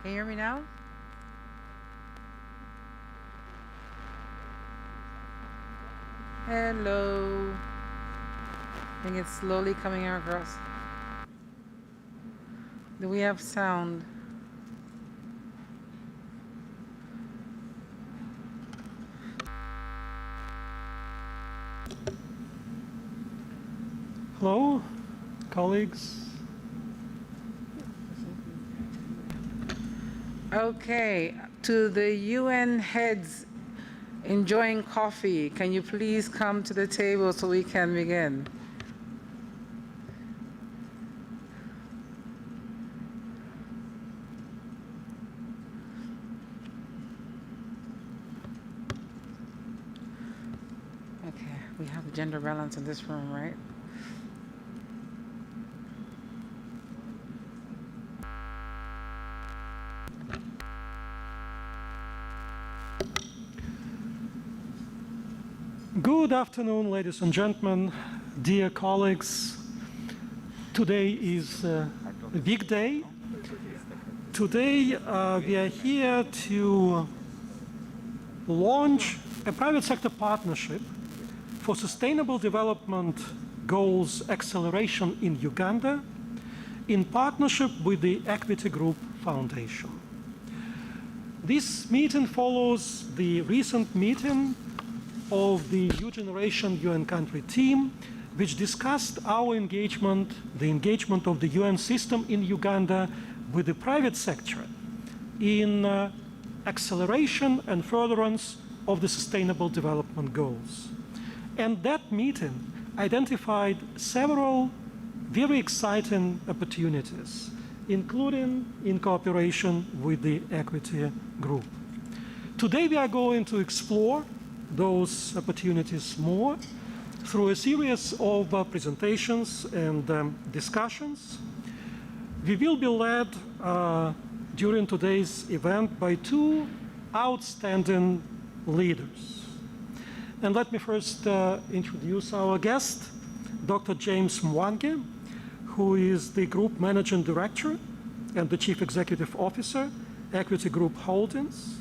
Can you hear me now? Hello. I think it's slowly coming across. Do we have sound? Hello, colleagues. Okay, to the UN heads enjoying coffee, can you please come to the table so we can begin? Okay, we have gender balance in this room, right? Good afternoon, ladies and gentlemen, dear colleagues. Today is a big day. Today we are here to launch a private sector partnership for sustainable development goals acceleration in Uganda in partnership with the Equity Group Foundation. This meeting follows the recent meeting of the New Generation UN country team, which discussed our engagement, the engagement of the UN system in Uganda with the private sector in acceleration and furtherance of the Sustainable Development Goals. And that meeting identified several very exciting opportunities, including in cooperation with the Equity Group. Today we are going to explore those opportunities more through a series of presentations and discussions. We will be led during today's event by two outstanding leaders. And let me first introduce our guest, Dr. James Mwangi, who is the Group Managing Director and the Chief Executive Officer, Equity Group Holdings.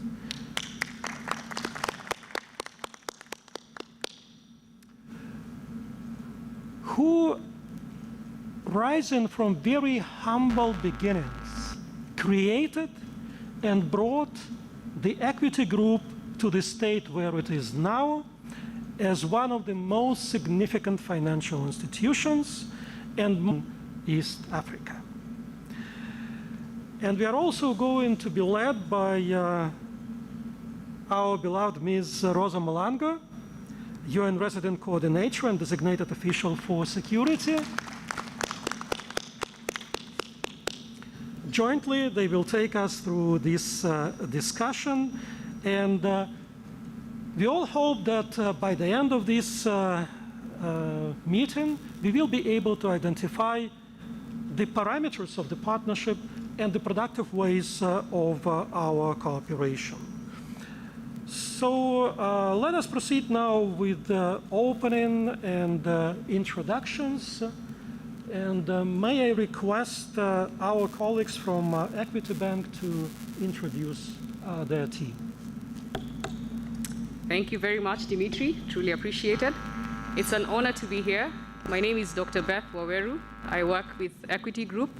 Who, rising from very humble beginnings, created and brought the Equity Group to the state where it is now as one of the most significant financial institutions in East Africa. And we are also going to be led by our beloved Ms. Rosa Malanga, UN Resident Coordinator and Designated Official for Security. Jointly, they will take us through this discussion, and we all hope that by the end of this meeting, we will be able to identify the parameters of the partnership and the productive ways of our cooperation. So let us proceed now with opening and introductions. And may I request our colleagues from Equity Bank to introduce their team. Thank you very much, Dimitri. Truly appreciated. It's an honor to be here. My name is Dr. Beth Waweru. I work with Equity Group.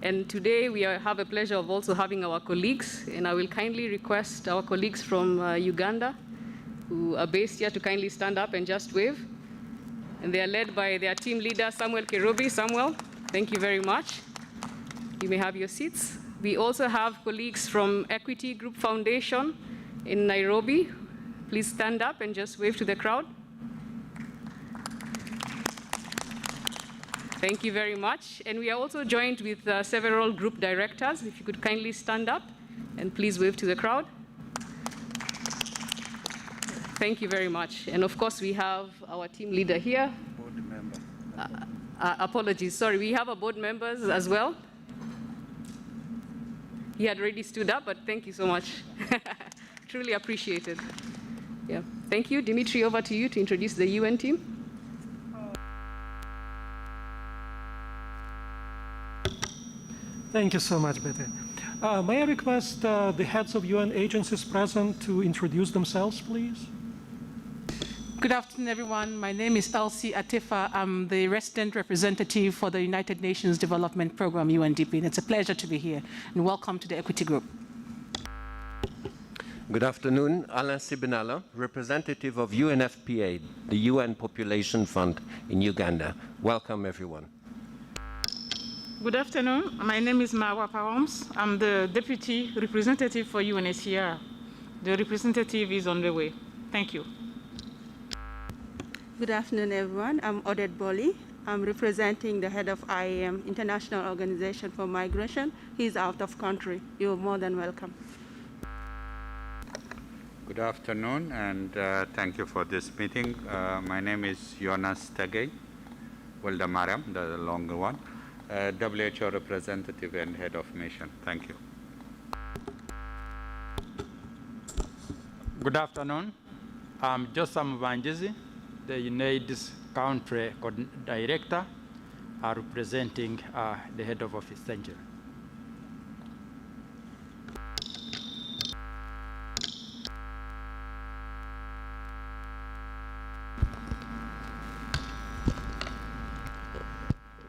And today we have a pleasure of also having our colleagues. And I will kindly request our colleagues from Uganda, who are based here, to kindly stand up and just wave. And they are led by their team leader, Samuel Kerubi. Samuel, thank you very much. You may have your seats. We also have colleagues from Equity Group Foundation in Nairobi. Please stand up and just wave to the crowd. Thank you very much. And we are also joined with several group directors. If you could kindly stand up and please wave to the crowd. Thank you very much. And of course, we have our team leader here. Board member. Apologies, sorry. We have our board members as well. He had already stood up, but thank you so much. Truly appreciated. Yeah. Thank you. Dimitri, over to you to introduce the UN team. Thank you so much, Betty. May I request the heads of UN agencies present to introduce themselves, please? Good afternoon, everyone. My name is Elsie Atifa. I'm the resident representative for the United Nations Development Program, UNDP, and it's a pleasure to be here. And welcome to the Equity Group. Good afternoon. Alain Sibinala, representative of UNFPA, the UN Population Fund in Uganda. Welcome, everyone. Good afternoon. My name is Marwa Paroms. I'm the deputy representative for UNHCR. The representative is on the way. Thank you. Good afternoon, everyone. I'm Odette Bolly. I'm representing the head of IAM, International Organization for Migration. He's out of country. You're more than welcome. Good afternoon, and thank you for this meeting. My name is Jonas Tegey Wildamaram, the longer one, WHO representative and head of mission. Thank you. Good afternoon. I'm Joseph Mbanjizi, the United Country Director, representing the head of office. Thank you.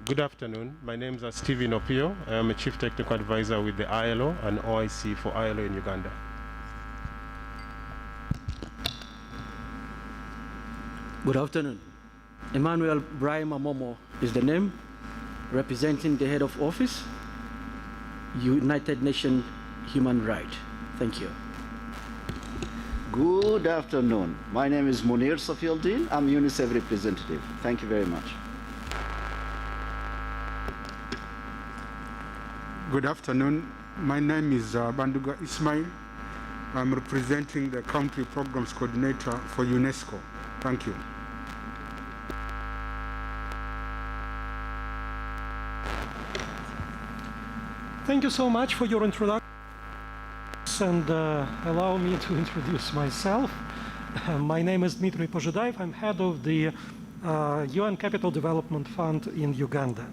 Good afternoon. My name is Stephen Opio. I am a Chief Technical Advisor with the ILO and OIC for ILO in Uganda. Good afternoon. Emmanuel Brahima Momo is the name, representing the head of office, United Nations Human Rights. Thank you. Good afternoon. My name is Munir Safieldin. I'm UNICEF representative. Thank you very much. Good afternoon. My name is Banduga Ismail. I'm representing the Country Programs Coordinator for UNESCO. Thank you. Thank you so much for your introduction, and allow me to introduce myself. My name is Dmitry Pozhedaev. I'm head of the UN Capital Development Fund in Uganda.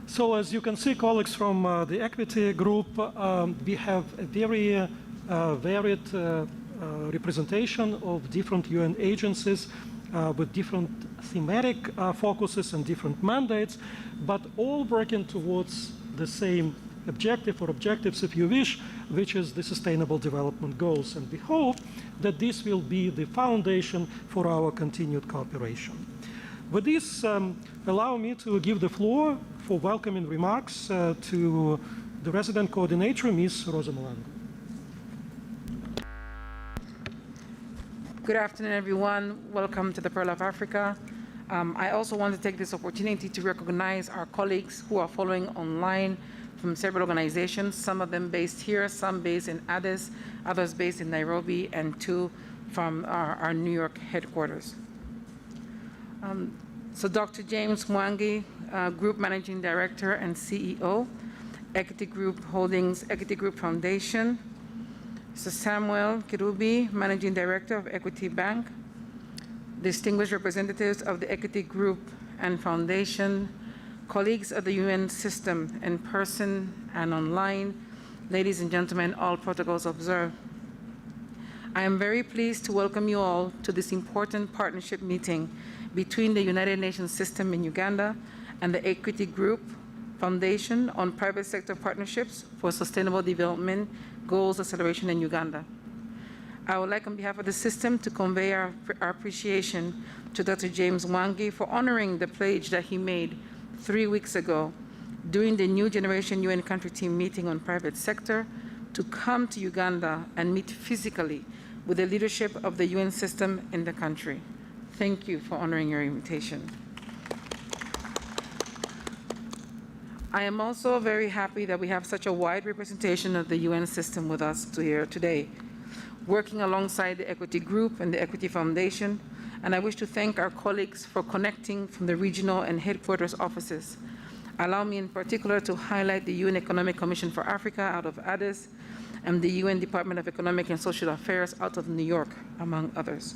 So as you can see, colleagues from the Equity Group, we have a very varied representation of different UN agencies with different thematic focuses and different mandates, but all working towards the same objective, or objectives if you wish, which is the Sustainable Development Goals. And we hope that this will be the foundation for our continued cooperation. With this, allow me to give the floor for welcoming remarks to the resident coordinator, Ms. Rosa Malango. Good afternoon, everyone. Welcome to the Pearl of Africa. I also want to take this opportunity to recognize our colleagues who are following online from several organizations, some of them based here, some based in Addis, others based in Nairobi, and two from our New York headquarters. So Dr. James Mwangi, Group Managing Director and CEO, Equity Group Holdings, Equity Group Foundation. Mr. Samuel Kirubi, Managing Director of Equity Bank. Distinguished representatives of the Equity Group and Foundation, colleagues of the UN system in person and online, ladies and gentlemen, all protocols observed. I am very pleased to welcome you all to this important partnership meeting between the United Nations system in Uganda and the Equity Group Foundation on private sector partnerships for sustainable development goals acceleration in Uganda. I would like on behalf of the system to convey our appreciation to Dr. James Mwangi for honoring the pledge that he made 3 weeks ago during the New Generation UN Country Team meeting on private sector to come to Uganda and meet physically with the leadership of the UN system in the country. Thank you for honoring your invitation. I am also very happy that we have such a wide representation of the UN system with us here today, working alongside the Equity Group and the Equity Foundation, and I wish to thank our colleagues for connecting from the regional and headquarters offices. Allow me in particular to highlight the UN Economic Commission for Africa out of Addis, and the UN Department of Economic and Social Affairs out of New York, among others.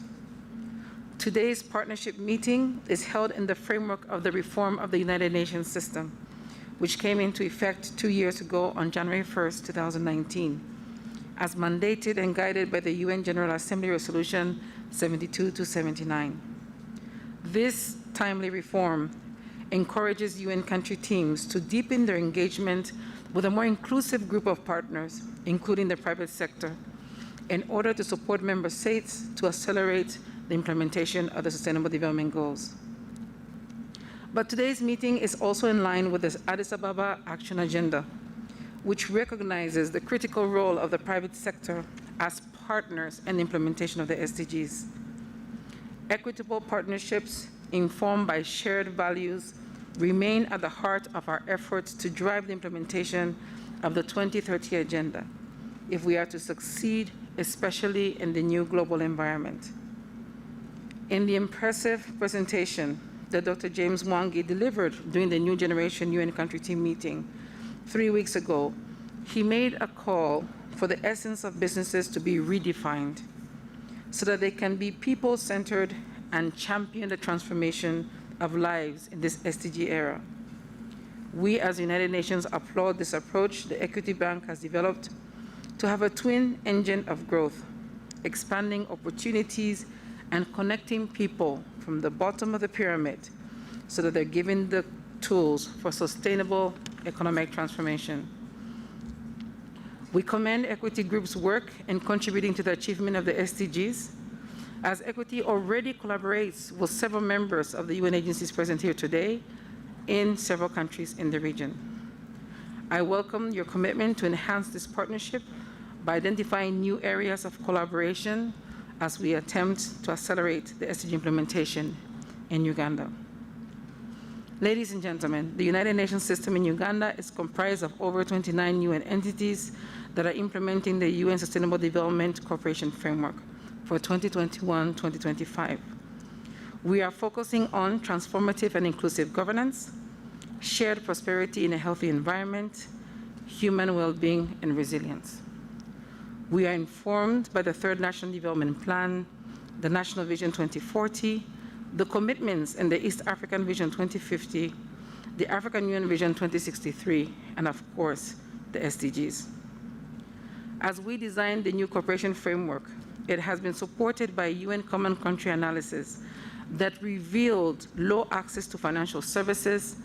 Today's partnership meeting is held in the framework of the reform of the United Nations system, which came into effect 2 years ago on January 1st, 2019, as mandated and guided by the UN General Assembly Resolution 72-79. This timely reform encourages UN country teams to deepen their engagement with a more inclusive group of partners, including the private sector, in order to support member states to accelerate the implementation of the Sustainable Development Goals. But today's meeting is also in line with the Addis Ababa Action Agenda, which recognizes the critical role of the private sector as partners in the implementation of the SDGs. Equitable partnerships informed by shared values remain at the heart of our efforts to drive the implementation of the 2030 Agenda if we are to succeed, especially in the new global environment. In the impressive presentation that Dr. James Mwangi delivered during the New Generation UN Country Team meeting 3 weeks ago, he made a call for the essence of businesses to be redefined so that they can be people-centered and champion the transformation of lives in this SDG era. We as United Nations applaud this approach the Equity Bank has developed to have a twin engine of growth, expanding opportunities and connecting people from the bottom of the pyramid so that they're given the tools for sustainable economic transformation. We commend Equity Group's work in contributing to the achievement of the SDGs, as Equity already collaborates with several members of the UN agencies present here today in several countries in the region. I welcome your commitment to enhance this partnership by identifying new areas of collaboration as we attempt to accelerate the SDG implementation in Uganda. Ladies and gentlemen, the United Nations system in Uganda is comprised of over 29 UN entities that are implementing the UN Sustainable Development Cooperation Framework for 2021-2025. We are focusing on transformative and inclusive governance, shared prosperity in a healthy environment, human well-being, and resilience. We are informed by the Third National Development Plan, the National Vision 2040, the commitments in the East African Vision 2050, the African Union Vision 2063, and of course, the SDGs. As we design the new cooperation framework, it has been supported by UN Common Country analysis that revealed low access to financial services,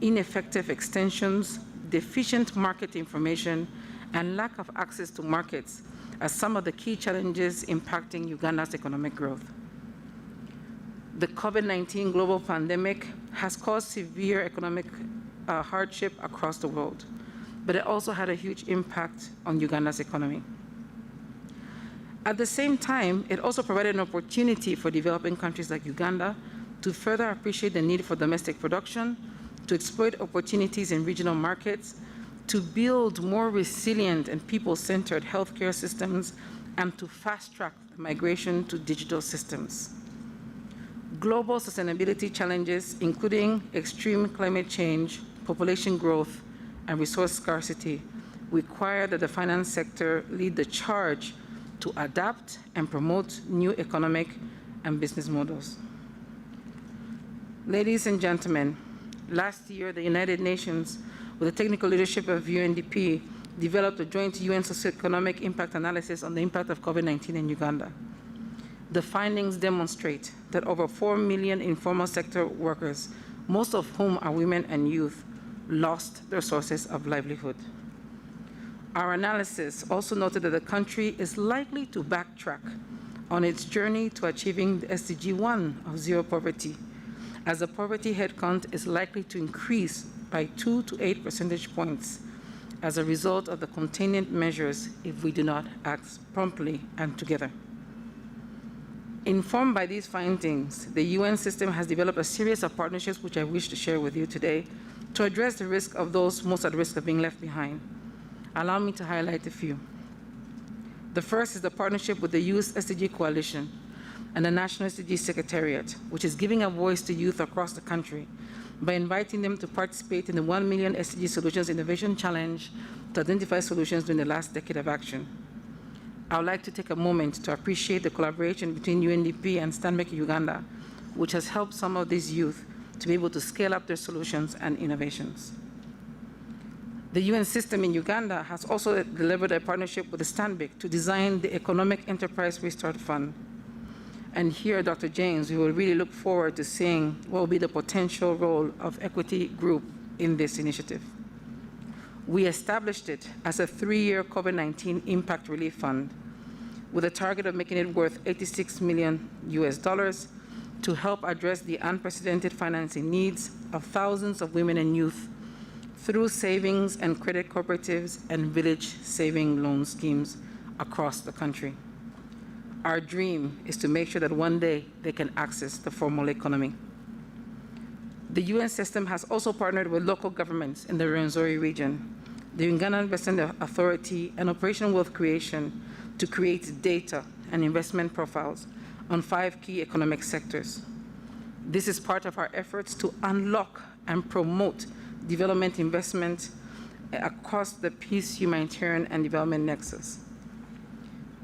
ineffective extensions, deficient market information, and lack of access to markets as some of the key challenges impacting Uganda's economic growth. The COVID-19 global pandemic has caused severe economic hardship across the world, but it also had a huge impact on Uganda's economy. At the same time, it also provided an opportunity for developing countries like Uganda to further appreciate the need for domestic production, to exploit opportunities in regional markets, to build more resilient and people-centered healthcare systems, and to fast-track the migration to digital systems. Global sustainability challenges, including extreme climate change, population growth, and resource scarcity, require that the finance sector lead the charge to adapt and promote new economic and business models. Ladies and gentlemen, last year, the United Nations, with the technical leadership of UNDP, developed a joint UN socioeconomic impact analysis on the impact of COVID-19 in Uganda. The findings demonstrate that over 4 million informal sector workers, most of whom are women and youth, lost their sources of livelihood. Our analysis also noted that the country is likely to backtrack on its journey to achieving the SDG 1 of zero poverty, as the poverty headcount is likely to increase by 2 to 8 percentage points as a result of the containment measures if we do not act promptly and together. Informed by these findings, the UN system has developed a series of partnerships which I wish to share with you today to address the risk of those most at risk of being left behind. Allow me to highlight a few. The first is the partnership with the Youth SDG Coalition and the National SDG Secretariat, which is giving a voice to youth across the country by inviting them to participate in the 1 Million SDG Solutions Innovation Challenge to identify solutions during the last decade of action. I would like to take a moment to appreciate the collaboration between UNDP and Stand Back Uganda, which has helped some of these youth to be able to scale up their solutions and innovations. The UN system in Uganda has also delivered a partnership with the Stanbic to design the Economic Enterprise Restart Fund. And here, Dr. James, we will really look forward to seeing what will be the potential role of Equity Group in this initiative. We established it as a 3-year COVID-19 impact relief fund with a target of making it worth $86 million to help address the unprecedented financing needs of thousands of women and youth through savings and credit cooperatives and village saving loan schemes across the country. Our dream is to make sure that one day they can access the formal economy. The UN system has also partnered with local governments in the Rwenzori region, the Ugandan Investment Authority, and Operation Wealth Creation to create data and investment profiles on 5 key economic sectors. This is part of our efforts to unlock and promote development investment across the peace, humanitarian, and development nexus.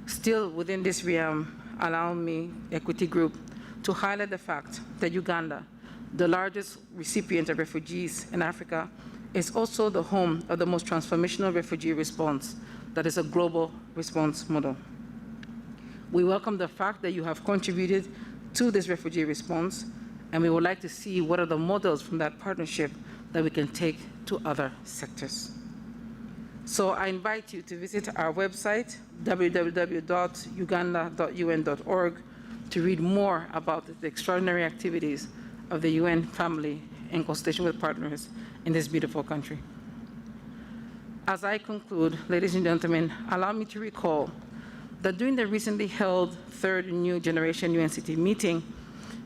Still within this realm, allow me, Equity Group, to highlight the fact that Uganda, the largest recipient of refugees in Africa, is also the home of the most transformational refugee response that is a global response model. We welcome the fact that you have contributed to this refugee response, and we would like to see what are the models from that partnership that we can take to other sectors. So I invite you to visit our website, www.uganda.un.org, to read more about the extraordinary activities of the UN family in consultation with partners in this beautiful country. As I conclude, ladies and gentlemen, allow me to recall that during the recently held 3rd New Generation UNCT meeting,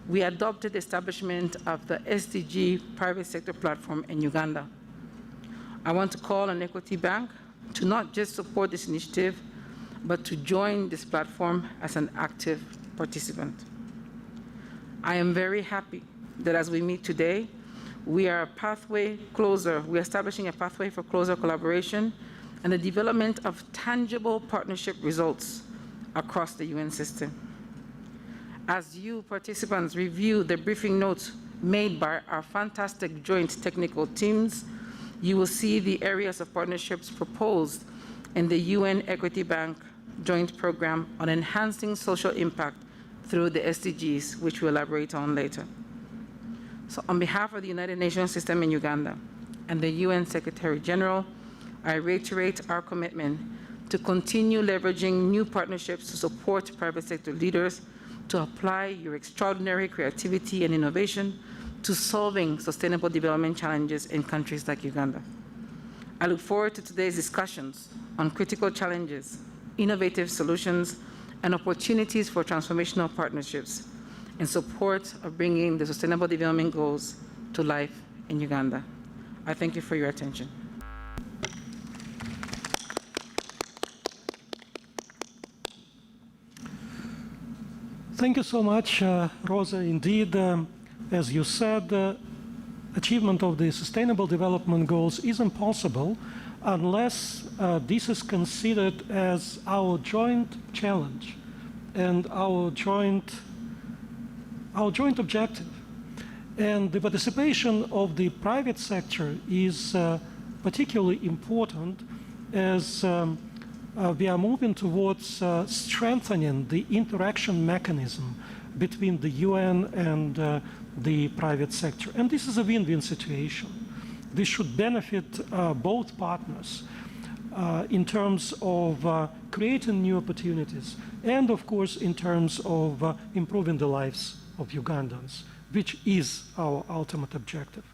we adopted the establishment of the SDG private sector platform in Uganda. I want to call on Equity Bank to not just support this initiative, but to join this platform as an active participant. I am very happy that as we meet today, we are establishing a pathway for closer collaboration and the development of tangible partnership results across the UN system. As you participants review the briefing notes made by our fantastic joint technical teams, you will see the areas of partnerships proposed in the UN Equity Bank Joint Program on enhancing social impact through the SDGs, which we'll elaborate on later. So on behalf of the United Nations system in Uganda and the UN Secretary General, I reiterate our commitment to continue leveraging new partnerships to support private sector leaders to apply your extraordinary creativity and innovation to solving sustainable development challenges in countries like Uganda. I look forward to today's discussions on critical challenges, innovative solutions, and opportunities for transformational partnerships in support of bringing the Sustainable Development Goals to life in Uganda. I thank you for your attention. Thank you so much, Rosa. Indeed, as you said, achievement of the Sustainable Development Goals isn't possible unless this is considered as our joint challenge and our joint objective. And the participation of the private sector is particularly important as we are moving towards strengthening the interaction mechanism between the UN and the private sector. And this is a win-win situation. This should benefit both partners in terms of creating new opportunities and, of course, in terms of improving the lives of Ugandans, which is our ultimate objective.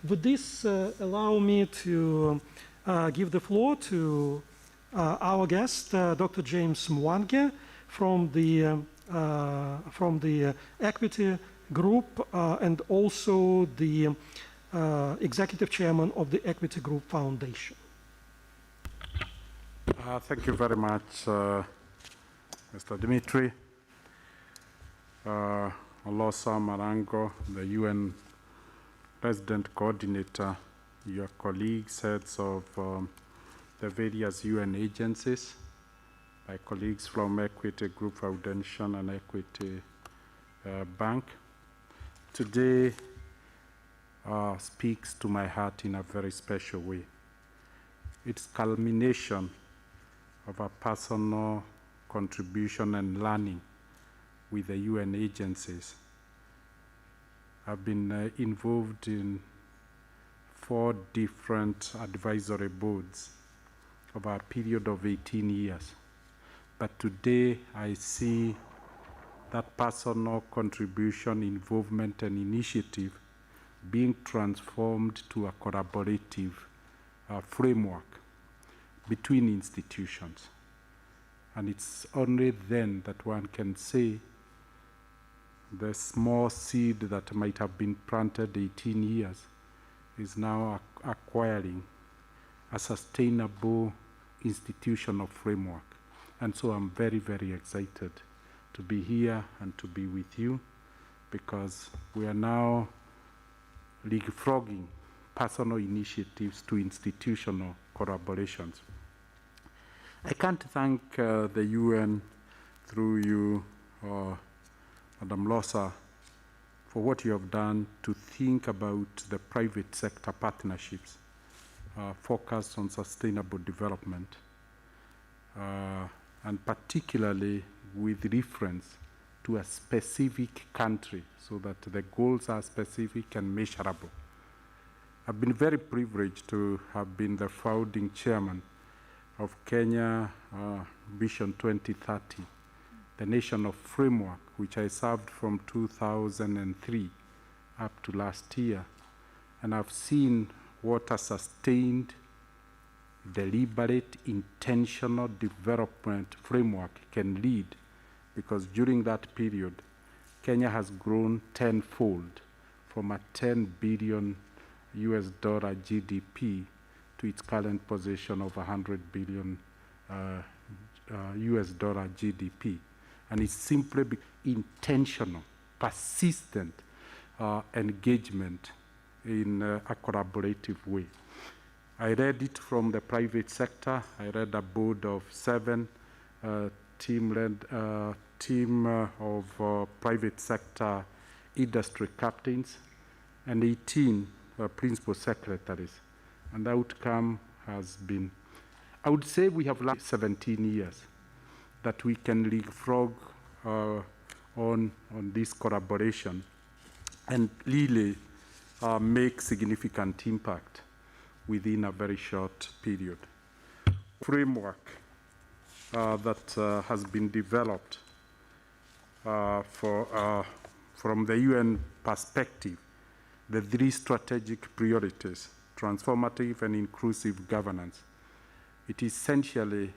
With this, allow me to give the floor to our guest, Dr. James Mwangi from the Equity Group and also the Executive Chairman of the Equity Group Foundation. Thank you very much, Mr. Dimitri. Olosa Marango, the UN Resident Coordinator, your colleagues, heads of the various UN agencies, my colleagues from Equity Group Foundation and Equity Bank. Today speaks to my heart in a very special way. It's culmination of a personal contribution and learning with the UN agencies. I've been involved in 4 different advisory boards over a period of 18 years. But today I see that personal contribution, involvement, and initiative being transformed to a collaborative framework between institutions. And it's only then that one can say the small seed that might have been planted 18 years is now acquiring a sustainable institutional framework. And so I'm very, very excited to be here and to be with you, because we are now leapfrogging personal initiatives to institutional collaborations. I can't thank the UN through you, Madam Losa, for what you have done to think about the private sector partnerships focused on sustainable development, and particularly with reference to a specific country so that the goals are specific and measurable. I've been very privileged to have been the founding chairman of Kenya Vision 2030, the national framework, which I served from 2003 up to last year. And I've seen what a sustained, deliberate, intentional development framework can lead, because during that period, Kenya has grown tenfold from a $10 billion US GDP to its current position of $100 billion US GDP. And it's simply intentional, persistent engagement in a collaborative way. I read it from the private sector. I read a board of 7 team of private sector industry captains and 18 principal secretaries. And the outcome has been, I would say we have last 17 years that we can leapfrog on this collaboration and really make significant impact within a very short period. Framework that has been developed from the UN perspective, the 3 strategic priorities, transformative and inclusive governance. It is essentially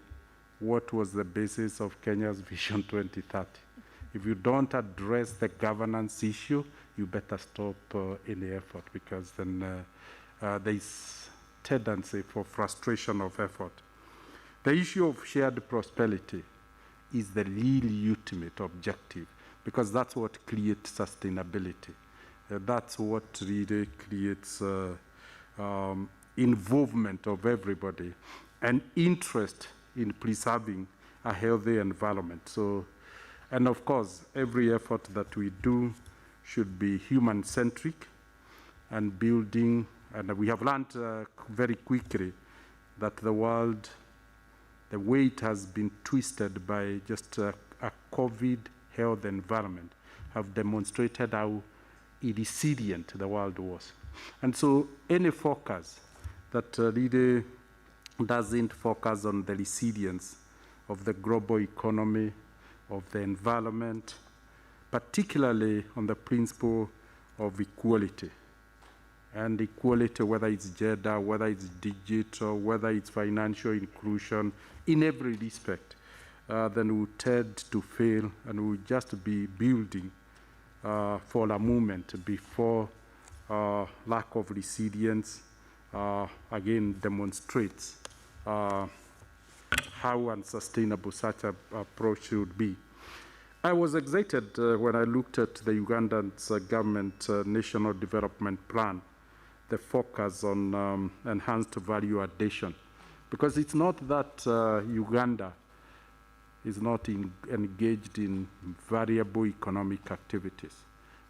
what was the basis of Kenya's Vision 2030. If you don't address the governance issue, you better stop any effort, because then there is tendency for frustration of effort. The issue of shared prosperity is the really ultimate objective, because that's what creates sustainability. That's what really creates involvement of everybody and interest in preserving a healthy environment. So, and of course, every effort that we do should be human-centric and building, and we have learned very quickly that the world, the way it has been twisted by just a COVID health environment, have demonstrated how resilient the world was. And so any focus that really doesn't focus on the resilience of the global economy, of the environment, particularly on the principle of equality. And equality, whether it's gender, whether it's digital, whether it's financial inclusion, in every respect, then we tend to fail, and we'll just be building for a moment before lack of resilience again demonstrates how unsustainable such an approach should be. I was excited when I looked at the Ugandan's government national development plan, the focus on enhanced value addition, because it's not that Uganda is not engaged in variable economic activities,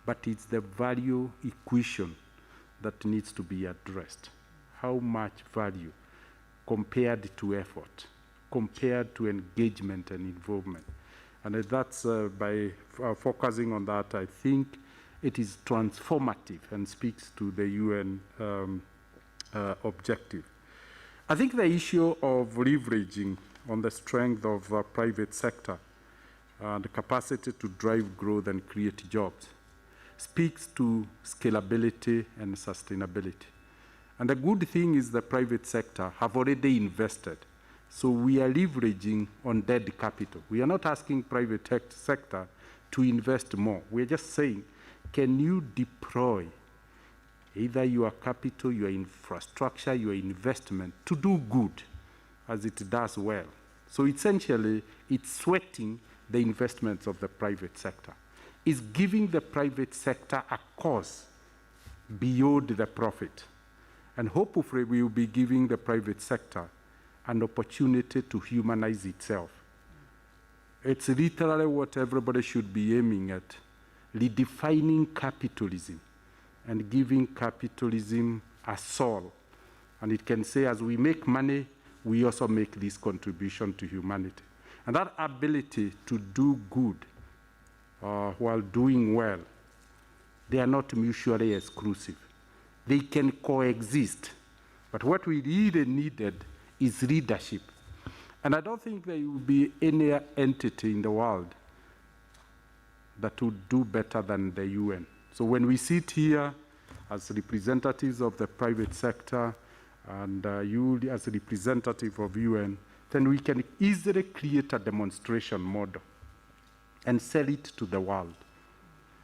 but it's the value equation that needs to be addressed. How much value compared to effort, compared to engagement and involvement. And that's by focusing on that, I think it is transformative and speaks to the UN objective. I think the issue of leveraging on the strength of private sector and the capacity to drive growth and create jobs speaks to scalability and sustainability. And the good thing is the private sector have already invested. So we are leveraging on dead capital. We are not asking private sector to invest more. We're just saying, can you deploy either your capital, your infrastructure, your investment to do good as it does well? So essentially, it's sweating the investments of the private sector. It's giving the private sector a cause beyond the profit. And hopefully, we will be giving the private sector an opportunity to humanize itself. It's literally what everybody should be aiming at, redefining capitalism and giving capitalism a soul. And it can say, as we make money, we also make this contribution to humanity. And that ability to do good while doing well, they are not mutually exclusive. They can coexist. But what we really needed is leadership. And I don't think there will be any entity in the world that would do better than the UN. So when we sit here as representatives of the private sector and you as a representative of UN, then we can easily create a demonstration model and sell it to the world.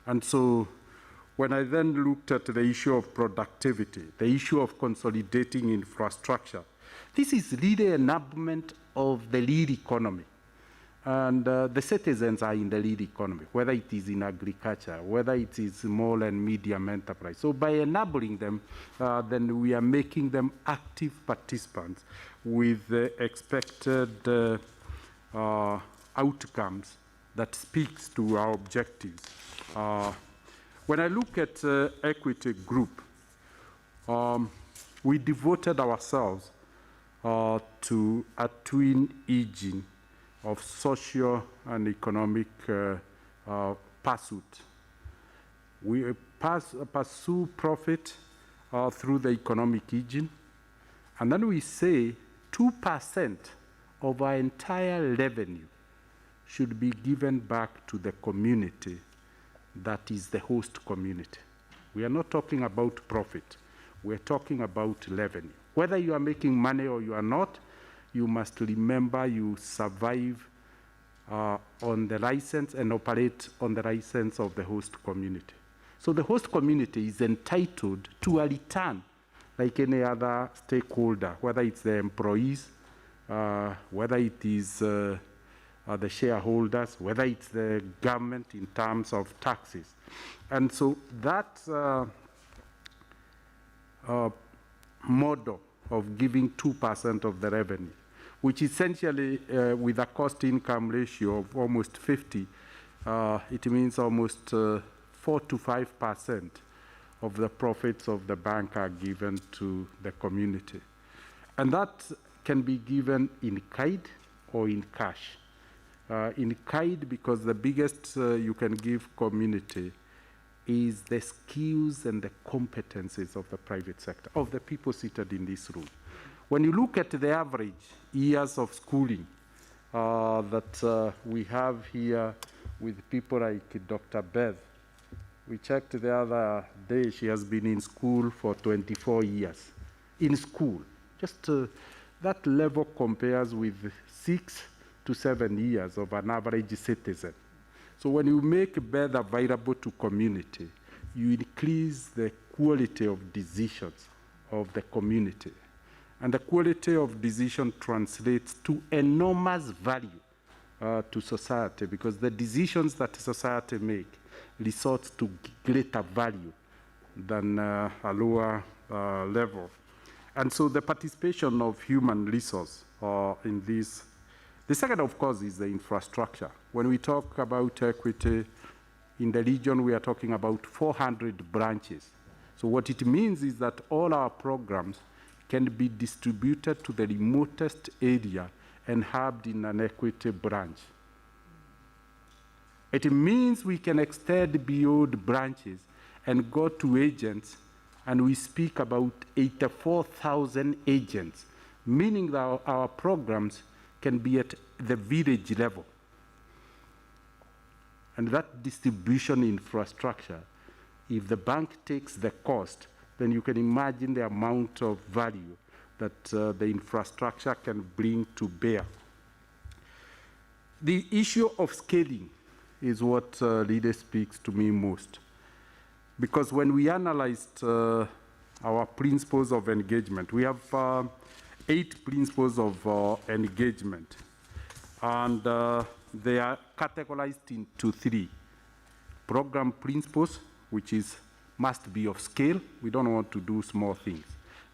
And so when I then looked at the issue of productivity, the issue of consolidating infrastructure, this is really an enablement of the lead economy. And the citizens are in the lead economy, whether it is in agriculture, whether it is small and medium enterprise. So by enabling them, then we are making them active participants with the expected outcomes that speaks to our objectives. When I look at Equity Group, we devoted ourselves to a twin engine of social and economic pursuit. We pursue profit through the economic engine, and then we say 2% of our entire revenue should be given back to the community that is the host community. We are not talking about profit. We are talking about revenue. Whether you are making money or you are not, you must remember you survive on the license and operate on the license of the host community. So the host community is entitled to a return like any other stakeholder, whether it's the employees, whether it is the shareholders, whether it's the government in terms of taxes. And so that model of giving 2% of the revenue, which essentially with a cost-income ratio of almost 50, it means almost 4 to 5% of the profits of the bank are given to the community. And that can be given in kind or in cash. In kind, because the biggest you can give community is the skills and the competencies of the private sector, of the people seated in this room. When you look at the average years of schooling that we have here with people like Dr. Beth, we checked the other day, she has been in school for 24 years. In school, just that level compares with 6 to 7 years of an average citizen. So when you make Beth available to community, you increase the quality of decisions of the community. And the quality of decision translates to enormous value to society, because the decisions that society make resort to greater value than a lower level. And so the participation of human resource in this. The second, of course, is the infrastructure. When we talk about equity in the region, we are talking about 400 branches. So what it means is that all our programs can be distributed to the remotest area and hubbed in an equity branch. It means we can extend beyond branches and go to agents, and we speak about 84,000 agents, meaning that our programs can be at the village level. And that distribution infrastructure, if the bank takes the cost, then you can imagine the amount of value that the infrastructure can bring to bear. The issue of scaling is what really speaks to me most. Because when we analyzed our principles of engagement, we have 8 principles of engagement. And they are categorized into 3. Program principles, which must be of scale. We don't want to do small things.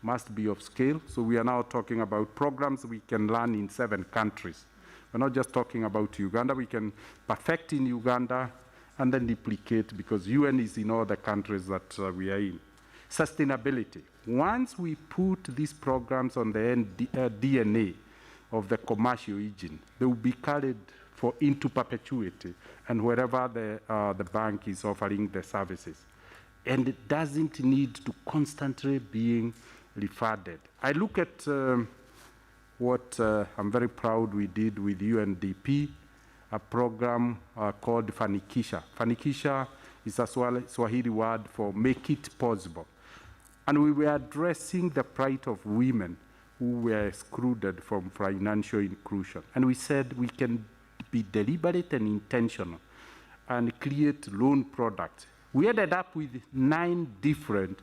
Must be of scale. So we are now talking about programs we can run in 7 countries. We're not just talking about Uganda. We can perfect in Uganda and then duplicate, because UN is in all the countries that we are in. Sustainability. Once we put these programs on the DNA of the commercial engine, they will be carried into perpetuity and wherever the bank is offering the services. And it doesn't need to constantly being refunded. I look at what I'm very proud we did with UNDP, a program called Fanikisha. Fanikisha is a Swahili word for make it possible. And we were addressing the plight of women who were excluded from financial inclusion. And we said we can be deliberate and intentional and create loan products. We ended up with 9 different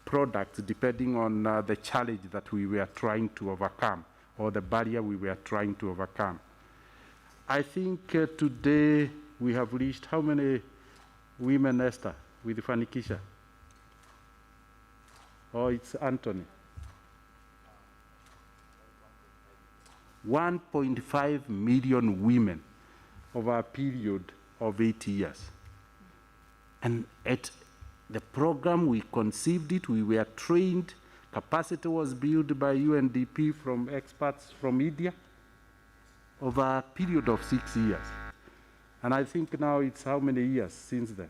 products depending on the challenge that we were trying to overcome or the barrier we were trying to overcome. I think today we have reached how many women, Esther, with Fanikisha? Oh, it's Anthony. 1.5 million women over a period of 8 years. And at the program, we conceived it, we were trained, capacity was built by UNDP from experts from India over a period of 6 years. And I think now it's how many years since then?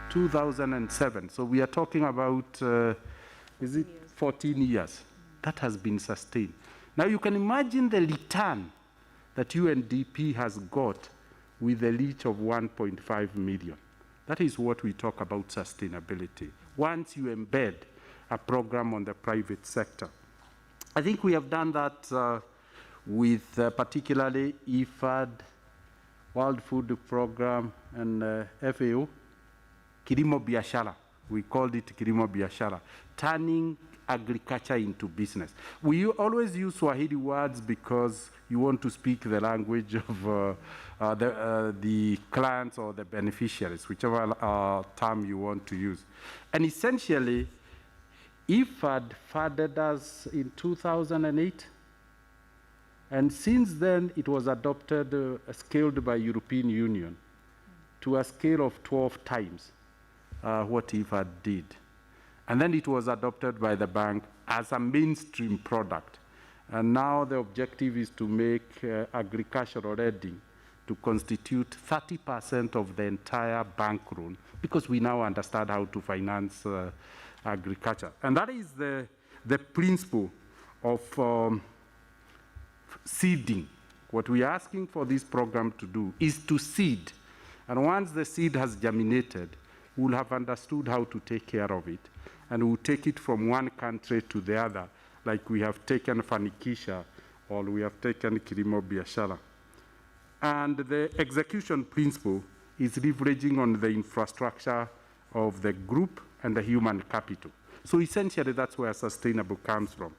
2007. So we are talking about, is it 14 years? That has been sustained. Now you can imagine the return that UNDP has got with a reach of 1.5 million. That is what we talk about sustainability. Once you embed a program on the private sector. I think we have done that with particularly IFAD, World Food Program, and FAO, Kilimo Biashara. We called it Kilimo Biashara, turning agriculture into business. We always use Swahili words because you want to speak the language of the clients or the beneficiaries, whichever term you want to use. And essentially, IFAD funded us in 2008. And since then, it was adopted, scaled by European Union to a scale of 12 times what IFAD did. And then it was adopted by the bank as a mainstream product. And now the objective is to make agricultural lending to constitute 30% of the entire bank loan, because we now understand how to finance agriculture. And that is the principle of seeding. What we are asking for this program to do is to seed. And once the seed has germinated, we'll have understood how to take care of it. And we'll take it from one country to the other, like we have taken Fanikisha or we have taken Kilimo Biashara. And the execution principle is leveraging on the infrastructure of the group and the human capital. So essentially, that's where sustainable comes from.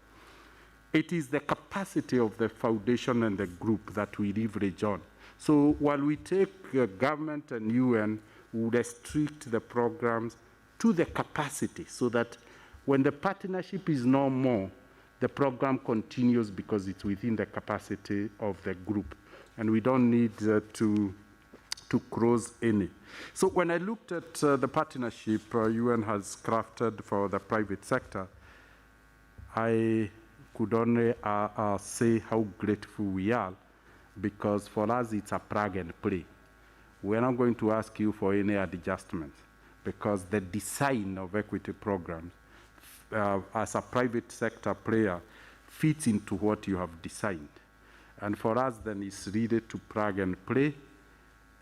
It is the capacity of the foundation and the group that we leverage on. So while we take government and UN, we restrict the programs to the capacity so that when the partnership is no more, the program continues because it's within the capacity of the group. And we don't need to close any. So when I looked at the partnership UN has crafted for the private sector, I could only say how grateful we are, because for us it's a plug and play. We're not going to ask you for any adjustments, because the design of equity programs as a private sector player fits into what you have designed. And for us then it's really to plug and play,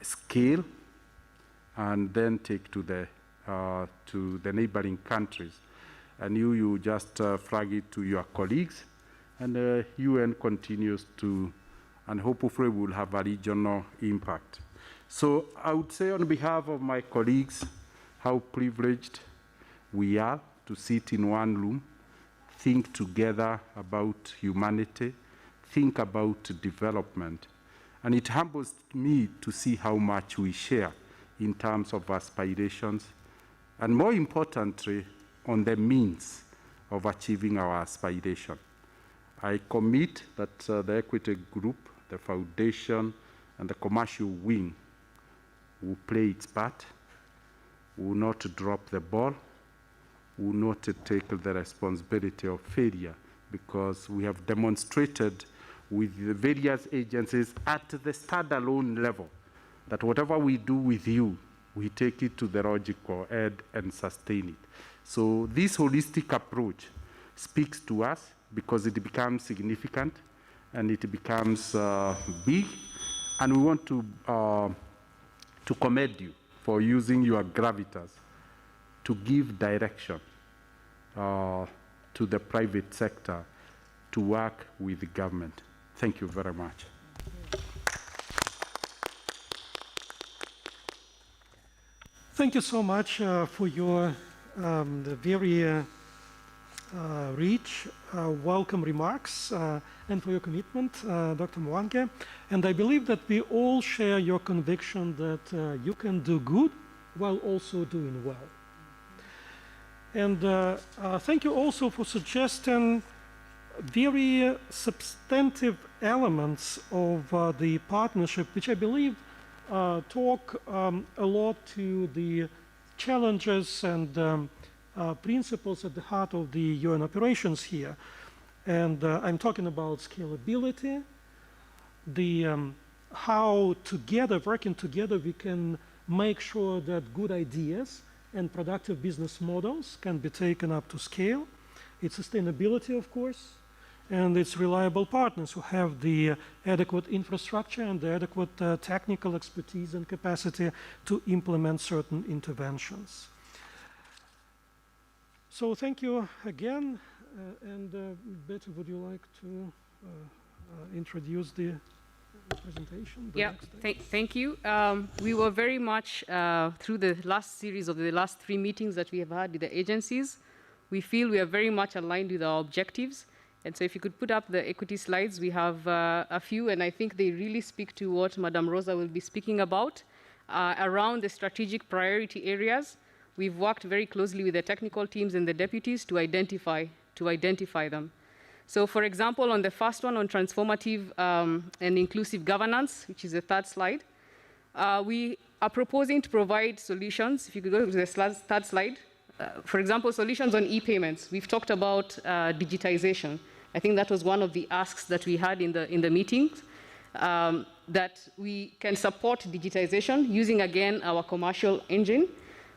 scale, and then take to the neighboring countries. And you just flag it to your colleagues, and UN continues to, and hopefully will have a regional impact. So I would say on behalf of my colleagues, how privileged we are to sit in one room, think together about humanity, think about development. And it humbles me to see how much we share in terms of aspirations, and more importantly, on the means of achieving our aspiration. I commit that the Equity Group, the Foundation, and the commercial wing will play its part, will not drop the ball, will not take the responsibility of failure, because we have demonstrated with the various agencies at the standalone level that whatever we do with you, we take it to the logical end and sustain it. So this holistic approach speaks to us because it becomes significant and it becomes big, and we want to commend you for using your gravitas to give direction to the private sector to work with the government. Thank you very much. Thank you so much for your very rich, welcome remarks and for your commitment, Dr. Mwangi. And I believe that we all share your conviction that you can do good while also doing well. And thank you also for suggesting very substantive elements of the partnership, which I believe talk a lot to the challenges and principles at the heart of the UN operations here. And I'm talking about scalability, the how together, working together, we can make sure that good ideas and productive business models can be taken up to scale. It's sustainability, of course, and it's reliable partners who have the adequate infrastructure and the adequate technical expertise and capacity to implement certain interventions. So thank you again, and Betty, would you like to introduce the presentation? Thank you. We were very much, through the last series of the last 3 meetings that we have had with the agencies, we feel we are very much aligned with our objectives. And so if you could put up the equity slides, we have a few, and I think they really speak to what Madam Rosa will be speaking about around the strategic priority areas. We've worked very closely with the technical teams and the deputies to identify them. So for example, on the first one on transformative and inclusive governance, which is the 3rd slide, we are proposing to provide solutions. If you could go to the 3rd slide, for example, solutions on e-payments. We've talked about digitization. I think that was one of the asks that we had in the meetings, that we can support digitization using, again, our commercial engine.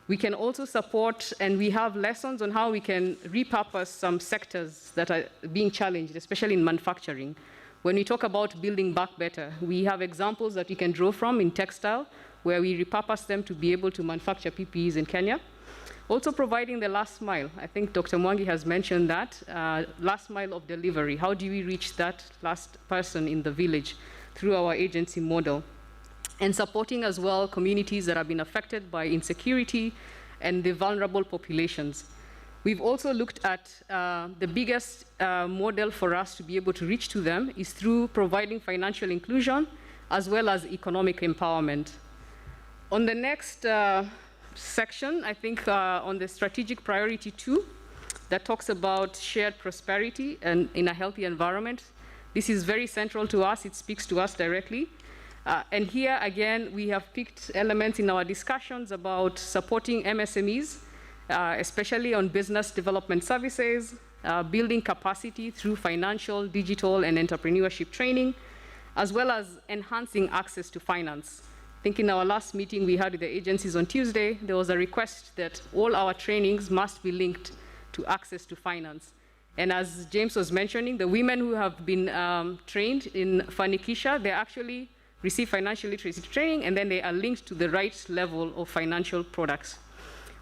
We can also support, and we have lessons on how we can repurpose some sectors that are being challenged, especially in manufacturing. When we talk about building back better, we have examples that we can draw from in textile, where we repurpose them to be able to manufacture PPEs in Kenya. Also providing the last mile. I think Dr. Mwangi has mentioned that, last mile of delivery. How do we reach that last person in the village through our agency model? And supporting as well communities that have been affected by insecurity and the vulnerable populations. We've also looked at the biggest model for us to be able to reach to them is through providing financial inclusion as well as economic empowerment. On the next section, I think on the strategic priority 2, that talks about shared prosperity and in a healthy environment. This is very central to us. It speaks to us directly. And here, again, we have picked elements in our discussions about supporting MSMEs, especially on business development services, building capacity through financial, digital, and entrepreneurship training, as well as enhancing access to finance. I think in our last meeting we had with the agencies on Tuesday, there was a request that all our trainings must be linked to access to finance. And as James was mentioning, the women who have been trained in Fanikisha, they actually receive financial literacy training, and then they are linked to the right level of financial products.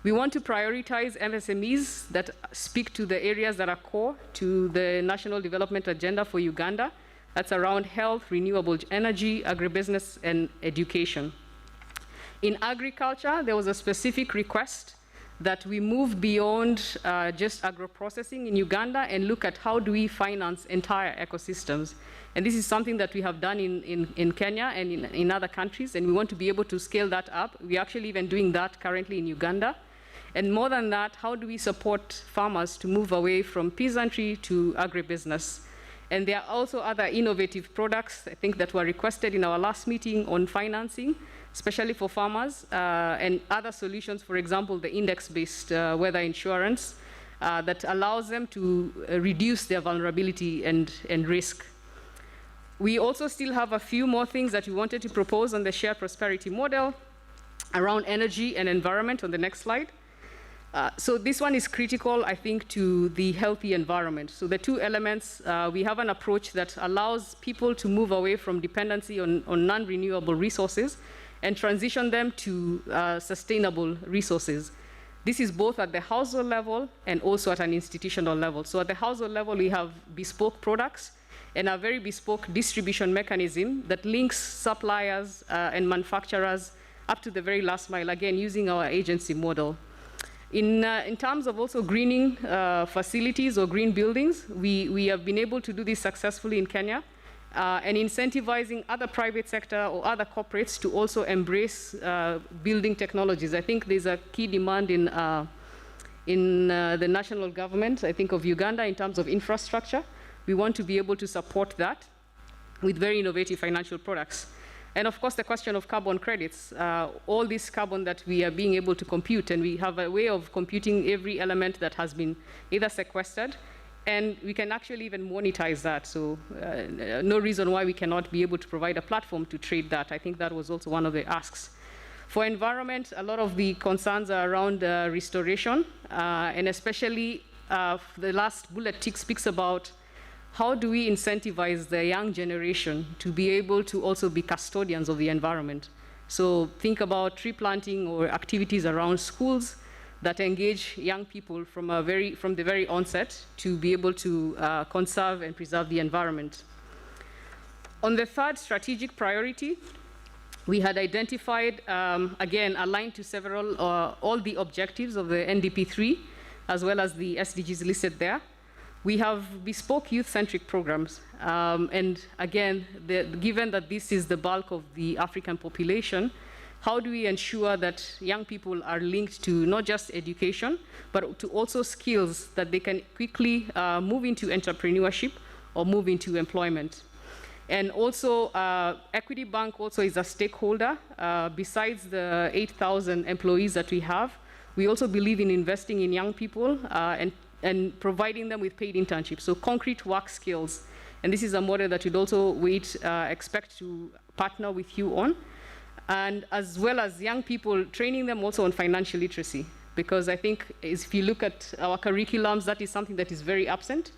We want to prioritize MSMEs that speak to the areas that are core to the National Development Agenda for Uganda. That's around health, renewable energy, agribusiness, and education. In agriculture, there was a specific request that we move beyond just agro-processing in Uganda and look at how do we finance entire ecosystems. And this is something that we have done in Kenya and in other countries, and we want to be able to scale that up. We're actually even doing that currently in Uganda. And more than that, how do we support farmers to move away from peasantry to agribusiness? And there are also other innovative products, I think, that were requested in our last meeting on financing, especially for farmers, and other solutions, for example, the index-based weather insurance that allows them to reduce their vulnerability and risk. We also still have a few more things that we wanted to propose on the shared prosperity model around energy and environment on the next slide. So this one is critical, I think, to the healthy environment. So the two elements, we have an approach that allows people to move away from dependency on non-renewable resources and transition them to sustainable resources. This is both at the household level and also at an institutional level. So at the household level, we have bespoke products and a very bespoke distribution mechanism that links suppliers and manufacturers up to the very last mile, again, using our agency model. In terms of also greening facilities or green buildings, we have been able to do this successfully in Kenya, and incentivizing other private sector or other corporates to also embrace building technologies. I think there's a key demand in the national government, I think, of Uganda in terms of infrastructure. We want to be able to support that with very innovative financial products. And of course, the question of carbon credits, all this carbon that we are being able to compute, and we have a way of computing every element that has been either sequestered, and we can actually even monetize that. So no reason why we cannot be able to provide a platform to trade that. I think that was also one of the asks. For environment, a lot of the concerns are around restoration, and especially the last bullet tick speaks about how do we incentivize the young generation to be able to also be custodians of the environment? So think about tree planting or activities around schools that engage young people from the very onset to be able to conserve and preserve the environment. On the third strategic priority, we had identified, again, aligned to several, all the objectives of the NDP3, as well as the SDGs listed there. We have bespoke youth-centric programs. And again, given that this is the bulk of the African population, how do we ensure that young people are linked to not just education, but to also skills that they can quickly move into entrepreneurship or move into employment? And also, Equity Bank also is a stakeholder. Besides the 8,000 employees that we have, we also believe in investing in young people and providing them with paid internships, so concrete work skills. And this is a model that we'd also expect to partner with you on. And as well as young people, training them also on financial literacy. Because I think if you look at our curriculums, that is something that is very absent.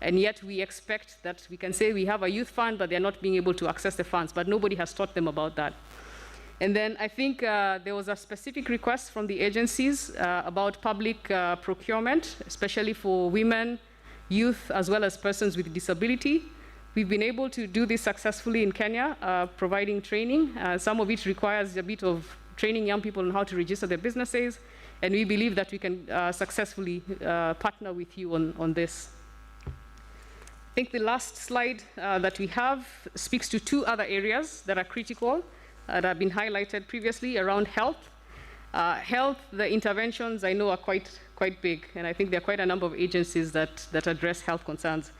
And yet we expect that we can say we have a youth fund, but they're not being able to access the funds, but nobody has taught them about that. And then I think there was a specific request from the agencies about public procurement, especially for women, youth, as well as persons with disability. We've been able to do this successfully in Kenya, providing training. Some of it requires a bit of training young people on how to register their businesses, and we believe that we can successfully partner with you on this. I think the last slide that we have speaks to two other areas that are critical, that have been highlighted previously around health. Health, the interventions I know are quite big, and I think there are quite a number of agencies that address health concerns.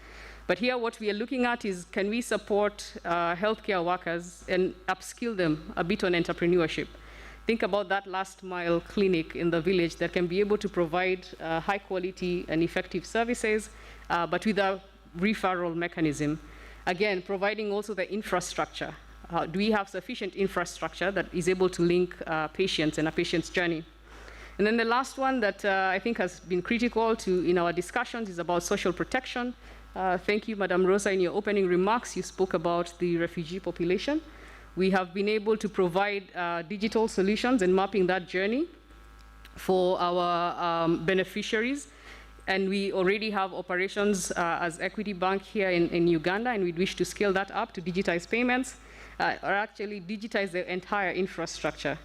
But here what we are looking at is, can we support healthcare workers and upskill them a bit on entrepreneurship? Think about that last mile clinic in the village that can be able to provide high quality and effective services but with a referral mechanism. Again, providing also the infrastructure. Do we have sufficient infrastructure that is able to link patients and a patient's journey? And then the last one that I think has been critical in our discussions is about social protection. Thank you, Madam Rosa. In your opening remarks, you spoke about the refugee population. We have been able to provide digital solutions and mapping that journey for our beneficiaries. And we already have operations as Equity Bank here in Uganda, and we wish to scale that up to digitize payments, or actually digitize the entire infrastructure.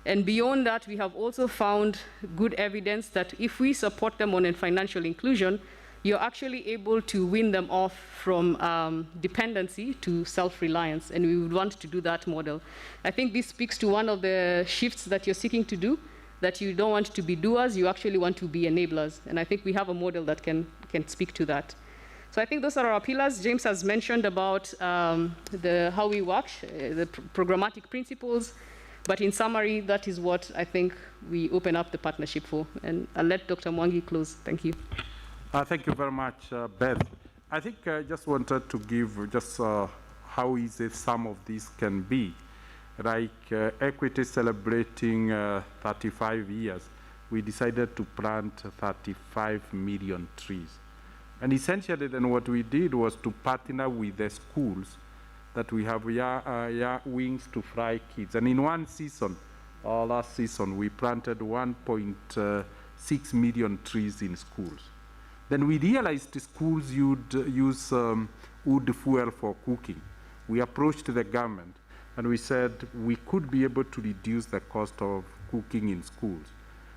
And beyond that, we have also found good evidence that if we support them on financial inclusion, you're actually able to win them off from dependency to self-reliance, and we would want to do that model. I think this speaks to one of the shifts that you're seeking to do, that you don't want to be doers, you actually want to be enablers. And I think we have a model that can speak to that. So I think those are our pillars. James has mentioned about how we work, the programmatic principles. But in summary, that is what I think we open up the partnership for. And I'll let Dr. Mwangi close. Thank you. Thank you very much, Beth. I think I just wanted to give just how easy some of these can be. Like Equity celebrating 35 years, we decided to plant 35 million trees. And essentially then what we did was to partner with the schools that we have Wings to Fly kids. And in one season, last season, we planted 1.6 million trees in schools. Then we realized the schools would use wood fuel for cooking. We approached the government and we said we could be able to reduce the cost of cooking in schools.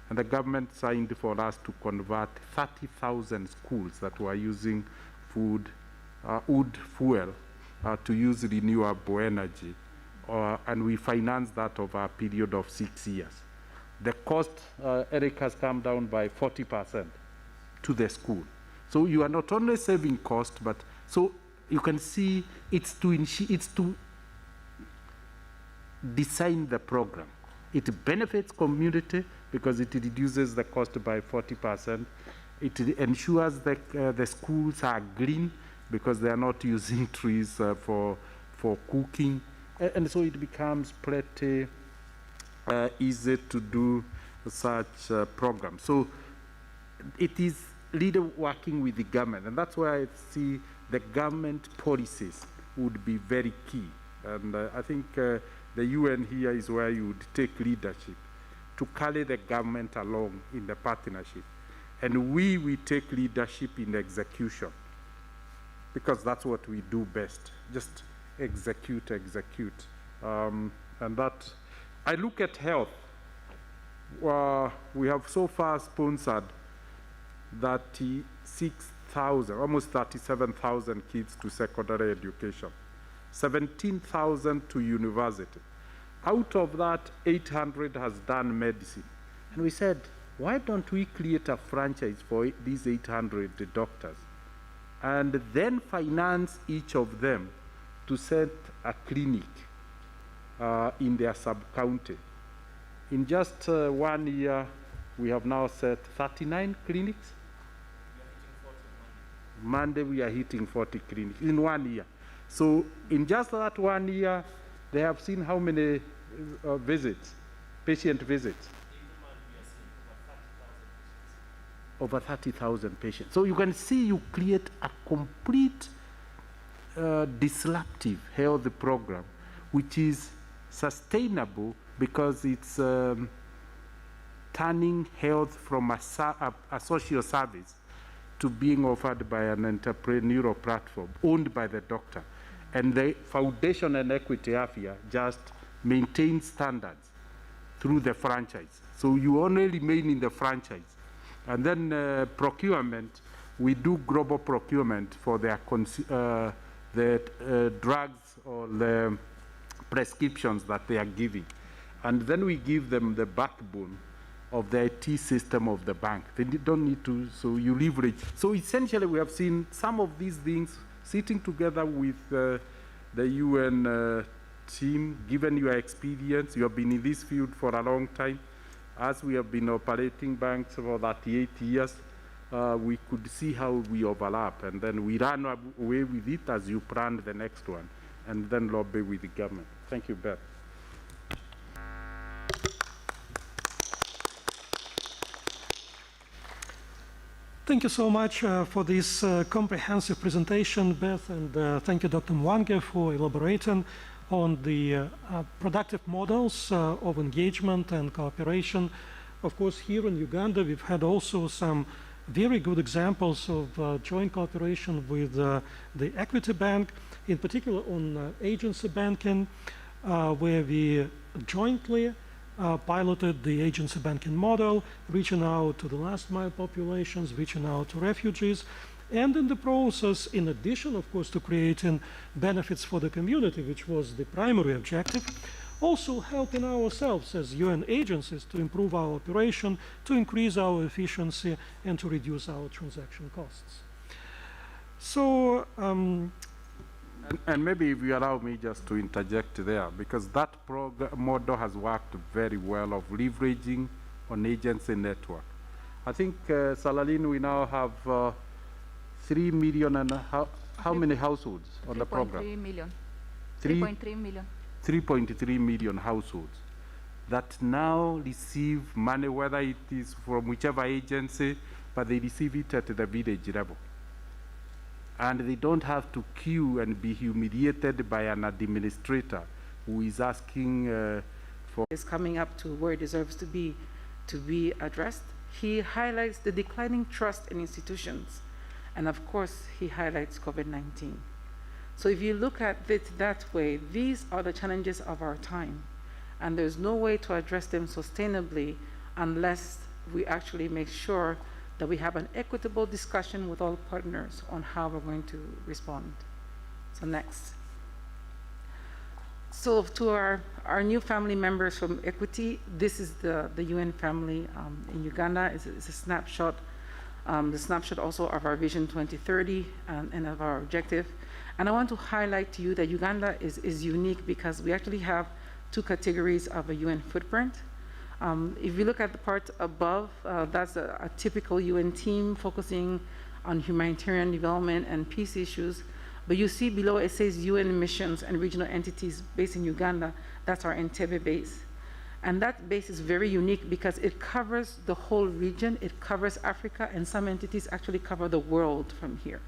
And the government signed for us to convert 30,000 schools that were using wood fuel to use renewable energy. And we financed that over a period of 6 years. The cost, Eric, has come down by 40% to the school. So you are not only saving cost, but so you can see it's to design the program. It benefits community because it reduces the cost by 40%. It ensures that the schools are green because they are not using trees for cooking. And so it becomes pretty easy to do such programs. So it is leader working with the government, and that's why I see the government policies would be very key. And I think the UN here is where you would take leadership to carry the government along in the partnership. And we take leadership in execution, because that's what we do best, just execute. And that, I look at health. We have so far sponsored 36,000, almost 37,000 kids to secondary education, 17,000 to university. Out of that, 800 has done medicine. And we said, why don't we create a franchise for these 800 doctors and then finance each of them to set a clinic in their sub-county. In just 1 year, we have now set 39 clinics. Monday, we are hitting 40 clinics in 1 year. So in just that 1 year, they have seen how many visits, patient visits? Over 30,000 patients. So you can see you create a complete disruptive health program, which is sustainable because it's turning health from a social service to being offered by an entrepreneurial platform owned by the doctor. And the foundation and Equity Afia just maintain standards through the franchise. So you only remain in the franchise. And then procurement, we do global procurement for their drugs or the prescriptions that they are giving. And then we give them the backbone of the IT system of the bank. They don't need to, so you leverage. So essentially we have seen some of these things sitting together with the UN team, given your experience, you have been in this field for a long time, as we have been operating banks for 38 years, we could see how we overlap, and then we run away with it as you plan the next one, and then lobby with the government. Thank you, Beth. Thank you so much for this comprehensive presentation, Beth, and thank you, Dr. Mwange, for elaborating on the productive models of engagement and cooperation. Of course, here in Uganda, we've had also some very good examples of joint cooperation with the Equity Bank, in particular on agency banking, where we jointly piloted the agency banking model, reaching out to the last mile populations, reaching out to refugees, and in the process, in addition, of course, to creating benefits for the community, which was the primary objective, also helping ourselves as UN agencies to improve our operation, to increase our efficiency, and to reduce our transaction costs. So, and maybe if you allow me just to interject there, because that model has worked very well of leveraging on agency network. I think, Salalin, we now have 3 million and how many households on the program? 3.3 million. 3.3 million. 3.3 million households that now receive money, whether it is from whichever agency, but they receive it at the village level. And they don't have to queue and be humiliated by an administrator who is asking for... Is coming up to where it deserves to be addressed. He highlights the declining trust in institutions. And of course, he highlights COVID-19. So if you look at it that way, these are the challenges of our time. And there's no way to address them sustainably unless we actually make sure that we have an equitable discussion with all partners on how we're going to respond. So next. So to our new family members from Equity, this is the UN family in Uganda. It's a snapshot. The snapshot also of our Vision 2030 and of our objective. And I want to highlight to you that Uganda is unique because we actually have 2 categories of a UN footprint. If you look at the part above, that's a typical UN team focusing on humanitarian development and peace issues. But you see below it says UN missions and regional entities based in Uganda. That's our Entebbe base. And that base is very unique because it covers the whole region. It covers Africa, and some entities actually cover the world from here.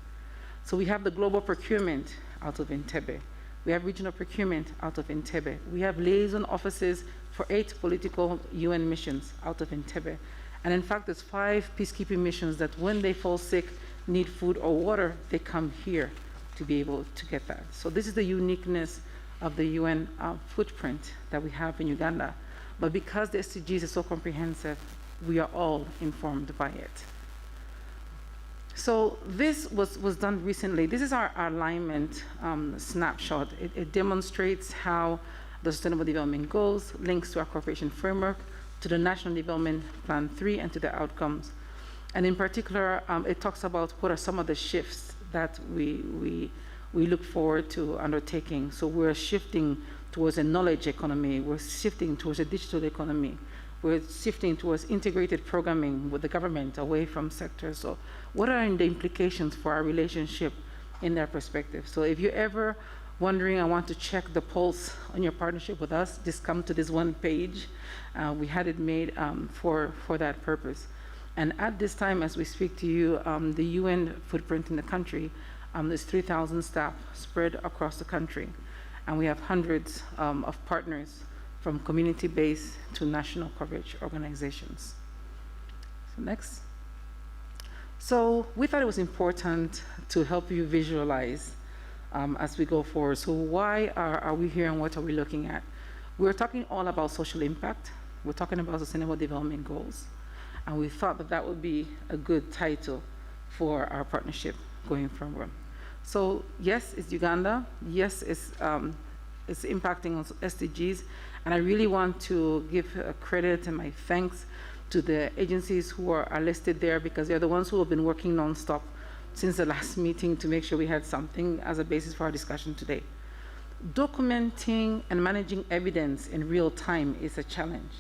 So we have the global procurement out of Entebbe. We have regional procurement out of Entebbe. We have liaison offices for 8 political UN missions out of Entebbe. And in fact, there's 5 peacekeeping missions that when they fall sick, need food or water, they come here to be able to get that. So this is the uniqueness of the UN footprint that we have in Uganda. But because the SDGs are so comprehensive, we are all informed by it. So this was done recently. This is our alignment snapshot. It demonstrates how the Sustainable Development Goals links to our cooperation framework, to the National Development Plan 3, and to the outcomes. And in particular, it talks about what are some of the shifts that we look forward to undertaking. So we're shifting towards a knowledge economy. We're shifting towards a digital economy. We're shifting towards integrated programming with the government away from sectors. So what are the implications for our relationship in that perspective? So if you're ever wondering, I want to check the pulse on your partnership with us, just come to this one page. We had it made for that purpose. And at this time, as we speak to you, the UN footprint in the country, there's 3,000 staff spread across the country. And we have hundreds of partners from community-based to national coverage organizations. So next. So we thought it was important to help you visualize as we go forward. So why are we here and what are we looking at? We're talking all about social impact. We're talking about Sustainable Development Goals. And we thought that that would be a good title for our partnership going forward. So yes, it's Uganda. Yes, it's impacting on SDGs. And I really want to give credit and my thanks to the agencies who are listed there, because they're the ones who have been working nonstop since the last meeting to make sure we had something as a basis for our discussion today. Documenting and managing evidence in real time is a challenge.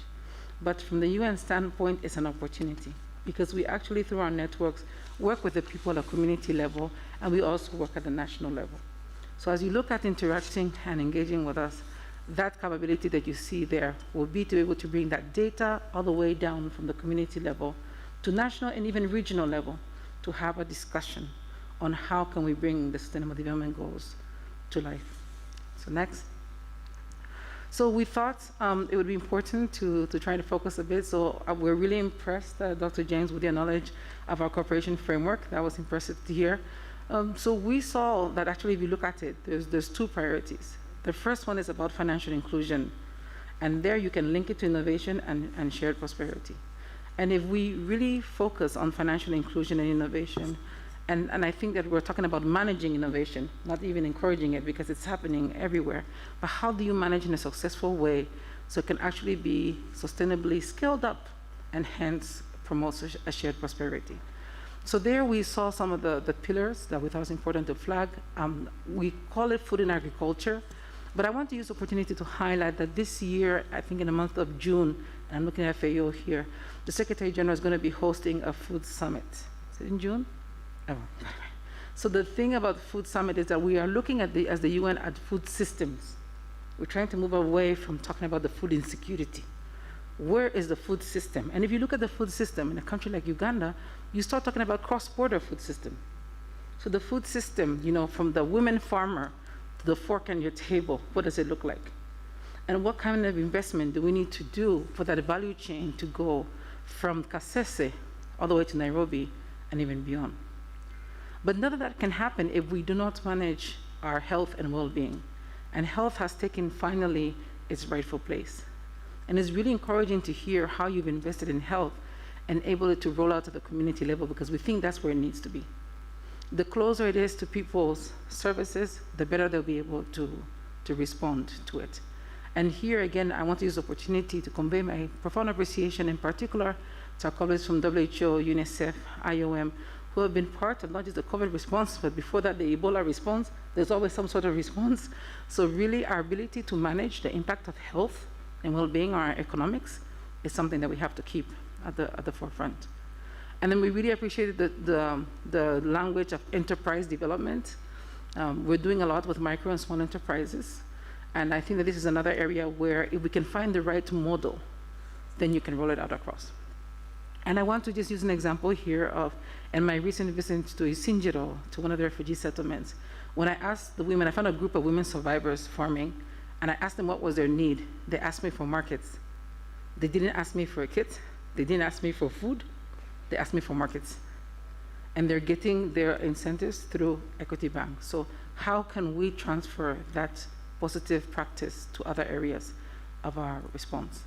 But from the UN standpoint, it's an opportunity. because we actually, through our networks, work with the people at community level, and we also work at the national level. So as you look at interacting and engaging with us, that capability that you see there will be to be able to bring that data all the way down from the community level to national and even regional level to have a discussion on how can we bring the Sustainable Development Goals to life. So next. So we thought it would be important to try to focus a bit. So we're really impressed, Dr. James, with your knowledge of our cooperation framework. That was impressive to hear. So we saw that actually, if you look at it, there's two priorities. The first one is about financial inclusion. And there you can link it to innovation and shared prosperity. And if we really focus on financial inclusion and innovation, and I think that we're talking about managing innovation, not even encouraging it because it's happening everywhere, but how do you manage in a successful way so it can actually be sustainably scaled up and hence promote a shared prosperity? So there we saw some of the pillars that we thought was important to flag. We call it food and agriculture, but I want to use the opportunity to highlight that this year, I think in the month of June, and I'm looking at FAO here, the Secretary General is going to be hosting a food summit. Is it in June? Oh. So the thing about the food summit is that we are looking at as the UN at food systems. We're trying to move away from talking about the food insecurity. Where is the food system? And if you look at the food system in a country like Uganda, you start talking about cross-border food system. So the food system, you know, from the women farmer to the fork on your table, what does it look like? And what kind of investment do we need to do for that value chain to go from Kasese all the way to Nairobi and even beyond? But none of that can happen if we do not manage our health and well-being. And health has taken finally its rightful place. And it's really encouraging to hear how you've invested in health and able to roll out to the community level, because we think that's where it needs to be. The closer it is to people's services, the better they'll be able to respond to it. And here again, I want to use the opportunity to convey my profound appreciation in particular to our colleagues from WHO, UNICEF, IOM, who have been part of not just the COVID response, but before that, the Ebola response. There's always some sort of response. So really, our ability to manage the impact of health and well-being, our economics, is something that we have to keep at the forefront. And then we really appreciated the language of enterprise development. We're doing a lot with micro and small enterprises. And I think that this is another area where if we can find the right model, then you can roll it out across. And I want to just use an example here of, in my recent visit to Isinjiro, to one of the refugee settlements, when I asked the women, I found a group of women survivors farming, and I asked them what was their need. They asked me for markets. They didn't ask me for a kit. They didn't ask me for food. They asked me for markets. And they're getting their incentives through Equity Bank. So how can we transfer that positive practice to other areas of our response?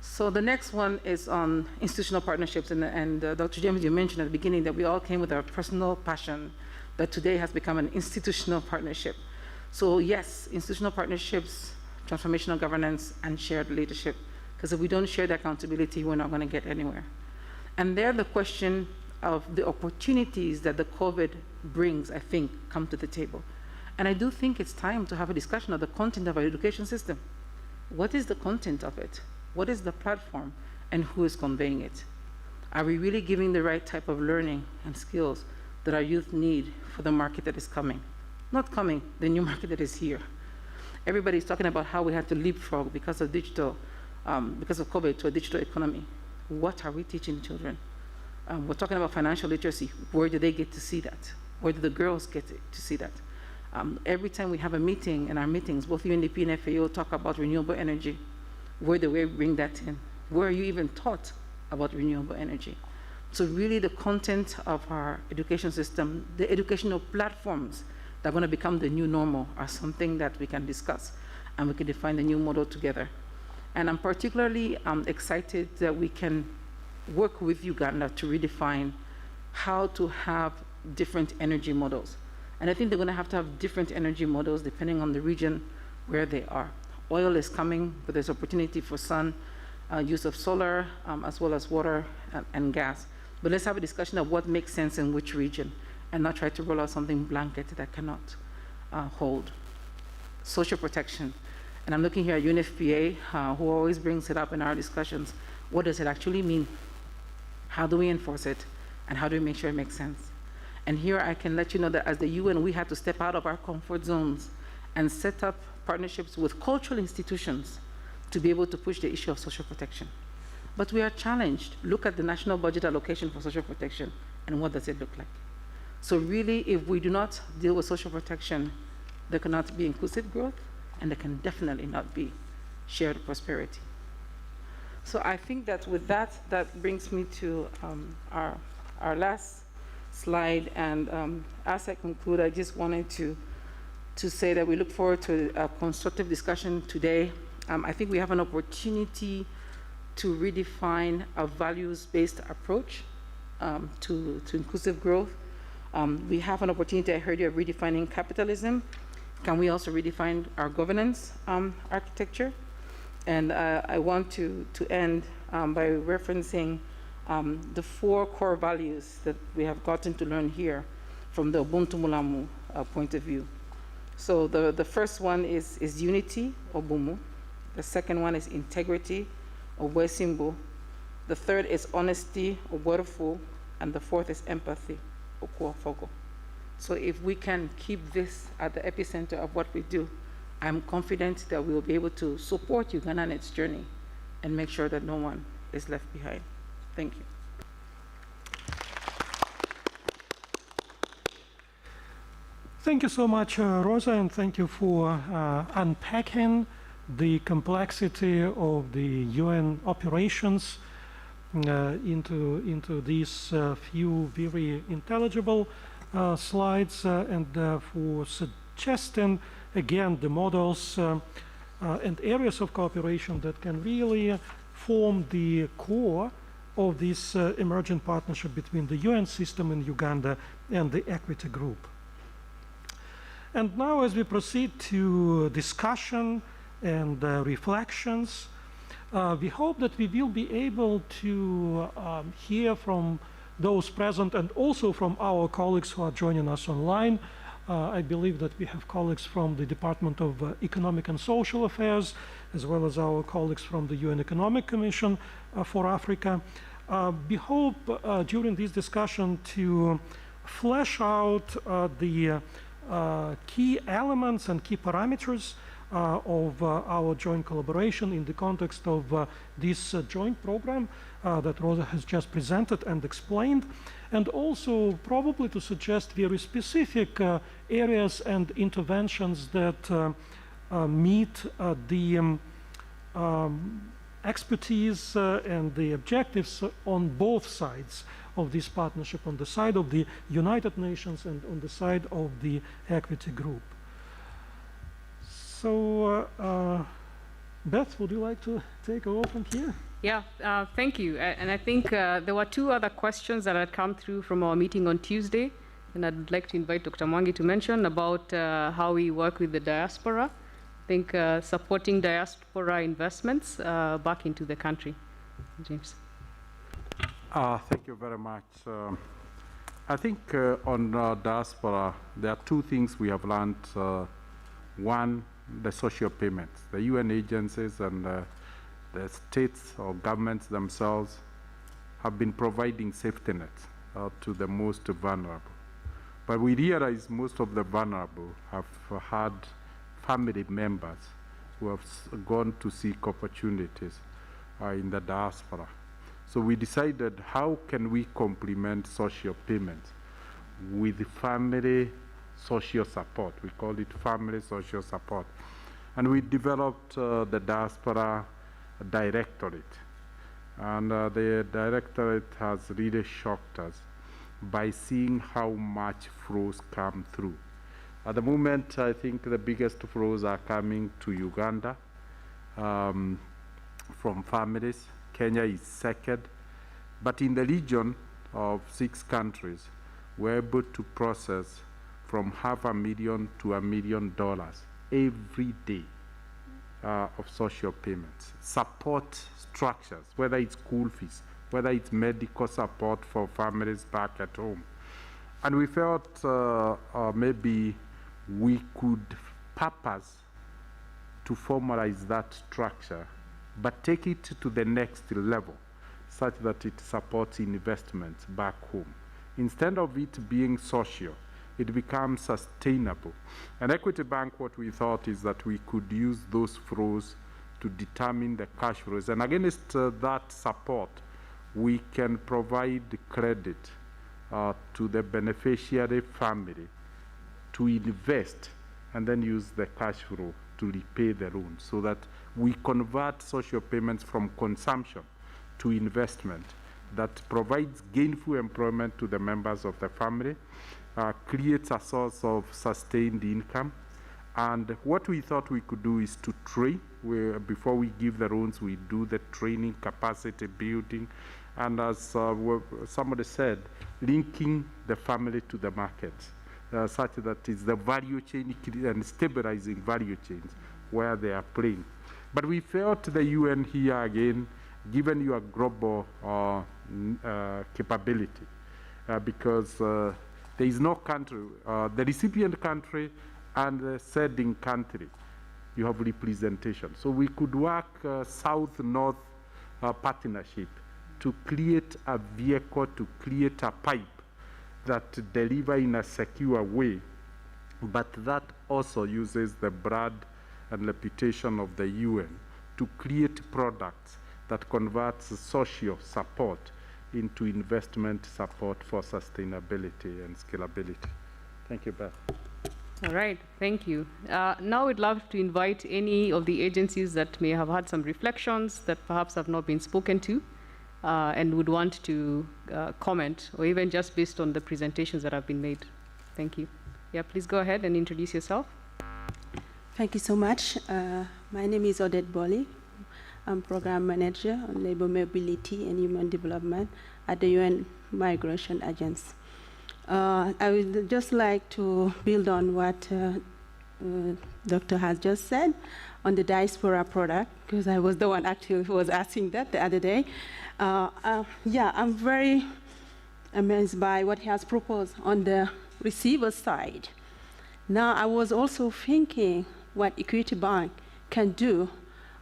So the next one is on institutional partnerships. And Dr. James, you mentioned at the beginning that we all came with our personal passion that today has become an institutional partnership. So yes, institutional partnerships, transformational governance, and shared leadership. Because if we don't share the accountability, we're not going to get anywhere. And there, the question of the opportunities that the COVID brings, I think, come to the table. And I do think it's time to have a discussion of the content of our education system. What is the content of it? What is the platform? And who is conveying it? Are we really giving the right type of learning and skills that our youth need for the market that is coming? Not coming, the new market that is here. Everybody's talking about how we had to leapfrog because of digital, because of COVID, to a digital economy. What are we teaching children? We're talking about financial literacy. Where do they get to see that? Where do the girls get to see that? Every time we have a meeting, in our meetings, both UNDP and FAO talk about renewable energy. Where do we bring that in? Where are you even taught about renewable energy? So really the content of our education system, the educational platforms that are going to become the new normal are something that we can discuss and we can define the new model together. And I'm particularly excited that we can work with Uganda to redefine how to have different energy models. And I think they're going to have different energy models depending on the region where they are. Oil is coming, but there's opportunity for sun, use of solar, as well as water and gas. But let's have a discussion of what makes sense in which region and not try to roll out something blanket that cannot hold. Social protection. And I'm looking here at UNFPA, who always brings it up in our discussions. What does it actually mean? How do we enforce it? And how do we make sure it makes sense? And here I can let you know that as the UN, we had to step out of our comfort zones and set up partnerships with cultural institutions to be able to push the issue of social protection. But we are challenged. Look at the national budget allocation for social protection, and what does it look like? So really, if we do not deal with social protection, there cannot be inclusive growth, and there can definitely not be shared prosperity. So I think that with that, that brings me to our last slide. And as I conclude, I just wanted to say that we look forward to a constructive discussion today. I think we have an opportunity to redefine a values-based approach to inclusive growth. We have an opportunity, I heard you, of redefining capitalism. Can we also redefine our governance architecture? And I want to end by referencing the 4 core values that we have gotten to learn here from the Ubuntu Mulamu point of view. So the first one is unity, Obumu. The second one is integrity, Owesimbu. The third is honesty, Oborufu. And the fourth is empathy, Okuofogo. So if we can keep this at the epicenter of what we do, I'm confident that we will be able to support Uganda in its journey and make sure that no one is left behind. Thank you. Thank you so much, Rosa, and thank you for unpacking the complexity of the UN operations into these few very intelligible slides, and for suggesting, again, the models and areas of cooperation that can really form the core of this emerging partnership between the UN system in Uganda and the Equity Group. And now, as we proceed to discussion and reflections, we hope that we will be able to hear from those present and also from our colleagues who are joining us online. I believe that we have colleagues from the Department of Economic and Social Affairs, as well as our colleagues from the UN Economic Commission for Africa. We hope during this discussion to flesh out the key elements and key parameters of our joint collaboration in the context of this joint program that Rosa has just presented and explained, and also probably to suggest very specific areas and interventions that meet the expertise and the objectives on both sides of this partnership, on the side of the United Nations and on the side of the Equity Group. So, Beth, would you like to take over from here? Yeah, thank you. And I think there were 2 other questions that had come through from our meeting on Tuesday, and I'd like to invite Dr. Mwangi to mention about how we work with the diaspora. I think supporting diaspora investments back into the country. James. Thank you very much. I think on diaspora, there are 2 things we have learned. One, the social payments. The UN agencies and the states or governments themselves have been providing safety nets to the most vulnerable. But we realize most of the vulnerable have had family members who have gone to seek opportunities in the diaspora. So we decided, how can we complement social payments with family social support? We call it family social support. And we developed the Diaspora Directorate. And the Directorate has really shocked us by seeing how much flows come through. At the moment, I think the biggest flows are coming to Uganda from families. Kenya is second. But in the region of 6 countries, we're able to process from $500,000 to $1 million every day of social payments. Support structures, whether it's school fees, whether it's medical support for families back at home. And we felt maybe we could purpose to formalize that structure, but take it to the next level, such that it supports investments back home. Instead of it being social, it becomes sustainable. And Equity Bank, what we thought is that we could use those flows to determine the cash flows. And against that support, we can provide credit to the beneficiary family to invest and then use the cash flow to repay the loan, so that we convert social payments from consumption to investment that provides gainful employment to the members of the family, creates a source of sustained income. And what we thought we could do is to train. Before we give the loans, we do the training, capacity building, and as somebody said, linking the family to the market, such that it's the value chain and stabilizing value chains where they are playing. But we felt the UN here again, given your global capability, because there is no country, the recipient country and the sending country, you have representation. So we could work south-north partnership to create a vehicle, to create a pipe that deliver in a secure way, but that also uses the brand and reputation of the UN to create products that converts social support into investment support for sustainability and scalability. Thank you, Beth. All right, thank you. Now we'd love to invite any of the agencies that may have had some reflections that perhaps have not been spoken to and would want to comment, or even just based on the presentations that have been made. Thank you. Yeah, please go ahead and introduce yourself. Thank you so much. My name is Odette Bolly. I'm Program Manager on Labor Mobility and Human Development at the UN Migration Agency. I would just like to build on what Doctor has just said on the diaspora product, because I was the one actually who was asking that the other day. Yeah, I'm very amazed by what he has proposed on the receiver side. Now, I was also thinking what Equity Bank can do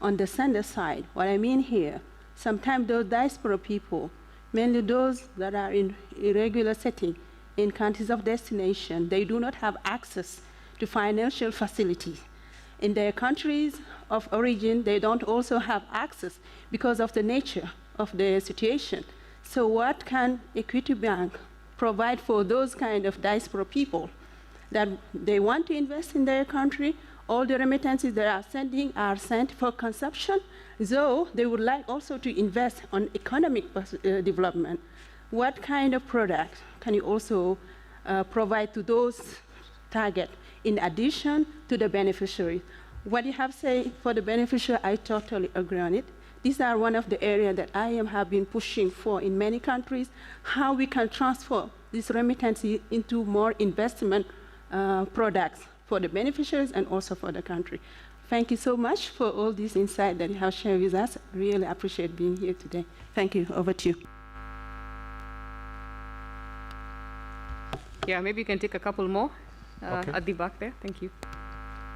on the sender side. What I mean here, sometimes those diaspora people, mainly those that are in irregular setting in countries of destination, they do not have access to financial facilities. In their countries of origin, they don't also have access because of the nature of their situation. So what can Equity Bank provide for those kind of diaspora people that they want to invest in their country? All the remittances they are sending are sent for consumption, though they would like also to invest on economic development. What kind of product can you also provide to those targets in addition to the beneficiaries? What you have said for the beneficiary, I totally agree on it. These are one of the areas that I have been pushing for in many countries, how we can transfer this remittance into more investment products for the beneficiaries and also for the country. Thank you so much for all this insight that you have shared with us. Really appreciate being here today. Thank you. Over to you. Yeah, maybe you can take a couple more Okay. at the back there. Thank you.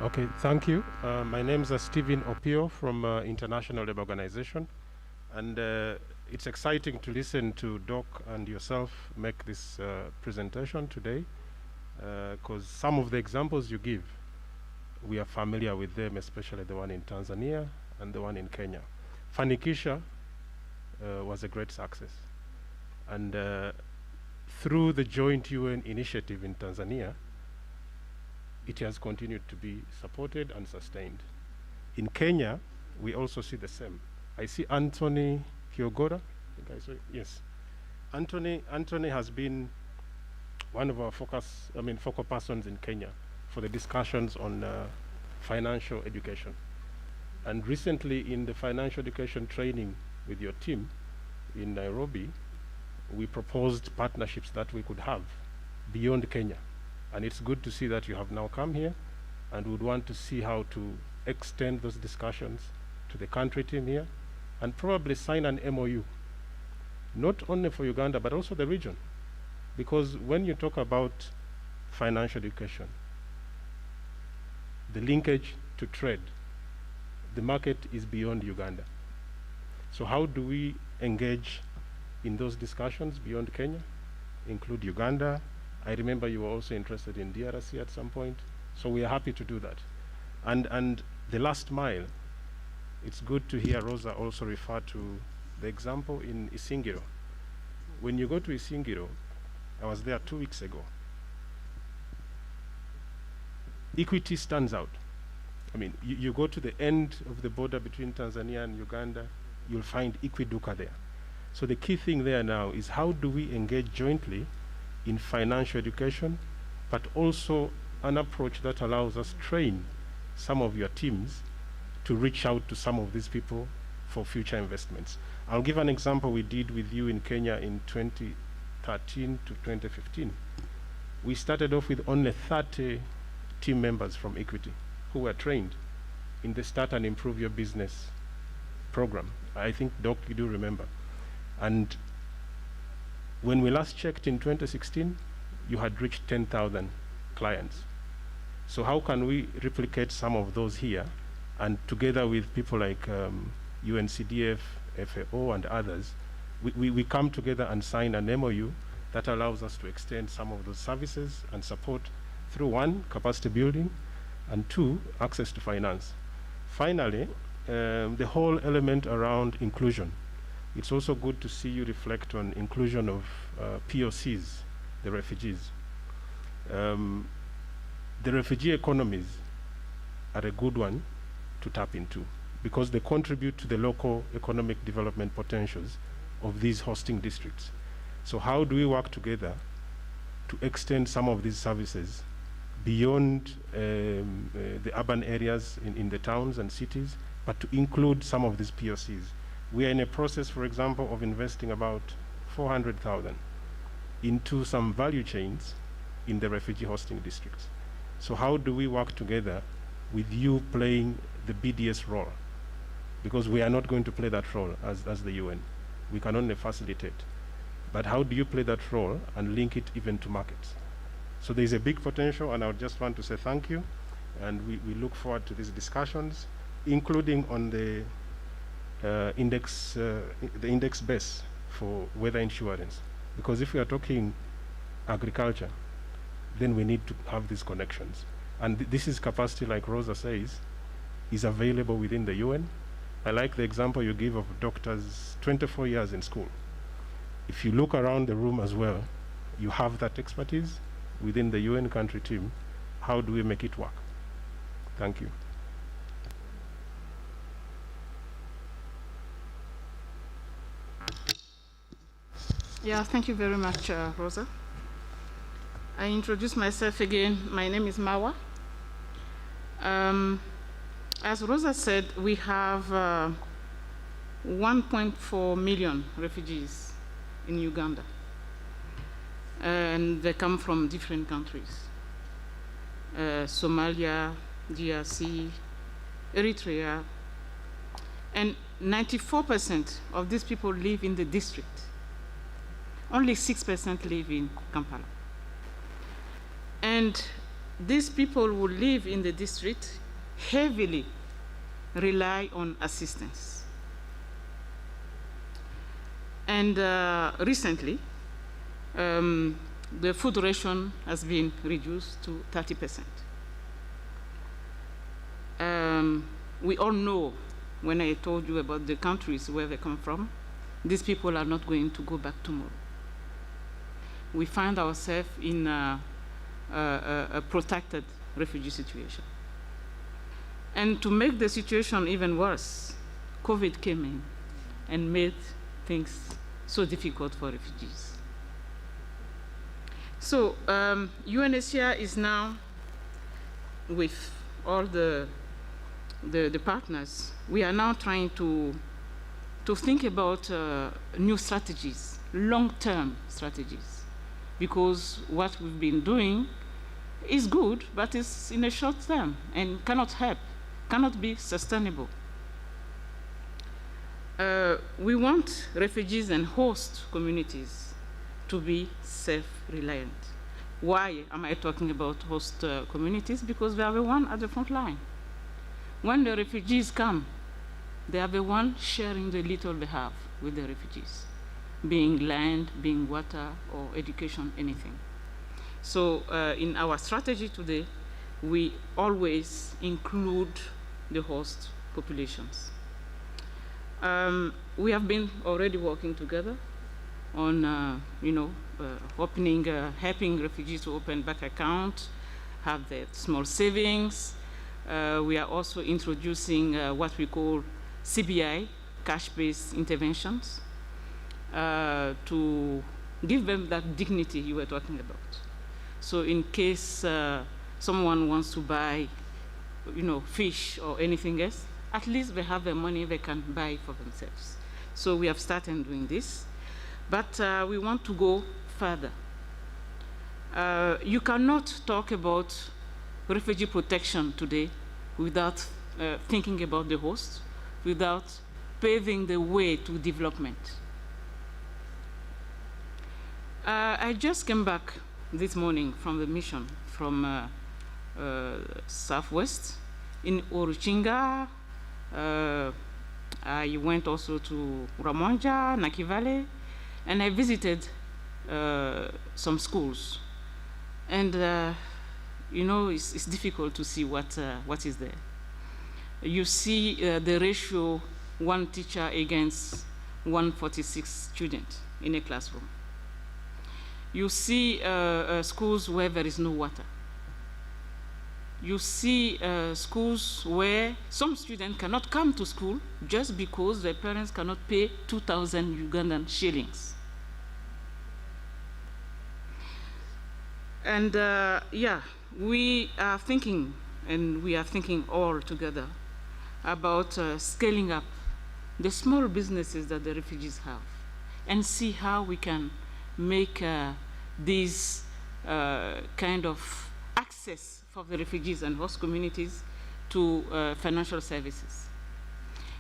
Okay, thank you. My name is Stephen Opio from International Labour Organization, and it's exciting to listen to Doc and yourself make this presentation today, because some of the examples you give, we are familiar with them, especially the one in Tanzania and the one in Kenya. Fanikisha was a great success, and through the joint UN initiative in Tanzania, it has continued to be supported and sustained. In Kenya, we also see the same. I see Anthony Kiogora. I think I saw it. Yes. Anthony has been one of our focal persons in Kenya for the discussions on financial education. And recently in the financial education training with your team in Nairobi, we proposed partnerships that we could have beyond Kenya. And it's good to see that you have now come here, and would want to see how to extend those discussions to the country team here, and probably sign an MOU, not only for Uganda, but also the region. Because when you talk about financial education, the linkage to trade, the market is beyond Uganda. So how do we engage in those discussions beyond Kenya, include Uganda. I remember you were also interested in DRC at some point, so we are happy to do that. And the last mile, it's good to hear Rosa also refer to the example in Isingiro. When you go to Isingiro, I was there 2 weeks ago. Equity stands out. I mean, you go to the end of the border between Tanzania and Uganda, you'll find Equiduka there. So the key thing there now is how do we engage jointly in financial education, but also an approach that allows us train some of your teams to reach out to some of these people for future investments. I'll give an example we did with you in Kenya in 2013 to 2015. We started off with only 30 team members from Equity who were trained in the Start and Improve Your Business program. I think, Doc, you do remember. And when we last checked in 2016, you had reached 10,000 clients. So how can we replicate some of those here, and together with people like UNCDF, FAO, and others, we come together and sign an MOU that allows us to extend some of those services and support through, one, capacity building, and two, access to finance. Finally, the whole element around inclusion. It's also good to see you reflect on inclusion of POCs, the refugees. The refugee economies are a good one to tap into because they contribute to the local economic development potentials of these hosting districts. So how do we work together to extend some of these services beyond the urban areas in the towns and cities, but to include some of these POCs? We are in a process, for example, of investing about 400,000 into some value chains in the refugee hosting districts. So how do we work together with you playing the BDS role? Because we are not going to play that role as the UN. We can only facilitate. But how do you play that role and link it even to markets? So there's a big potential, and I would just want to say thank you. And we look forward to these discussions, including on the index base for weather insurance. Because if we are talking agriculture, then we need to have these connections. And this is capacity, like Rosa says, is available within the UN. I like the example you give of doctors, 24 years in school. If you look around the room as well, you have that expertise within the UN country team. How do we make it work? Thank you. Yeah, thank you very much, Rosa. I introduce myself again. My name is Mawa. As Rosa said, we have 1.4 million refugees in Uganda. And they come from different countries. Somalia, DRC, Eritrea. And 94% of these people live in the district. Only 6% live in Kampala. And these people who live in the district heavily rely on assistance. And recently, the food ration has been reduced to 30%. We all know, when I told you about the countries where they come from, these people are not going to go back tomorrow. We find ourselves in a protected refugee situation. And to make the situation even worse, COVID came in and made things so difficult for refugees. So UNHCR is now, with all the partners, we are now trying to think about new strategies, long-term strategies, because what we've been doing is good, but it's in a short term and cannot help, cannot be sustainable. We want refugees and host communities to be self-reliant. Why am I talking about host communities? Because they are the one at the front line. When the refugees come, they are the one sharing the little they have with the refugees. being land, being water, or education, anything. So in our strategy today, we always include the host populations. We have been already working together on, helping refugees to open bank accounts, have their small savings. We are also introducing what we call CBI, cash-based interventions, to give them that dignity you were talking about. So in case someone wants to buy, fish or anything else, at least they have the money they can buy for themselves. So we have started doing this, but we want to go further. You cannot talk about refugee protection today without thinking about the host, without paving the way to development. I just came back this morning from the mission from Southwest. In Oruchinga, I went also to Ramonja, Naki Valley, and I visited some schools. And it's difficult to see what is there. You see the ratio 1 teacher against 146 students in a classroom. You see schools where there is no water. You see schools where some students cannot come to school just because their parents cannot pay 2,000 Ugandan shillings. And we are thinking, and we are thinking all together, about scaling up the small businesses that the refugees have and see how we can make these kind of access for the refugees and host communities to financial services.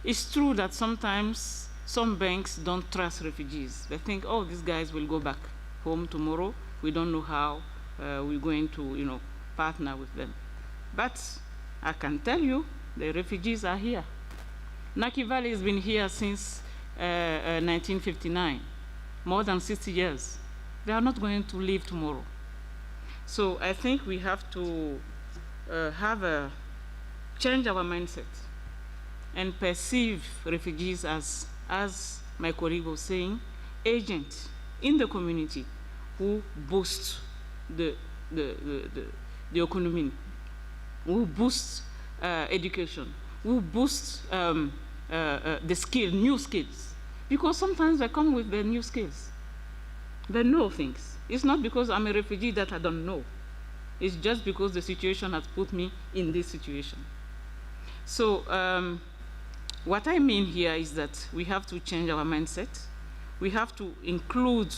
It's true that sometimes some banks don't trust refugees. They think, oh, these guys will go back home tomorrow. We don't know how we're going to, partner with them. But I can tell you, the refugees are here. Naki Valley has been here since 1959, more than 60 years. They are not going to leave tomorrow. So I think we have to change our mindset and perceive refugees as my colleague was saying, agents in the community who boost the economy, who boost education, who boost the new skills. Because sometimes they come with their new skills. They know things. It's not because I'm a refugee that I don't know. It's just because the situation has put me in this situation. So what I mean here is that we have to change our mindset. We have to include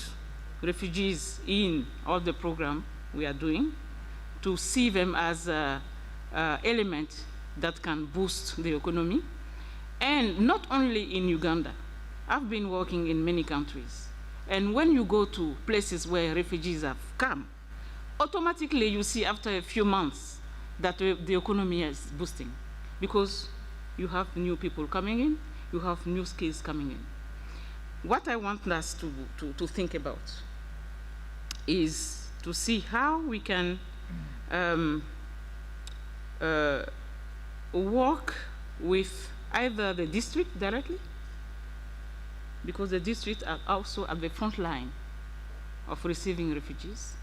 refugees in all the program we are doing to see them as an element that can boost the economy. And not only in Uganda. I've been working in many countries. And when you go to places where refugees have come, automatically you see after a few months that the economy is boosting because you have new people coming in, you have new skills coming in. What I want us to think about is to see how we can work with either the district directly, because the districts are also at the front line of receiving refugees,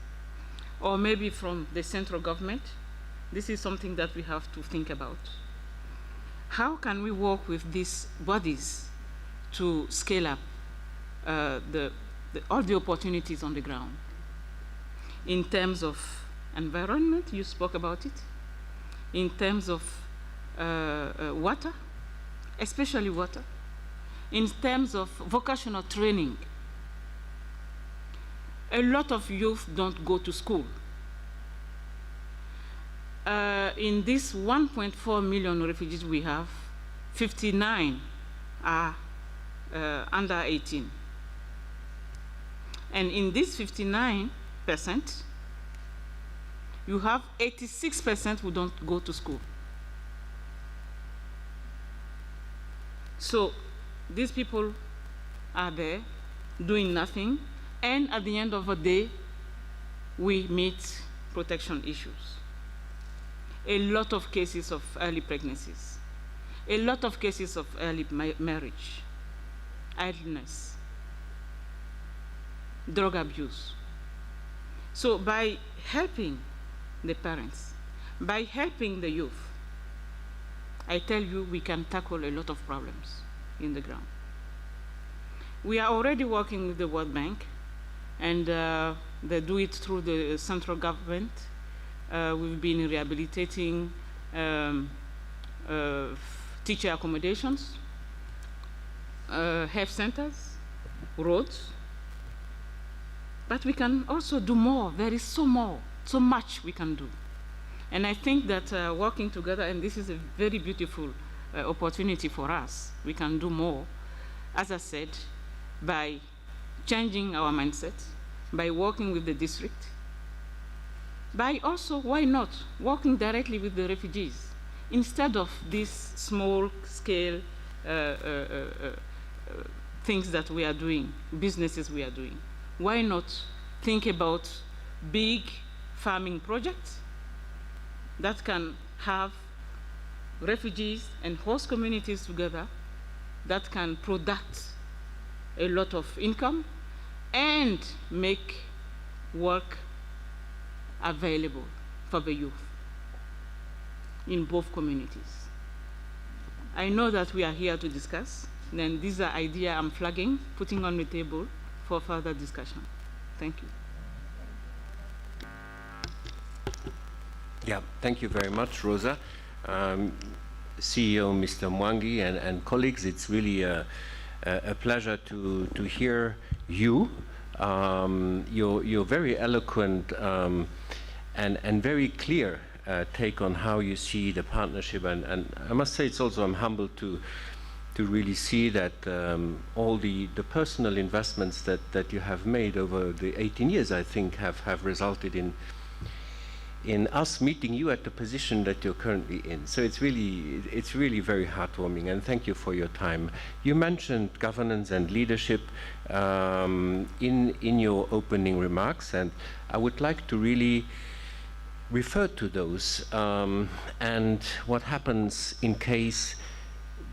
or maybe from the central government. This is something that we have to think about. How can we work with these bodies to scale up all the opportunities on the ground? In terms of environment, you spoke about it. In terms of water, especially water. In terms of vocational training, a lot of youth don't go to school. In this 1.4 million refugees we have, 59 are under 18. And in this 59%, you have 86% who don't go to school. So these people are there, doing nothing, and at the end of the day, we meet protection issues. A lot of cases of early pregnancies, a lot of cases of early marriage, idleness, drug abuse. So by helping the parents, by helping the youth, I tell you, we can tackle a lot of problems in the ground. We are already working with the World Bank, and they do it through the central government. We've been rehabilitating teacher accommodations, health centers, roads. But we can also do more. There is so much we can do. And I think that working together, and this is a very beautiful opportunity for us, we can do more, as I said, by changing our mindset, by working with the district, by also, why not, working directly with the refugees, instead of these small-scale things that we are doing, businesses we are doing. Why not think about big farming projects that can have refugees and host communities together, that can produce a lot of income and make work available for the youth in both communities. I know that we are here to discuss, and these are ideas I'm flagging, putting on the table for further discussion. Thank you. Yeah, thank you very much, Rosa. CEO Mr. Mwangi and colleagues, it's really a pleasure to hear you. You're very eloquent and very clear take on how you see the partnership, and I must say I'm humbled to really see that all the personal investments that you have made over the 18 years, I think, have resulted in us meeting you at the position that you're currently in. So it's really very heartwarming, and thank you for your time. You mentioned governance and leadership in your opening remarks, and I would like to really refer to those and what happens in case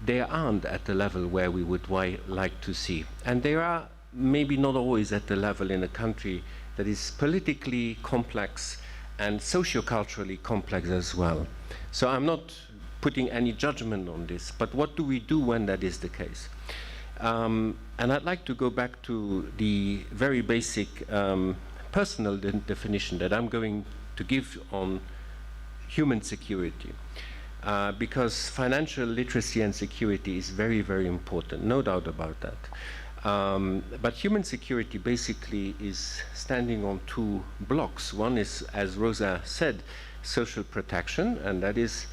they aren't at the level where we would like to see. And they are maybe not always at the level in a country that is politically complex and socioculturally complex as well. So I'm not putting any judgment on this, but what do we do when that is the case? And I'd like to go back to the very basic personal definition that I'm going to give on human security. Because financial literacy and security is very, very important, no doubt about that. But human security basically is standing on two blocks. One is, as Rosa said, social protection, and that is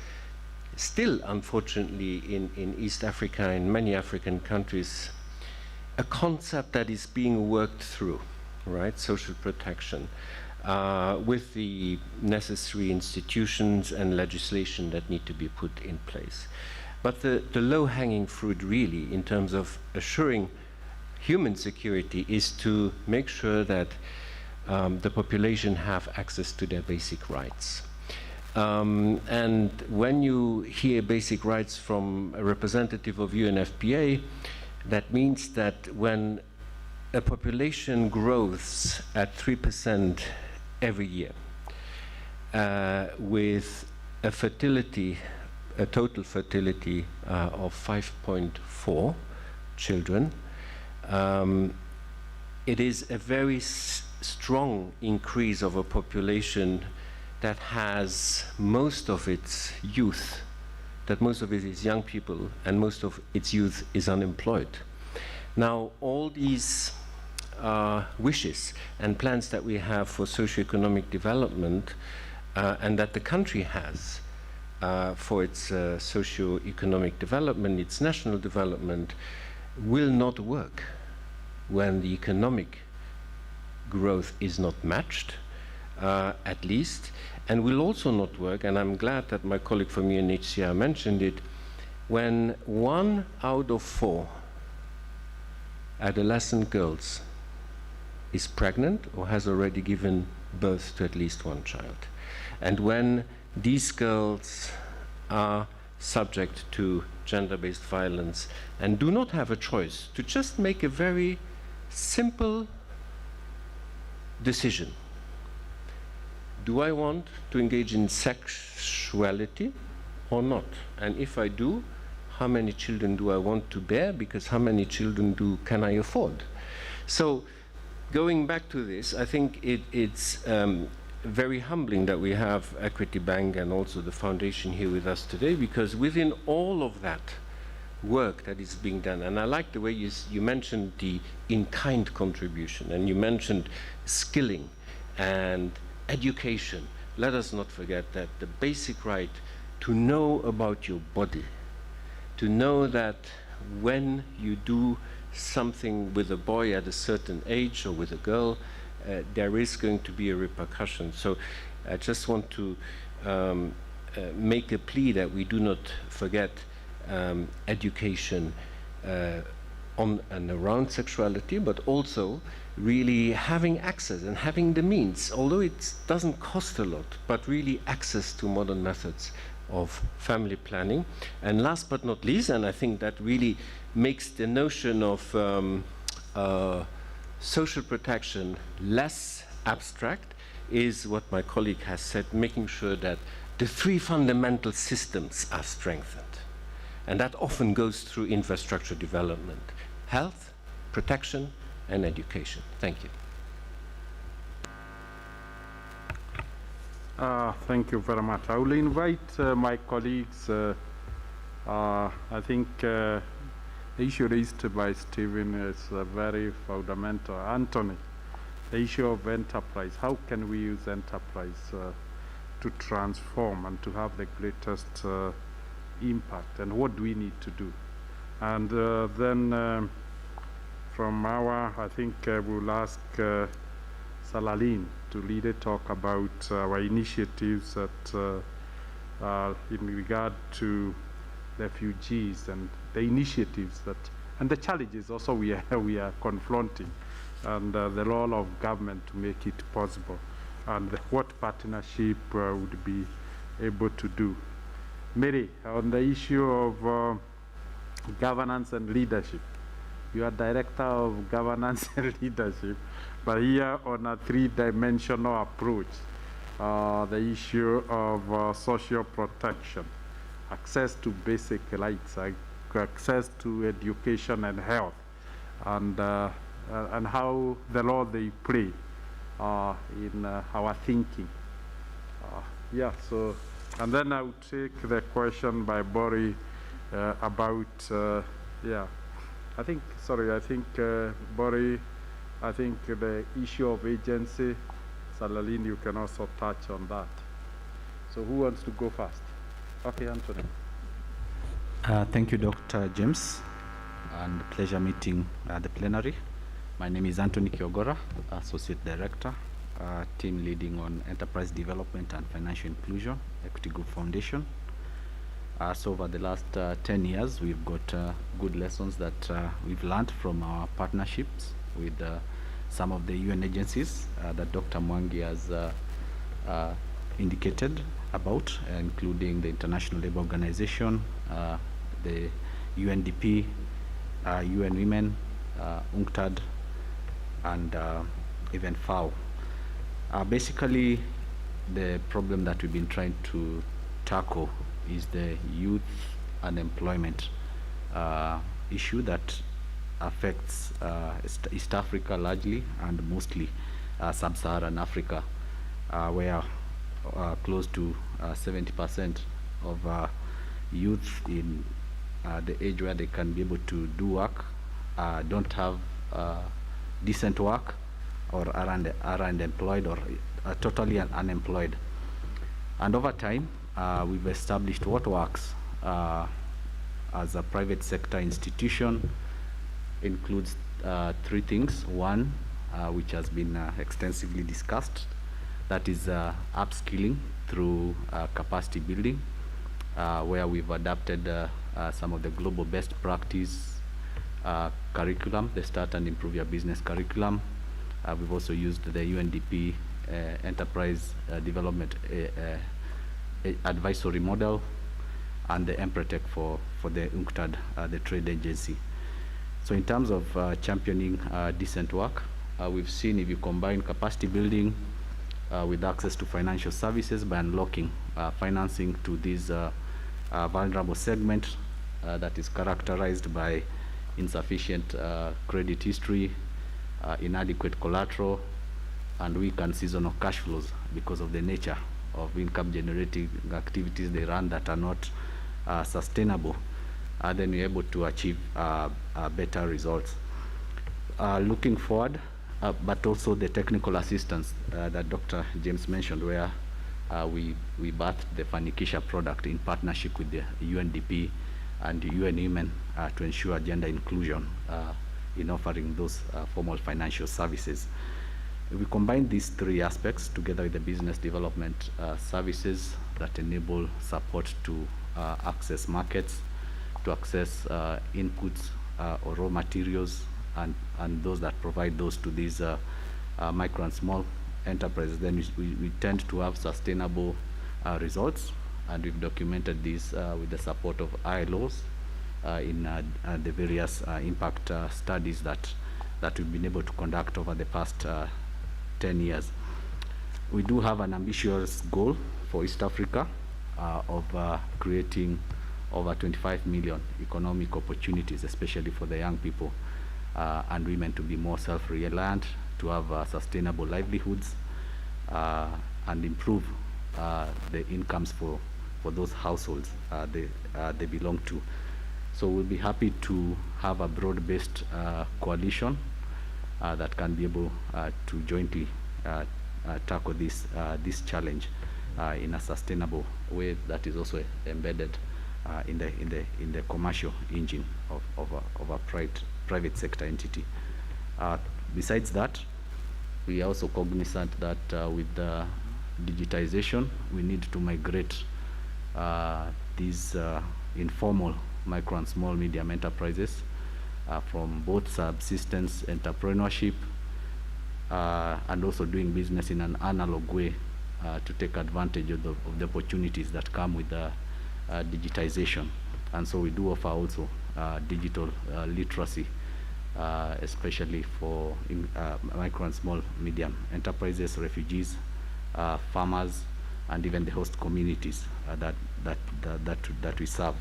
still, unfortunately, in East Africa, in many African countries, a concept that is being worked through, right? Social protection. With the necessary institutions and legislation that need to be put in place. But the low-hanging fruit really, in terms of assuring human security, is to make sure that the population have access to their basic rights. And when you hear basic rights from a representative of UNFPA, that means that when a population grows at 3% every year, with a total fertility of 5.4 children, it is a very strong increase of a population that has most of its youth, that most of it is young people, and most of its youth is unemployed. Now, all these wishes and plans that we have for socioeconomic development and that the country has for its socioeconomic development, its national development, will not work when the economic growth is not matched, at least, and will also not work, and I'm glad that my colleague from UNHCR mentioned it, when 1 out of 4 adolescent girls is pregnant or has already given birth to at least one child. And when these girls are subject to gender-based violence and do not have a choice to just make a very simple decision. Do I want to engage in sexuality or not? And if I do, how many children do I want to bear? Because how many children can I afford? So going back to this, I think it's very humbling that we have Equity Bank and also the foundation here with us today, because within all of that work that is being done, and I like the way you mentioned the in-kind contribution, and you mentioned skilling and education. Let us not forget that the basic right to know about your body, to know that when you do something with a boy at a certain age or with a girl, there is going to be a repercussion. So I just want to make a plea that we do not forget education on and around sexuality, but also really having access and having the means, although it doesn't cost a lot, but really access to modern methods of family planning. And last but not least, and I think that really makes the notion of social protection less abstract, is what my colleague has said, making sure that the three fundamental systems are strengthened. And that often goes through infrastructure development: health, protection, and education. Thank you. Thank you very much. I will invite my colleagues. I think the issue raised by Stephen is very fundamental. Anthony, the issue of enterprise. How can we use enterprise to transform and to have the greatest impact, and what do we need to do? And then from I think we'll ask Salaline to lead a talk about our initiatives that in regard to refugees and the initiatives that, and the challenges also we are confronting, and the role of government to make it possible, and what partnership would be able to do. Mary, on the issue of governance and leadership. You are Director of Governance and Leadership, but here on a three-dimensional approach, the issue of social protection, access to basic rights, access to education and health, and how the role they play in our thinking. So, and then I will take the question by Bori about, I think Bori, I think the issue of agency, Salaline, you can also touch on that. So who wants to go first? Okay, Anthony. Thank you, Dr. James, and pleasure meeting the plenary. My name is Anthony Kiogora, Associate Director, team leading on enterprise development and financial inclusion, Equity Group Foundation. So over the last 10 years, we've got good lessons that we've learned from our partnerships with some of the UN agencies that Dr. Mwangi has indicated about, including the International Labour Organization, the UNDP, UN Women, UNCTAD, and even FAO. Basically, the problem that we've been trying to tackle is the youth unemployment issue that affects East Africa largely, and mostly Sub-Saharan Africa, where close to 70% of youth in the age where they can be able to do work don't have decent work, or are unemployed, or are totally unemployed. And over time, we've established what works as a private sector institution. Includes three things. One, which has been extensively discussed, that is upskilling through capacity building, where we've adapted some of the global best practice curriculum, the Start and Improve Your Business curriculum. We've also used the UNDP Enterprise Development Advisory Model and the Empretec for the UNCTAD, the trade agency. So in terms of championing decent work, we've seen if you combine capacity building with access to financial services by unlocking financing to these vulnerable segment that is characterized by insufficient credit history, inadequate collateral, and weak and seasonal cash flows because of the nature of income generating activities they run that are not sustainable, then we're able to achieve better results. Looking forward, but also the technical assistance that Dr. James mentioned, where we birthed the Fanikisha product in partnership with the UNDP and the UN Women to ensure gender inclusion in offering those formal financial services. We combine these three aspects together with the business development services that enable support to access markets, to access inputs or raw materials, and those that provide those to these micro and small enterprises. Then we tend to have sustainable results, and we've documented this with the support of ILOs in the various impact studies that we've been able to conduct over the past 10 years. We do have an ambitious goal for East Africa of creating over 25 million economic opportunities, especially for the young people and women, to be more self-reliant, to have sustainable livelihoods, and improve the incomes for those households they belong to. So we'll be happy to have a broad-based coalition that can be able to jointly tackle this challenge in a sustainable way that is also embedded in the commercial engine of a private sector entity. Besides that, we are also cognizant that with the digitization, we need to migrate these informal micro and small medium enterprises from both subsistence entrepreneurship and also doing business in an analog way to take advantage of the opportunities that come with the digitization. And so we do offer also digital literacy, especially for micro and small medium enterprises, refugees, farmers, and even the host communities that we serve.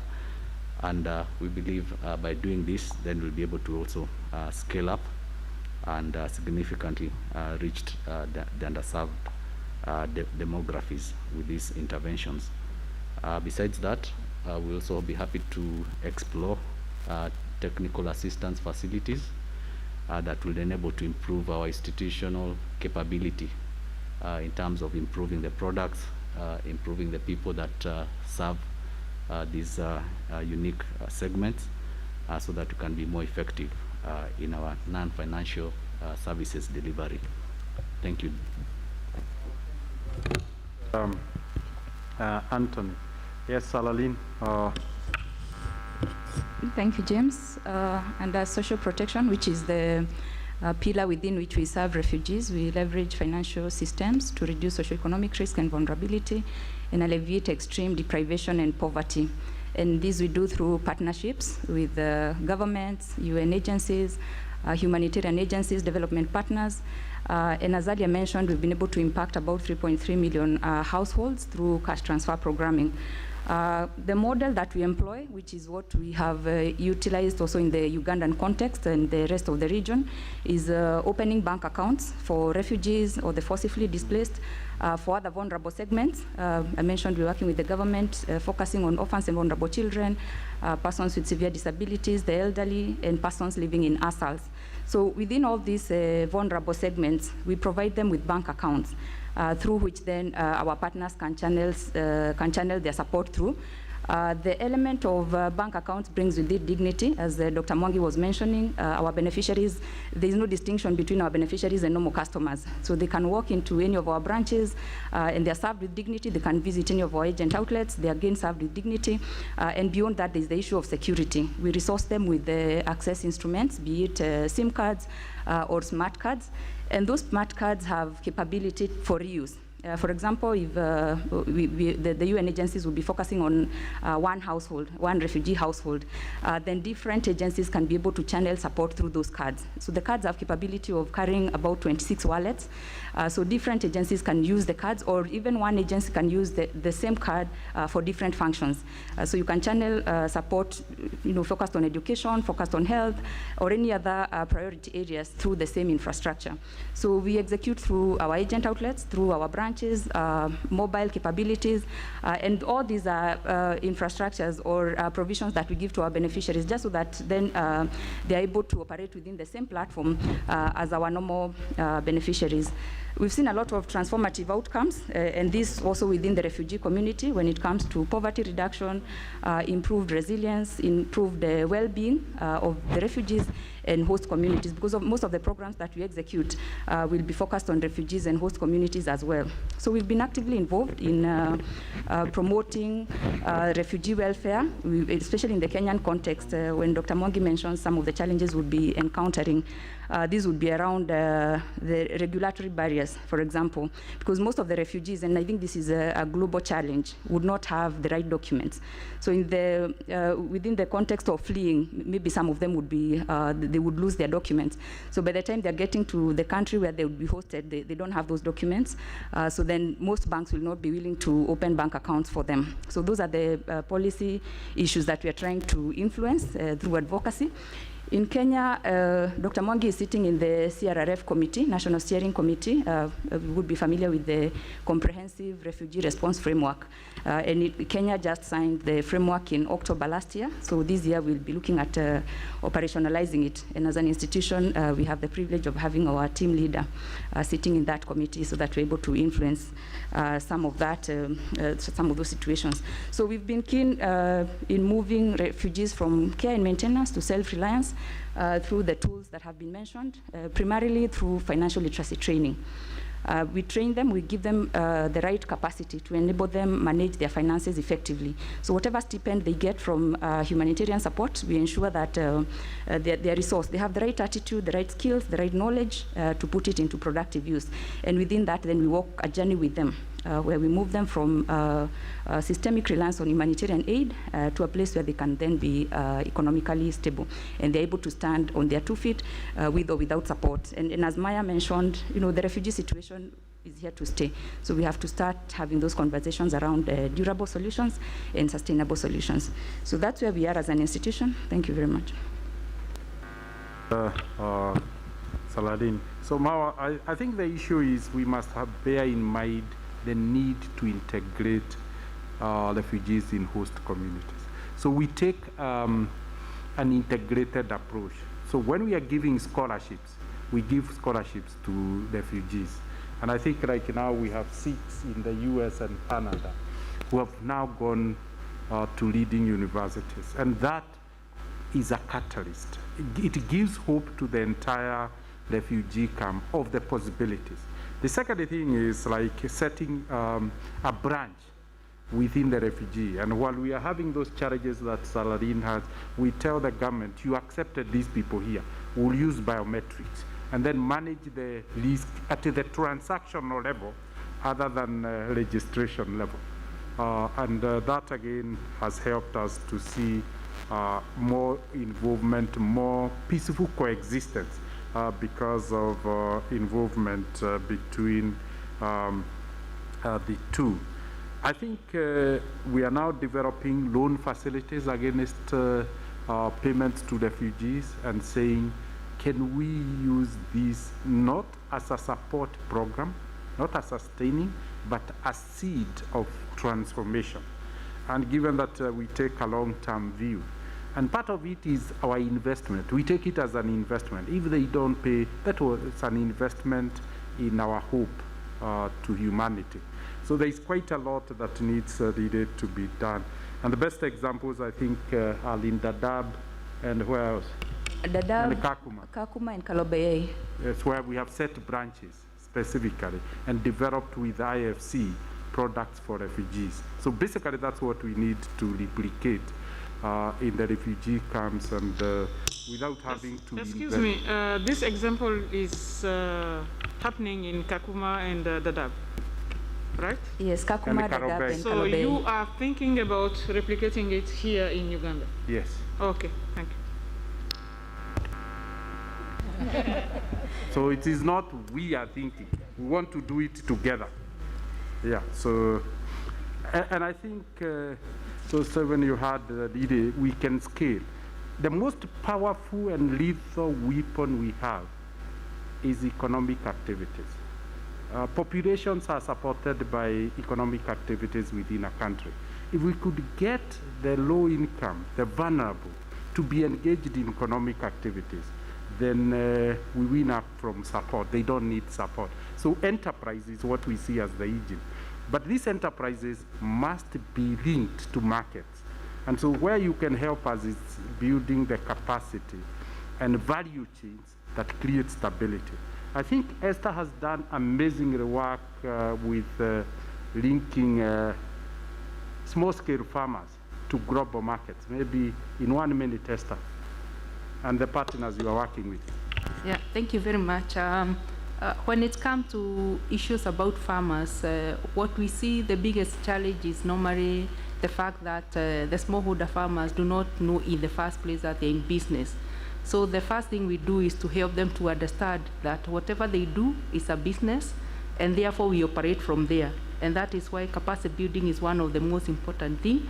And we believe by doing this, then we'll be able to also scale up and significantly reach the underserved demographies with these interventions. Besides that, we'll also be happy to explore technical assistance facilities that will enable to improve our institutional capability in terms of improving the products, improving the people that serve these unique segments, so that we can be more effective in our non-financial services delivery. Thank you. Anthony. Yes, Salaline. Thank you, James. Under social protection, which is the pillar within which we serve refugees, we leverage financial systems to reduce socioeconomic risk and vulnerability and alleviate extreme deprivation and poverty. And this we do through partnerships with governments, UN agencies, humanitarian agencies, development partners. And as earlier mentioned, we've been able to impact about 3.3 million households through cash transfer programming. The model that we employ, which is what we have utilized also in the Ugandan context and the rest of the region, is opening bank accounts for refugees or the forcibly displaced, for other vulnerable segments. I mentioned we're working with the government, focusing on orphans and vulnerable children, persons with severe disabilities, the elderly, and persons living in ASALs. So within all these vulnerable segments, we provide them with bank accounts through which then our partners can channel their support through. The element of bank accounts brings with it dignity, as Dr. Mwangi was mentioning. Our beneficiaries, there is no distinction between our beneficiaries and normal customers. So they can walk into any of our branches and they're served with dignity. They can visit any of our agent outlets. They are again served with dignity. And beyond that, there's the issue of security. We resource them with the access instruments, be it SIM cards or smart cards. And those smart cards have capability for reuse. For example, if the UN agencies will be focusing on one household, one refugee household, then different agencies can be able to channel support through those cards. So the cards have capability of carrying about 26 wallets. So different agencies can use the cards, or even one agency can use the same card for different functions. So you can channel support, focused on education, focused on health, or any other priority areas through the same infrastructure. So we execute through our agent outlets, through our branches, mobile capabilities, and all these are infrastructures or provisions that we give to our beneficiaries, just so that then they are able to operate within the same platform as our normal beneficiaries. We've seen a lot of transformative outcomes, and this also within the refugee community when it comes to poverty reduction, improved resilience, improved well-being of the refugees and host communities, because most of the programs that we execute will be focused on refugees and host communities as well. So we've been actively involved in promoting refugee welfare, especially in the Kenyan context. When Dr. Mwangi mentioned some of the challenges we'll be encountering, these would be around the regulatory barriers, for example, because most of the refugees, and I think this is a global challenge, would not have the right documents. So within the context of fleeing, maybe some of them would be, they would lose their documents. So by the time they're getting to the country where they would be hosted, they don't have those documents. So then most banks will not be willing to open bank accounts for them. So those are the policy issues that we are trying to influence through advocacy. In Kenya, Dr. Mwangi is sitting in the CRRF committee, National Steering Committee. You would be familiar with the Comprehensive Refugee Response Framework. And Kenya just signed the framework in October last year. So this year we'll be looking at operationalizing it. And as an institution, we have the privilege of having our team leader sitting in that committee so that we're able to influence some of that, some of those situations. So we've been keen in moving refugees from care and maintenance to self-reliance through the tools that have been mentioned, primarily through financial literacy training. We train them, we give them the right capacity to enable them manage their finances effectively. So whatever stipend they get from humanitarian support, we ensure that they're resourced. They have the right attitude, the right skills, the right knowledge to put it into productive use. And within that, then we walk a journey with them, where we move them from systemic reliance on humanitarian aid to a place where they can then be economically stable. And they're able to stand on their 2 feet with or without support. And as Maya mentioned, the refugee situation is here to stay. So we have to start having those conversations around durable solutions and sustainable solutions. So that's where we are as an institution. Thank you very much. Saladin. So Mawa, I think the issue is we must bear in mind the need to integrate refugees in host communities. So we take an integrated approach. So when we are giving scholarships, we give scholarships to refugees. And I think right now we have 6 in the US and Canada who have now gone to leading universities. And that is a catalyst. It gives hope to the entire refugee camp of the possibilities. The second thing is like setting a branch within the refugee. And while we are having those challenges that Saladin has, we tell the government, you accepted these people here. We'll use biometrics and then manage the risk at the transactional level other than registration level. And that again has helped us to see more involvement, more peaceful coexistence because of involvement between the two. I think we are now developing loan facilities against payments to refugees and saying, can we use this not as a support program, not as sustaining, but a seed of transformation? And given that we take a long-term view, and part of it is our investment. We take it as an investment. If they don't pay, that was an investment in our hope to humanity. So there is quite a lot that needs needed to be done. And the best examples, I think, are in Dadaab and where else? Dadaab, and Kakuma. Kakuma and Kalobeyei. It's where we have set branches specifically and developed with IFC products for refugees. So basically that's what we need to replicate in the refugee camps and without having to Excuse me, this example is happening in Kakuma and Dadaab, right? Yes, Kakuma, Dadaab and So you are thinking about replicating it here in Uganda? Yes. Okay, thank you. So it is not we are thinking. We want to do it together. Yeah, so, and I think, so when you had we can scale. The most powerful and lethal weapon we have is economic activities. Populations are supported by economic activities within a country. If we could get the low income, the vulnerable, to be engaged in economic activities, then we win up from support. They don't need support. So enterprise is what we see as the engine. But these enterprises must be linked to markets. And so where you can help us is building the capacity and value chains that create stability. I think Esther has done amazing work with linking small-scale farmers to global markets, maybe in 1 minute, Esther, and the partners you are working with. Yeah, thank you very much. When it comes to issues about farmers, what we see the biggest challenge is normally the fact that the smallholder farmers do not know in the first place that they're in business. So the first thing we do is to help them to understand that whatever they do is a business, and therefore we operate from there. And that is why capacity building is one of the most important things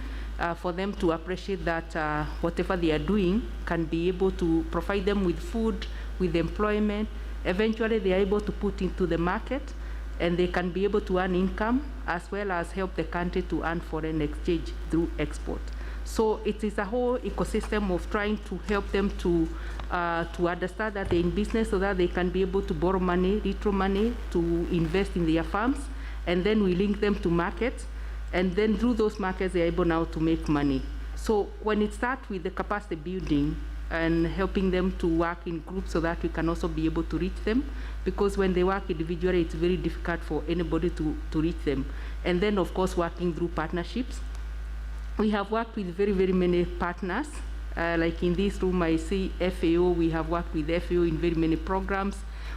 for them to appreciate that whatever they are doing can be able to provide them with food, with employment. Eventually they are able to put into the market, and they can be able to earn income as well as help the country to earn foreign exchange through export. So it is a whole ecosystem of trying to help them to understand that they're in business so that they can be able to borrow money, retro money to invest in their farms, and then we link them to markets, and then through those markets they're able now to make money. So when it starts with the capacity building and helping them to work in groups so that we can also be able to reach them, because when they work individually it's very difficult for anybody to reach them. And then of course working through partnerships. We have worked with very, very many partners. Like in this room I see FAO, we have worked with FAO in very many programs.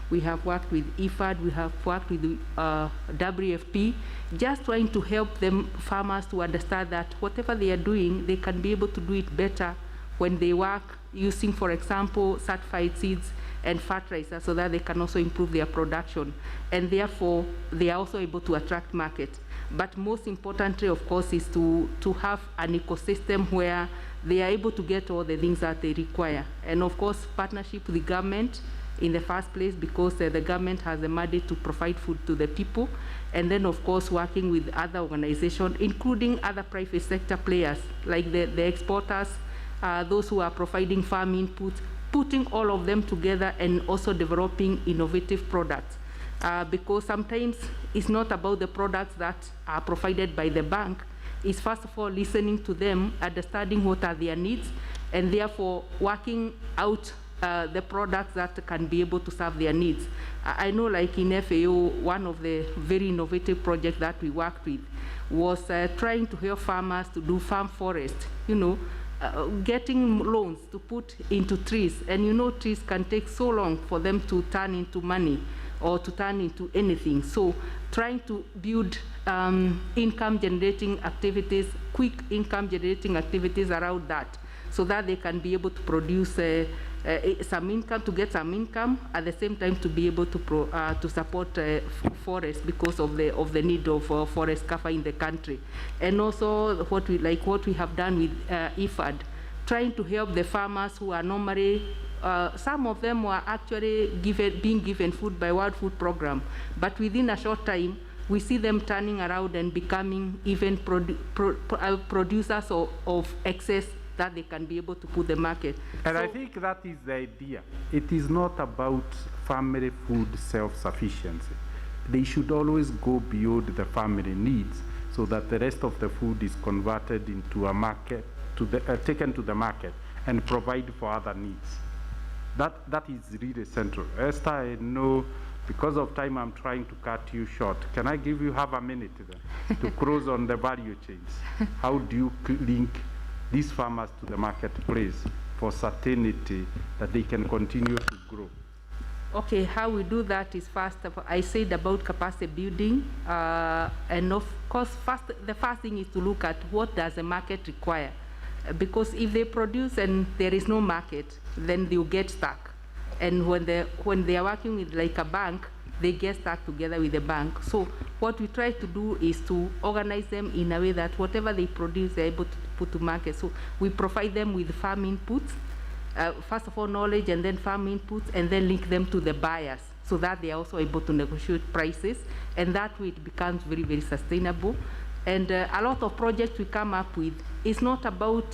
We have worked with IFAD, we have worked with WFP, just trying to help them, farmers, to understand that whatever they are doing, they can be able to do it better when they work using, for example, certified seeds and fertilizers so that they can also improve their production. And therefore, they are also able to attract market. But most importantly, of course, is to have an ecosystem where they are able to get all the things that they require. And of course, partnership with the government in the first place, because the government has a mandate to provide food to the people. And then, of course, working with other organizations, including other private sector players, like the exporters, those who are providing farm inputs, putting all of them together and also developing innovative products. Because sometimes it's not about the products that are provided by the bank. It's first of all listening to them, understanding what are their needs, and therefore working out the products that can be able to serve their needs. I know, like in FAO, one of the very innovative projects that we worked with was trying to help farmers to do farm forest, getting loans to put into trees. And trees can take so long for them to turn into money or to turn into anything. So trying to build income generating activities, quick income generating activities around that, so that they can be able to produce some income, to get some income, at the same time to be able to support forests because of the need of forest cover in the country. And also what we have done with IFAD, trying to help the farmers who are normally, some of them were actually being given food by World Food Program, but within a short time we see them turning around and becoming even producers of excess that they can be able to put the market. And I think that is the idea. It is not about family food self-sufficiency. They should always go beyond the family needs so that the rest of the food is converted into a market, taken to the market and provide for other needs. That is really central. Esther, I know because of time I'm trying to cut you short. Can I give you half a minute then to close on the value chains? How do you link these farmers to the marketplace for certainty that they can continue to grow? Okay, how we do that is first, I said about capacity building, and of course, the first thing is to look at what does the market require. Because if they produce and there is no market, then they'll get stuck. And when they are working with like a bank, they get stuck together with the bank. So what we try to do is to organize them in a way that whatever they produce, they're able to put to market. So we provide them with farm inputs, first of all knowledge, and then farm inputs, and then link them to the buyers so that they are also able to negotiate prices. And that way it becomes very, very sustainable. And a lot of projects we come up with, it's not about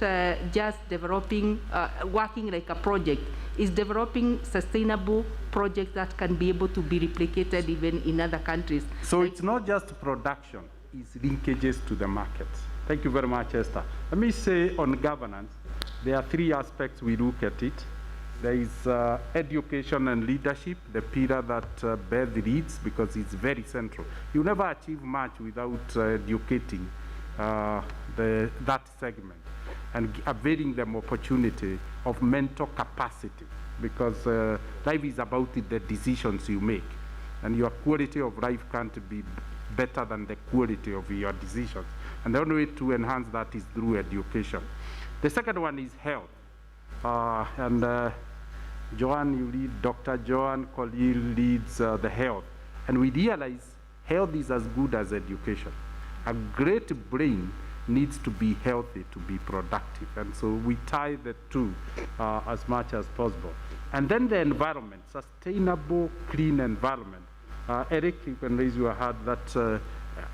just developing, working like a project. It's developing sustainable projects that can be able to be replicated even in other countries. So it's not just production, it's linkages to the market. Thank you very much, Esther. Let me say on governance, there are three aspects we look at it. There is education and leadership, the pillar that Beth leads, because it's very central. You never achieve much without educating that segment and availing them opportunity of mental capacity, because life is about the decisions you make, and your quality of life can't be better than the quality of your decisions. And the only way to enhance that is through education. The second one is health. Joanne, you lead, Dr. Joanne Collier leads the health. And we realize health is as good as education. A great brain needs to be healthy to be productive. And so we tie the two as much as possible. And then the environment, sustainable, clean environment. Eric, you can raise your hand, that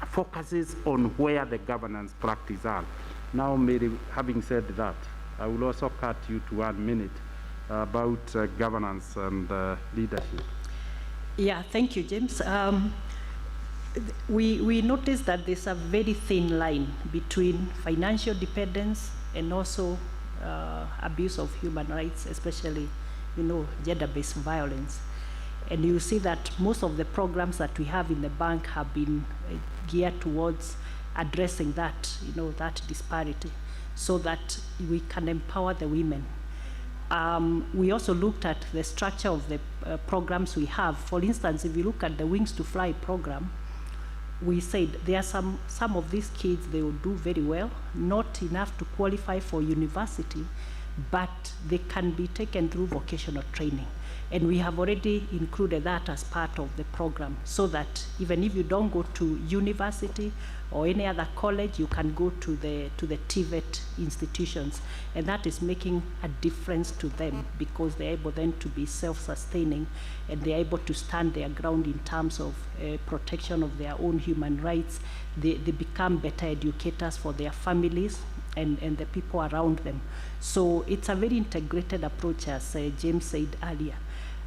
focuses on where the governance practice are. Now, Mary, having said that, I will also cut you to 1 minute about governance and leadership. Yeah, thank you, James. We noticed that there's a very thin line between financial dependence and also abuse of human rights, especially, gender-based violence. And you see that most of the programs that we have in the bank have been geared towards addressing that, that disparity, so that we can empower the women. We also looked at the structure of the programs we have. For instance, if you look at the Wings to Fly program, we said there are some of these kids, they will do very well, not enough to qualify for university, but they can be taken through vocational training. And we have already included that as part of the program, so that even if you don't go to university or any other college, you can go to the TVET institutions. And that is making a difference to them, because they're able then to be self-sustaining, and they're able to stand their ground in terms of protection of their own human rights. They become better educators for their families and the people around them. So it's a very integrated approach, as James said earlier.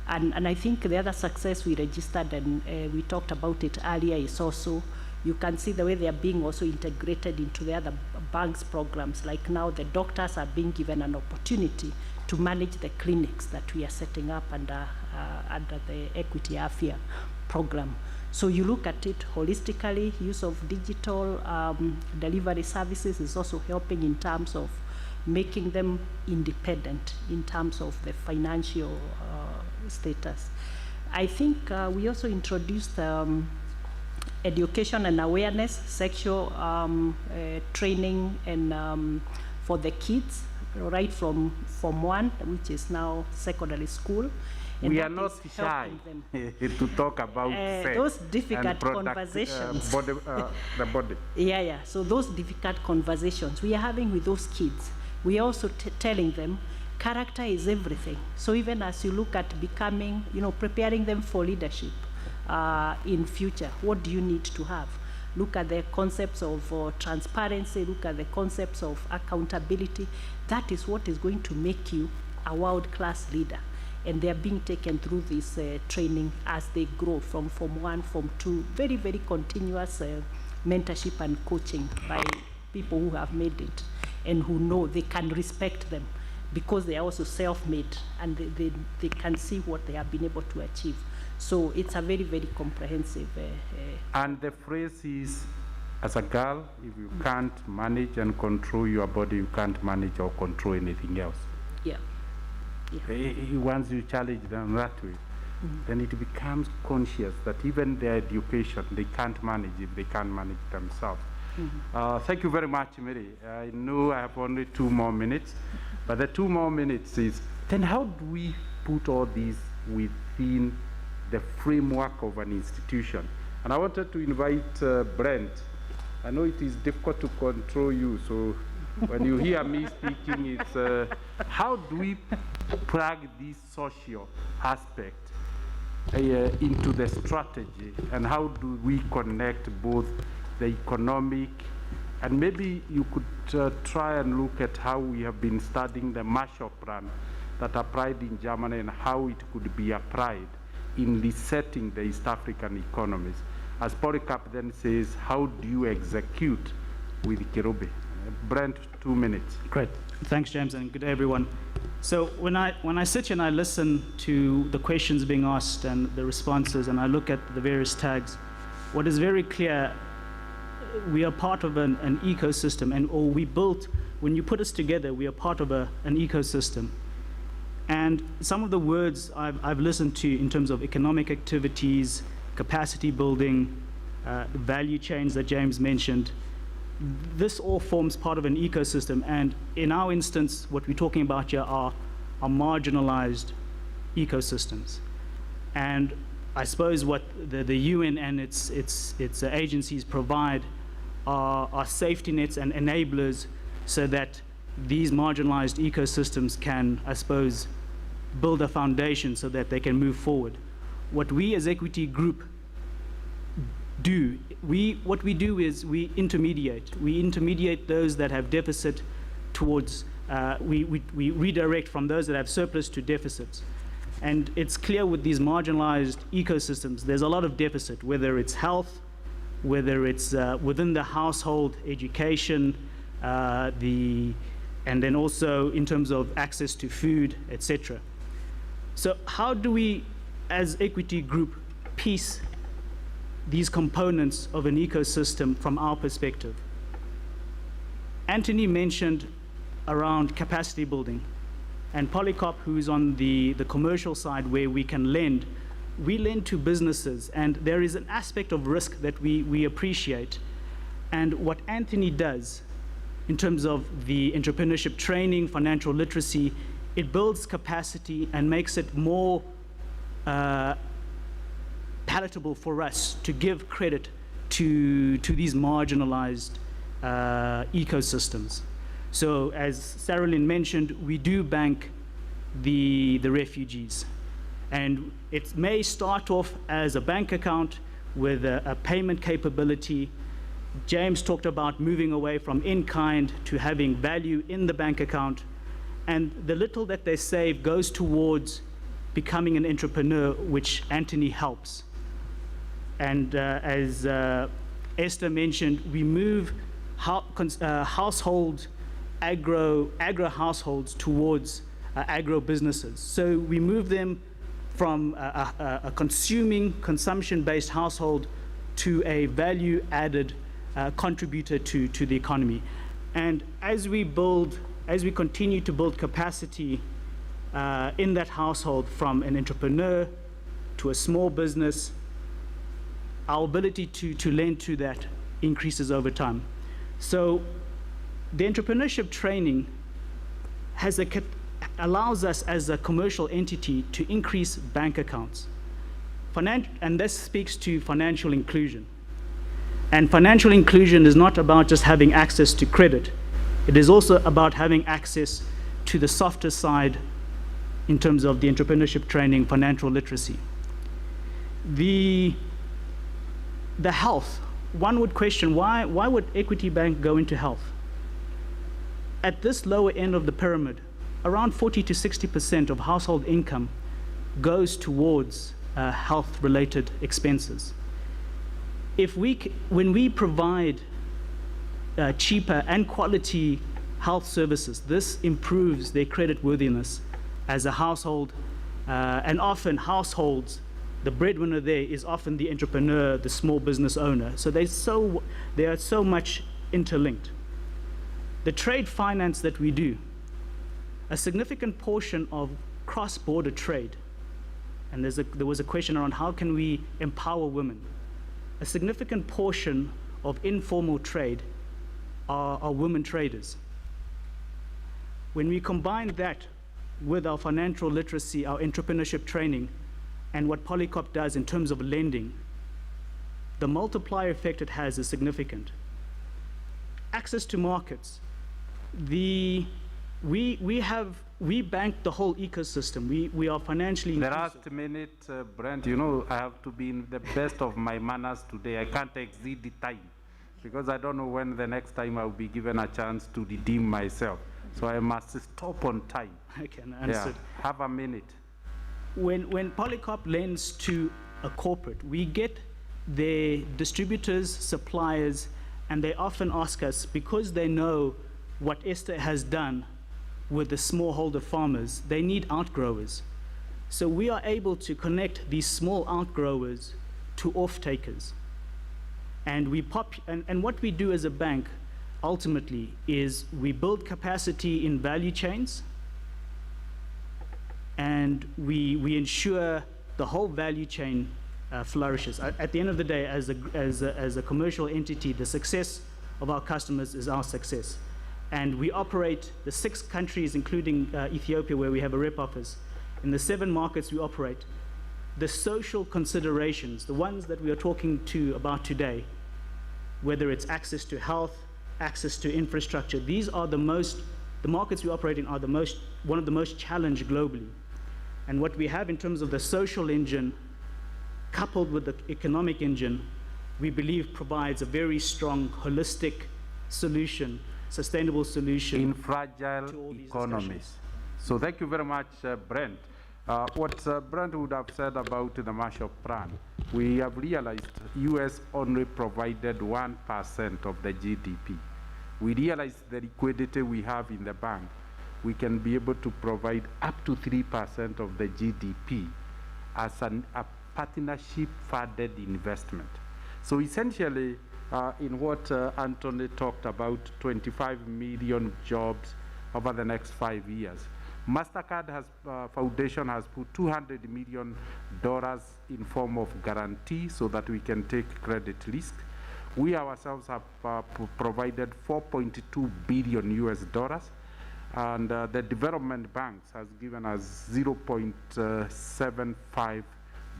And I think the other success we registered, and we talked about it earlier, is also, you can see the way they are being also integrated into the other banks programs. Like now, the doctors are being given an opportunity to manage the clinics that we are setting up under the Equity Afia program. So you look at it holistically. Use of digital delivery services is also helping in terms of making them independent in terms of the financial status. I think we also introduced education and awareness, sexual training, and for the kids, right from Form 1, which is now secondary school. And we are not shy to talk about sex those difficult conversations. The body. Yeah. So those difficult conversations we are having with those kids, we are also telling them character is everything. So even as you look at becoming, preparing them for leadership in future, what do you need to have? Look at the concepts of transparency, look at the concepts of accountability. That is what is going to make you a world-class leader. And they are being taken through this training as they grow from Form 1, Form 2, very, very continuous mentorship and coaching by people who have made it and who know they can respect them because they are also self-made and they can see what they have been able to achieve. So it's a very, very comprehensive. And the phrase is, as a girl, if you can't manage and control your body, you can't manage or control anything else. Yeah. Once you challenge them that way, then it becomes conscious that even their education, they can't manage if they can't manage themselves. Thank you very much, Mary. I know I have only 2 more minutes, but the 2 more minutes is, then how do we put all these within the framework of an institution? And I wanted to invite Brent. I know it is difficult to control you, so when you hear me speaking, it's how do we plug this social aspect into the strategy, and how do we connect both the economic, and maybe you could try and look at how we have been studying the Marshall Plan that applied in Germany and how it could be applied in resetting the East African economies. As Polycarp then says, how do you execute with Kirubi? Brent, 2 minutes. Great. Thanks, James, and good day, everyone. So when I sit here and I listen to the questions being asked and the responses, and I look at the various tags, what is very clear, we are part of an ecosystem, or we built, when you put us together, we are part of an ecosystem. And some of the words I've listened to in terms of economic activities, capacity building, value chains that James mentioned, this all forms part of an ecosystem. And in our instance, what we're talking about here are marginalized ecosystems. And I suppose what the UN and its agencies provide are safety nets and enablers so that these marginalized ecosystems can, I suppose, build a foundation so that they can move forward. What we as Equity Group do, what we do is we intermediate. We intermediate those that have deficit towards, we redirect from those that have surplus to deficits. And it's clear with these marginalized ecosystems, there's a lot of deficit, whether it's health, whether it's within the household, education, and then also in terms of access to food, etc. So how do we, as Equity Group, piece these components of an ecosystem from our perspective? Anthony mentioned around capacity building. And Polycarp, who's on the commercial side where we can lend, we lend to businesses, and there is an aspect of risk that we appreciate. And what Anthony does in terms of the entrepreneurship training, financial literacy, it builds capacity and makes it more palatable for us to give credit to these marginalized ecosystems. So as Saralyn mentioned, we do bank the refugees. And it may start off as a bank account with a payment capability. James talked about moving away from in-kind to having value in the bank account. And the little that they save goes towards becoming an entrepreneur, which Anthony helps. And as Esther mentioned, we move household agro households towards agro businesses. So we move them from a consumption-based household to a value-added contributor to the economy. And as we continue to build capacity in that household, from an entrepreneur to a small business, our ability to lend to that increases over time. So the entrepreneurship training allows us as a commercial entity to increase bank accounts. And this speaks to financial inclusion. And financial inclusion is not about just having access to credit. It is also about having access to the softer side in terms of the entrepreneurship training, financial literacy. The health, one would question, why would Equity Bank go into health? At this lower end of the pyramid, around 40 to 60% of household income goes towards health-related expenses. when we provide cheaper and quality health services, this improves their credit worthiness as a household, and often households, the breadwinner there is often the entrepreneur, the small business owner. So they are so much interlinked. The trade finance that we do, a significant portion of cross-border trade, and there was a question around how can we empower women. A significant portion of informal trade are women traders. When we combine that with our financial literacy, our entrepreneurship training, and what Polycop does in terms of lending, the multiplier effect it has is significant. Access to markets. We bank the whole ecosystem. We are financially The inclusive. last minute, Brent, you know, I have to be in the best of my manners today. I can't exceed the time because I don't know when the next time I'll be given a chance to redeem myself. So I must stop on time. Okay, understood. Yeah, have a minute. When Polycop lends to a corporate, we get their distributors, suppliers, and they often ask us, because they know what Esther has done with the smallholder farmers, they need outgrowers. So we are able to connect these small outgrowers to off-takers. And what we do as a bank, ultimately, is we build capacity in value chains, and we ensure the whole value chain flourishes. At the end of the day, as a commercial entity, the success of our customers is our success. And we operate the 6 countries, including Ethiopia, where we have a rep office. In the 7 markets we operate, the social considerations, the ones that we are talking about today, whether it's access to health, access to infrastructure, these are the markets we operate in are one of the most challenged globally. And what we have in terms of the social engine, coupled with the economic engine, we believe provides a very strong, holistic solution, sustainable solution in fragile economies. So thank you very much, Brent. What Brent would have said about the Marshall Plan, we have realized US only provided 1% of the GDP. We realize the liquidity we have in the bank, we can be able to provide up to 3% of the GDP as a partnership-funded investment. So essentially, in what Anthony talked about, 25 million jobs over the next 5 years. MasterCard Foundation has put $200 million in form of guarantee so that we can take credit risk. We ourselves have provided $4.2 billion US, and the development banks has given us $0.75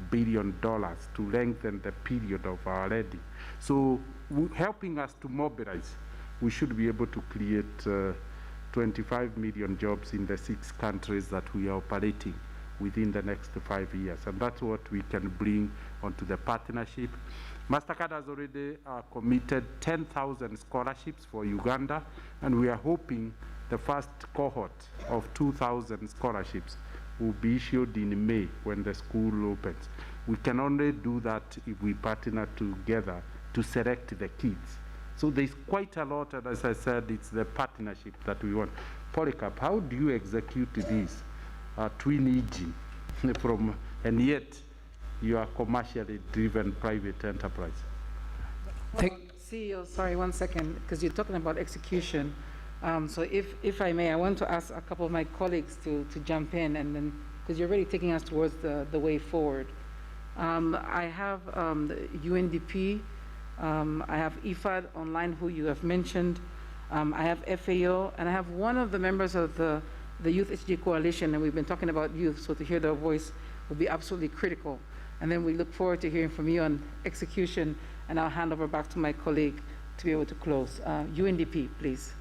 billion to lengthen the period of our lending. So helping us to mobilize, we should be able to create 25 million jobs in the 6 countries that we are operating within the next 5 years. And that's what we can bring onto the partnership. MasterCard has already committed 10,000 scholarships for Uganda, and we are hoping the first cohort of 2,000 scholarships will be issued in May when the school opens. We can only do that if we partner together to select the kids. So there's quite a lot, and as I said, it's the partnership that we want. Polycarp, how do you execute this twin engine and yet you are commercially driven private enterprise? CEO, sorry, 1 second, because you're talking about execution. So if I may, I want to ask a couple of my colleagues to jump in, and then, because you're really taking us towards the way forward. I have the UNDP, I have IFAD online, who you have mentioned. I have FAO, and I have one of the members of the Youth HG Coalition, and we've been talking about youth, so to hear their voice will be absolutely critical. And then we look forward to hearing from you on execution, and I'll hand over back to my colleague to be able to close. UNDP, please.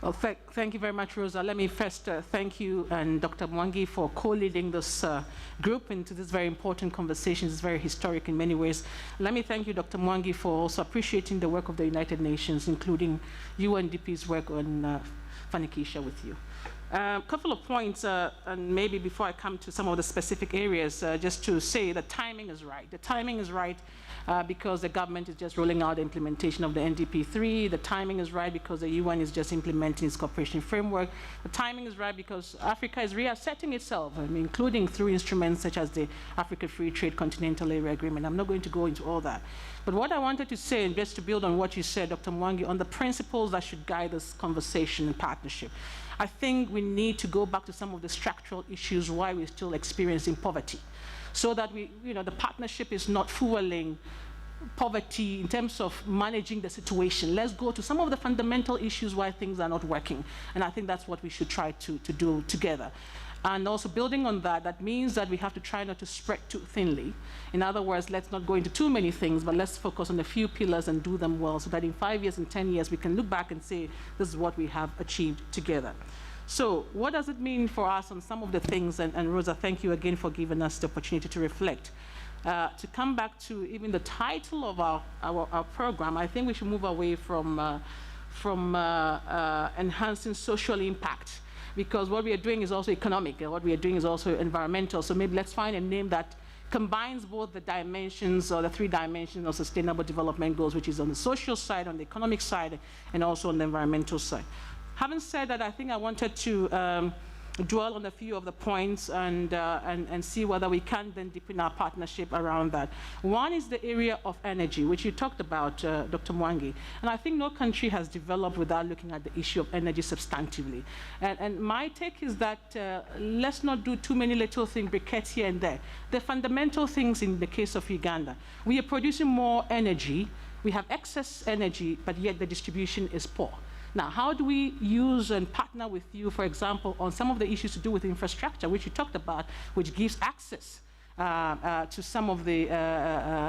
Well, thank you very much, Rosa. Let me first thank you and Dr. Mwangi for co-leading this group into this very important conversation. It's very historic in many ways. Let me thank you, Dr. Mwangi, for also appreciating the work of the United Nations, including UNDP's work on Fanikisha with you. A couple of points, and maybe before I come to some of the specific areas, just to say the timing is right. The timing is right because the government is just rolling out the implementation of the NDP3. The timing is right because the UN is just implementing its cooperation framework. The timing is right because Africa is reasserting itself, including through instruments such as the Africa Free Trade Continental Area Agreement. I'm not going to go into all that. But what I wanted to say, and just to build on what you said, Dr. Mwangi, on the principles that should guide this conversation and partnership, I think we need to go back to some of the structural issues why we're still experiencing poverty, so that the partnership is not fueling poverty in terms of managing the situation. Let's go to some of the fundamental issues why things are not working, and I think that's what we should try to do together. And also building on that, that means that we have to try not to spread too thinly. In other words, let's not go into too many things, but let's focus on a few pillars and do them well so that in 5 years and 10 years, we can look back and say, this is what we have achieved together. So what does it mean for us on some of the things? And Rosa, thank you again for giving us the opportunity to reflect. To come back to even the title of our program, I think we should move away from enhancing social impact, because what we are doing is also economic, and what we are doing is also environmental. So maybe let's find a name that combines both the dimensions, or the 3 dimensions of sustainable development goals, which is on the social side, on the economic side, and also on the environmental side. Having said that, I think I wanted to dwell on a few of the points and see whether we can then deepen our partnership around that. One is the area of energy, which you talked about, Dr. Mwangi. And I think no country has developed without looking at the issue of energy substantively. And my take is that let's not do too many little things, briquettes here and there. The fundamental things in the case of Uganda, we are producing more energy, we have excess energy, but yet the distribution is poor. Now, how do we use and partner with you, for example, on some of the issues to do with infrastructure, which you talked about, which gives access to some of the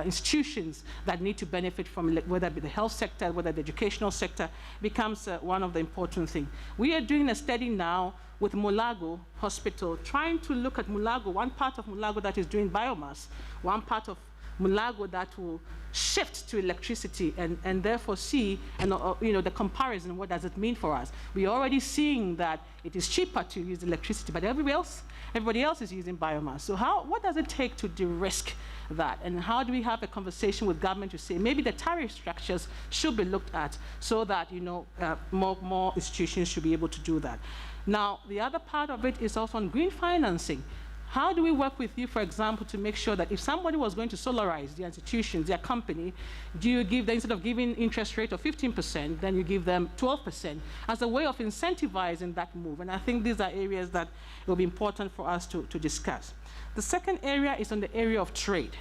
institutions that need to benefit from, whether it be the health sector, whether the educational sector, becomes one of the important things. We are doing a study now with Mulago Hospital, trying to look at Mulago, one part of Mulago that is doing biomass, one part of Mulago that will shift to electricity, and therefore see the comparison. What does it mean for us? We're already seeing that it is cheaper to use electricity, but everybody else is using biomass. So what does it take to de-risk that? And how do we have a conversation with government to say maybe the tariff structures should be looked at so that more institutions should be able to do that? Now, the other part of it is also on green financing. How do we work with you, for example, to make sure that if somebody was going to solarize their institutions, their company, do you give them, instead of giving interest rate of 15%, then you give them 12% as a way of incentivizing that move? And I think these are areas that will be important for us to discuss. The second area is on the area of trade.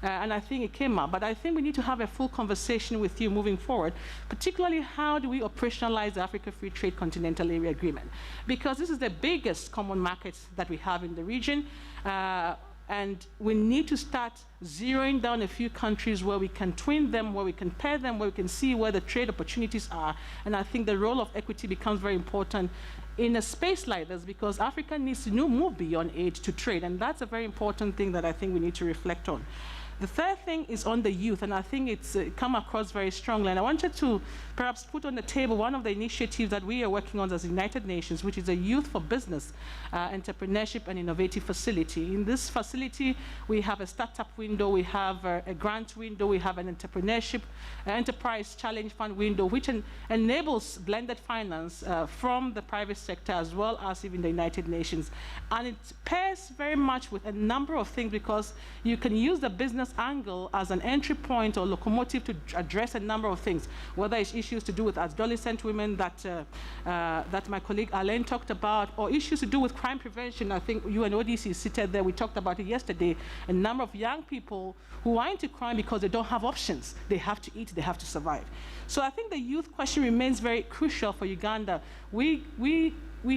And I think it came up, but I think we need to have a full conversation with you moving forward, particularly how do we operationalize the Africa Free Trade Continental Area Agreement? Because this is the biggest common market that we have in the region, and we need to start zeroing down a few countries where we can twin them, where we can pair them, where we can see where the trade opportunities are. And I think the role of equity becomes very important in a space like this, because Africa needs to move beyond aid to trade, and that's a very important thing that I think we need to reflect on. The third thing is on the youth, and I think it's come across very strongly. And I wanted to perhaps put on the table one of the initiatives that we are working on as United Nations, which is a Youth for Business, Entrepreneurship and Innovative Facility. In this facility, we have a startup window, we have a grant window, we have an entrepreneurship, enterprise challenge fund window, which enables blended finance from the private sector as well as even the United Nations. And it pairs very much with a number of things, because you can use the business angle as an entry point or locomotive to address a number of things, whether it's issues to do with adolescent women that my colleague Alain talked about, or issues to do with crime prevention. I think UNODC is seated there. We talked about it yesterday. A number of young people who are into crime because they don't have options. They have to eat, they have to survive. So I think the youth question remains very crucial for Uganda. We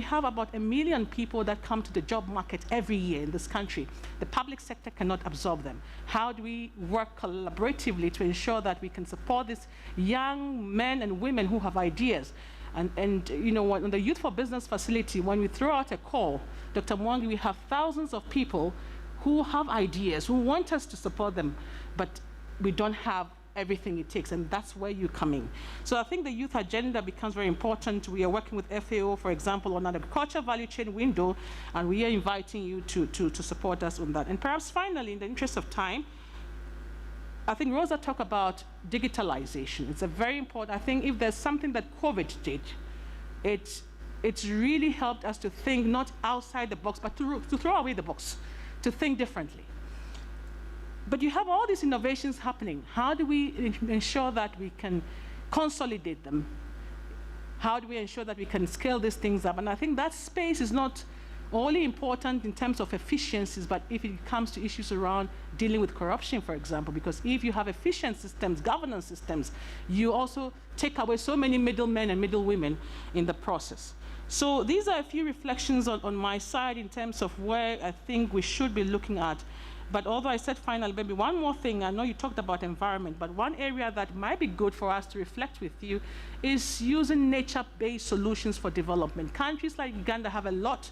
have about 1 million people that come to the job market every year in this country. The public sector cannot absorb them. How do we work collaboratively to ensure that we can support these young men and women who have ideas? And on the Youth for Business facility, when we throw out a call, Dr. Mwangi, we have thousands of people who have ideas, who want us to support them, but we don't have everything it takes, and that's where you come in. So I think the youth agenda becomes very important. We are working with FAO, for example, on an agriculture value chain window, and we are inviting you to support us on that. And perhaps finally, in the interest of time, I think Rosa talked about digitalization. It's a very important, I think if there's something that COVID did, it's really helped us to think not outside the box, but to throw away the box, to think differently. But you have all these innovations happening. How do we ensure that we can consolidate them? How do we ensure that we can scale these things up? And I think that space is not only important in terms of efficiencies, but if it comes to issues around dealing with corruption, for example, because if you have efficient systems, governance systems, you also take away so many middlemen and middlewomen in the process. So these are a few reflections on my side in terms of where I think we should be looking at. But although I said finally, maybe one more thing, I know you talked about environment, but one area that might be good for us to reflect with you is using nature-based solutions for development. Countries like Uganda have a lot,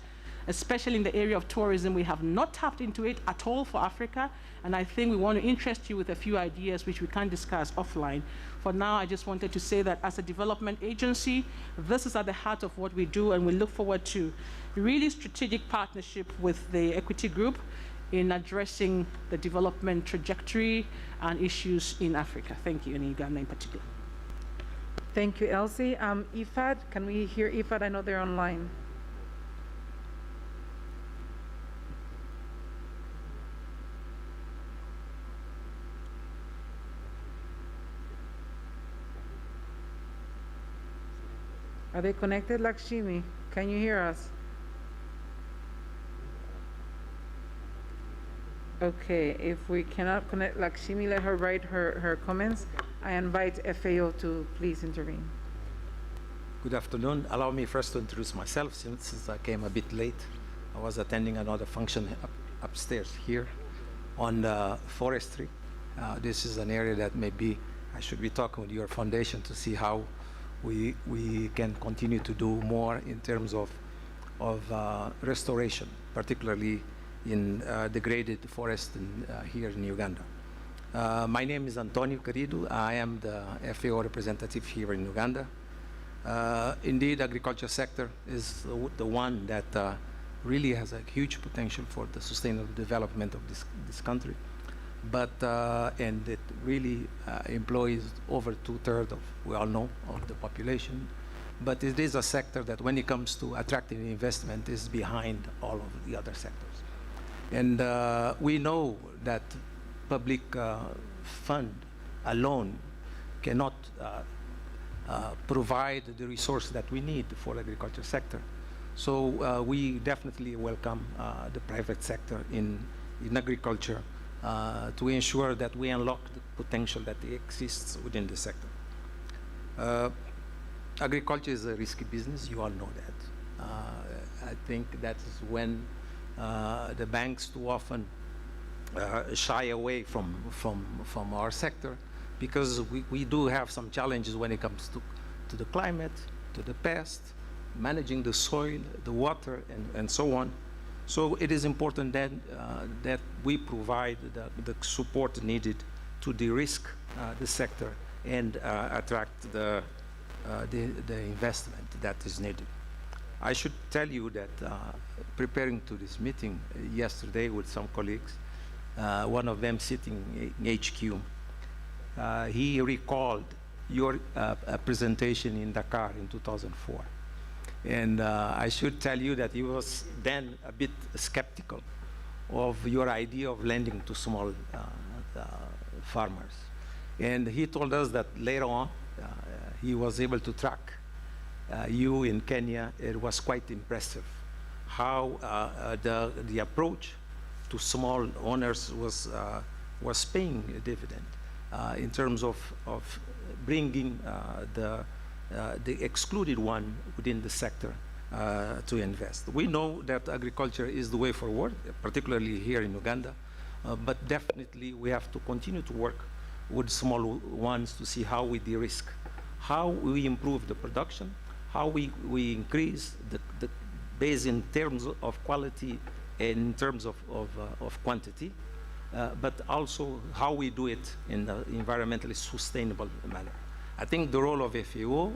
especially in the area of tourism. We have not tapped into it at all for Africa, and I think we want to interest you with a few ideas which we can discuss offline. For now, I just wanted to say that as a development agency, this is at the heart of what we do, and we look forward to really strategic partnership with the Equity Group in addressing the development trajectory and issues in Africa. Thank you, and in Uganda in particular. Thank you, Elsie. IFAD, can we hear IFAD? I know they're online. Are they connected, Lakshmi? Can you hear us? Okay, if we cannot connect Lakshmi, let her write her comments. I invite FAO to please intervene. Good afternoon. Allow me first to introduce myself since I came a bit late. I was attending another function upstairs here on forestry. This is an area that maybe I should be talking with your foundation to see how we can continue to do more in terms of restoration, particularly in degraded forest here in Uganda. My name is Antonio Querido. I am the FAO representative here in Uganda. Indeed, agriculture sector is the one that really has a huge potential for the sustainable development of this country. But, and it really employs over 2/3 of, we all know, of the population. But it is a sector that when it comes to attracting investment is behind all of the other sectors. And we know that public fund alone cannot provide the resource that we need for the agriculture sector. So we definitely welcome the private sector in agriculture to ensure that we unlock the potential that exists within the sector. Agriculture is a risky business, you all know that. I think that is when the banks too often shy away from our sector, because we do have some challenges when it comes to the climate, to the pest, managing the soil, the water, and so on. So it is important then that we provide the support needed to de-risk the sector and attract the investment that is needed. I should tell you that preparing to this meeting yesterday with some colleagues, one of them sitting in HQ, he recalled your presentation in Dakar in 2004. And I should tell you that he was then a bit skeptical of your idea of lending to small farmers. And he told us that later on, he was able to track you in Kenya. It was quite impressive how the approach to small owners was paying a dividend in terms of bringing the excluded one within the sector to invest. We know that agriculture is the way forward, particularly here in Uganda, but definitely we have to continue to work with small ones to see how we de-risk, how we improve the production, how we increase the base in terms of quality and in terms of quantity, but also how we do it in an environmentally sustainable manner. I think the role of FAO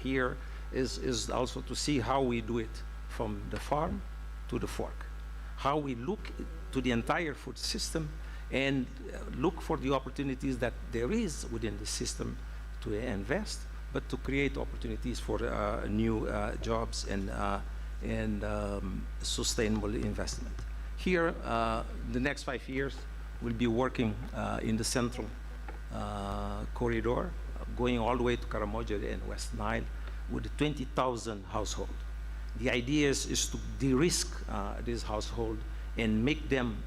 here is also to see how we do it from the farm to the fork, how we look to the entire food system and look for the opportunities that there is within the system to invest, but to create opportunities for new jobs and sustainable investment. Here, the next 5 years, we'll be working in the central corridor, going all the way to Karamoja and West Nile with 20,000 households. The idea is to de-risk this household and make them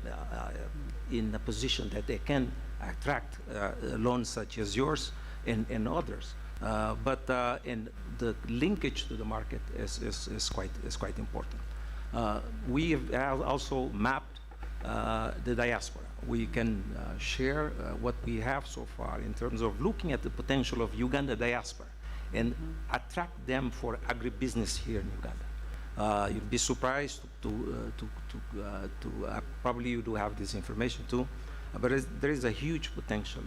in a position that they can attract loans such as yours and others. And the linkage to the market is quite important. We have also mapped the diaspora. We can share what we have so far in terms of looking at the potential of Uganda diaspora and attract them for agribusiness here in Uganda. You'd be surprised probably you do have this information too, but there is a huge potential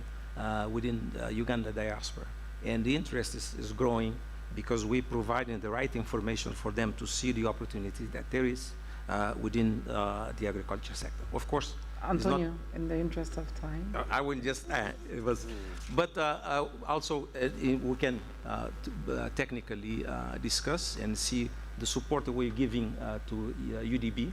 within the Uganda diaspora. And the interest is growing because we providing the right information for them to see the opportunities that there is within the agriculture sector. Of course, Antonio, in the interest of time. I will just add, but also we can technically discuss and see the support that we're giving to UDB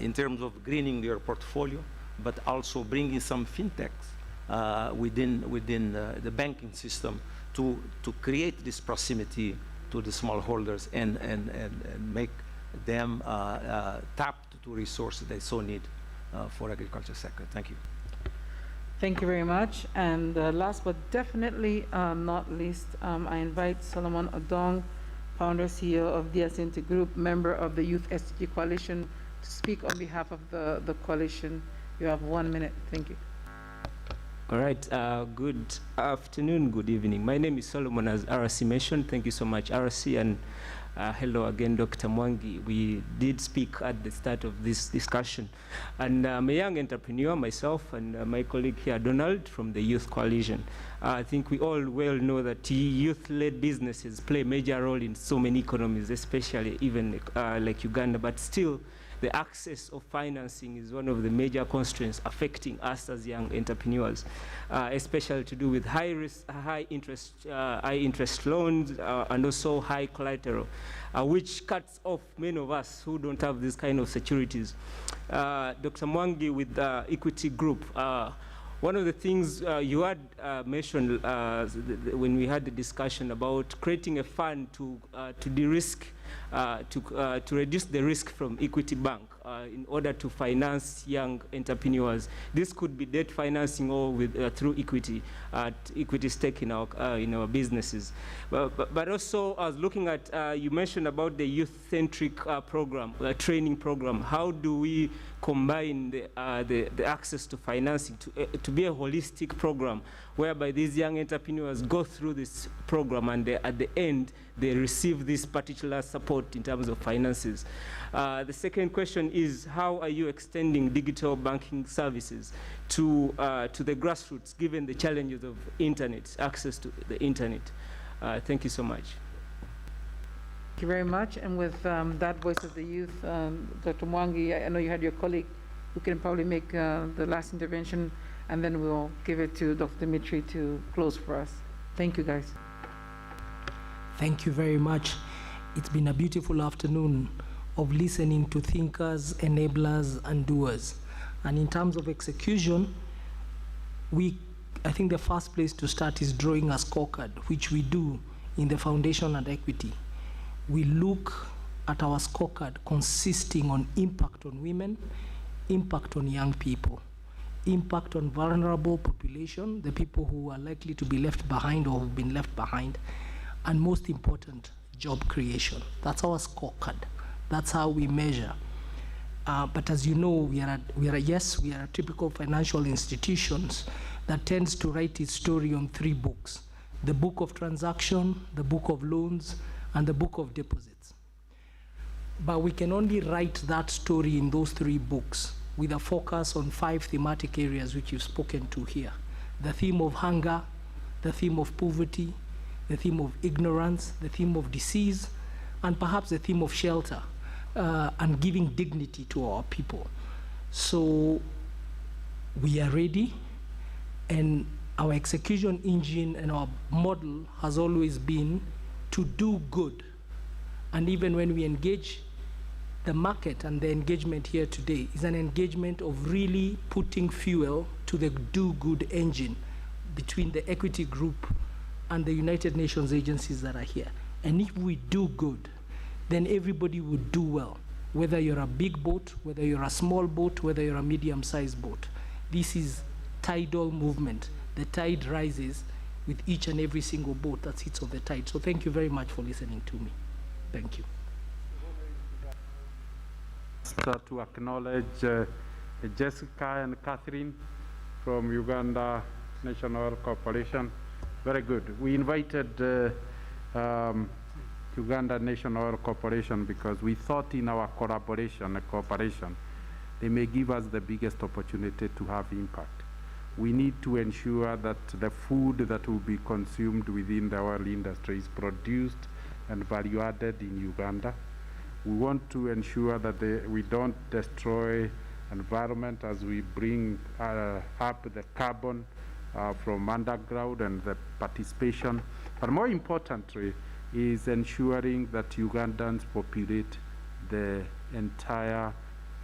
in terms of greening their portfolio, but also bringing some fintechs within the banking system to create this proximity to the smallholders and make them tap to resources they so need for agriculture sector. Thank you. Thank you very much. And last but definitely not least, I invite Solomon Odong, founder, CEO of the Asante Group, member of the Youth SDG Coalition, to speak on behalf of the coalition. You have 1 minute. Thank you. All right, good afternoon, good evening. My name is Solomon, as RC mentioned. Thank you so much, RC, and hello again, Dr. Mwangi. We did speak at the start of this discussion. And I'm a young entrepreneur myself, and my colleague here, Donald, from the Youth Coalition. I think we all well know that youth-led businesses play a major role in so many economies, especially even like Uganda, but still, the access of financing is one of the major constraints affecting us as young entrepreneurs, especially to do with high interest loans and also high collateral, which cuts off many of us who don't have this kind of securities. Dr. Mwangi with Equity Group, one of the things you had mentioned when we had the discussion about creating a fund to de-risk, to reduce the risk from Equity Bank in order to finance young entrepreneurs. This could be debt financing or with, through equity, equity stake in our businesses. But also, I was looking at, you mentioned about the youth-centric program, training program. How do we combine the access to financing to be a holistic program whereby these young entrepreneurs go through this program and at the end they receive this particular support in terms of finances? The second question is, how are you extending digital banking services to the grassroots, given the challenges of internet, access to the internet? Thank you so much. Thank you very much. And with that voice of the youth, Dr. Mwangi, I know you had your colleague who can probably make the last intervention, and then we'll give it to Dr. Dimitri to close for us. Thank you, guys. Thank you very much. It's been a beautiful afternoon of listening to thinkers, enablers, and doers. And in terms of execution, I think the first place to start is drawing a scorecard, which we do in the Foundation and Equity. We look at our scorecard consisting on impact on women, impact on young people, impact on vulnerable population, the people who are likely to be left behind or have been left behind, and most important, job creation. That's our scorecard. That's how we measure. But as you know, we are a typical financial institutions that tends to write its story on 3 books: the book of transaction, the book of loans, and the book of deposits. But we can only write that story in those 3 books with a focus on 5 thematic areas which you've spoken to here. The theme of hunger, the theme of poverty, the theme of ignorance, the theme of disease, and perhaps the theme of shelter, and giving dignity to our people. So we are ready, and our execution engine and our model has always been to do good. And even when we engage the market, and the engagement here today is an engagement of really putting fuel to the do-good engine between the equity group and the United Nations agencies that are here. And if we do good, then everybody will do well, whether you're a big boat, whether you're a small boat, whether you're a medium-sized boat. This is tidal movement. The tide rises with each and every single boat that sits on the tide. So thank you very much for listening to me. Thank you. To acknowledge Jessica and Catherine from Uganda National Corporation. Very good. We invited Uganda National Corporation because we thought in our collaboration and cooperation, they may give us the biggest opportunity to have impact. We need to ensure that the food that will be consumed within the oil industry is produced and value added in Uganda. We want to ensure that we don't destroy environment as we bring up the carbon from underground and the participation. But more importantly is ensuring that Ugandans populate the entire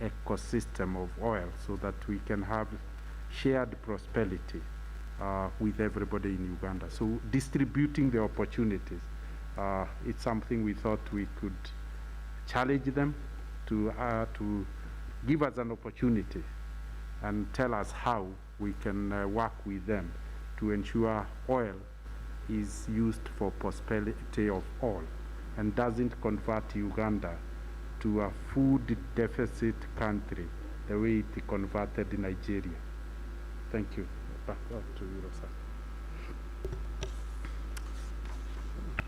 ecosystem of oil so that we can have shared prosperity with everybody in Uganda. So distributing the opportunities, it's something we thought we could challenge them to give us an opportunity and tell us how we can work with them to ensure oil is used for prosperity of all and doesn't convert Uganda to a food deficit country the way it converted Nigeria. Thank you. Back up to you, Rosa.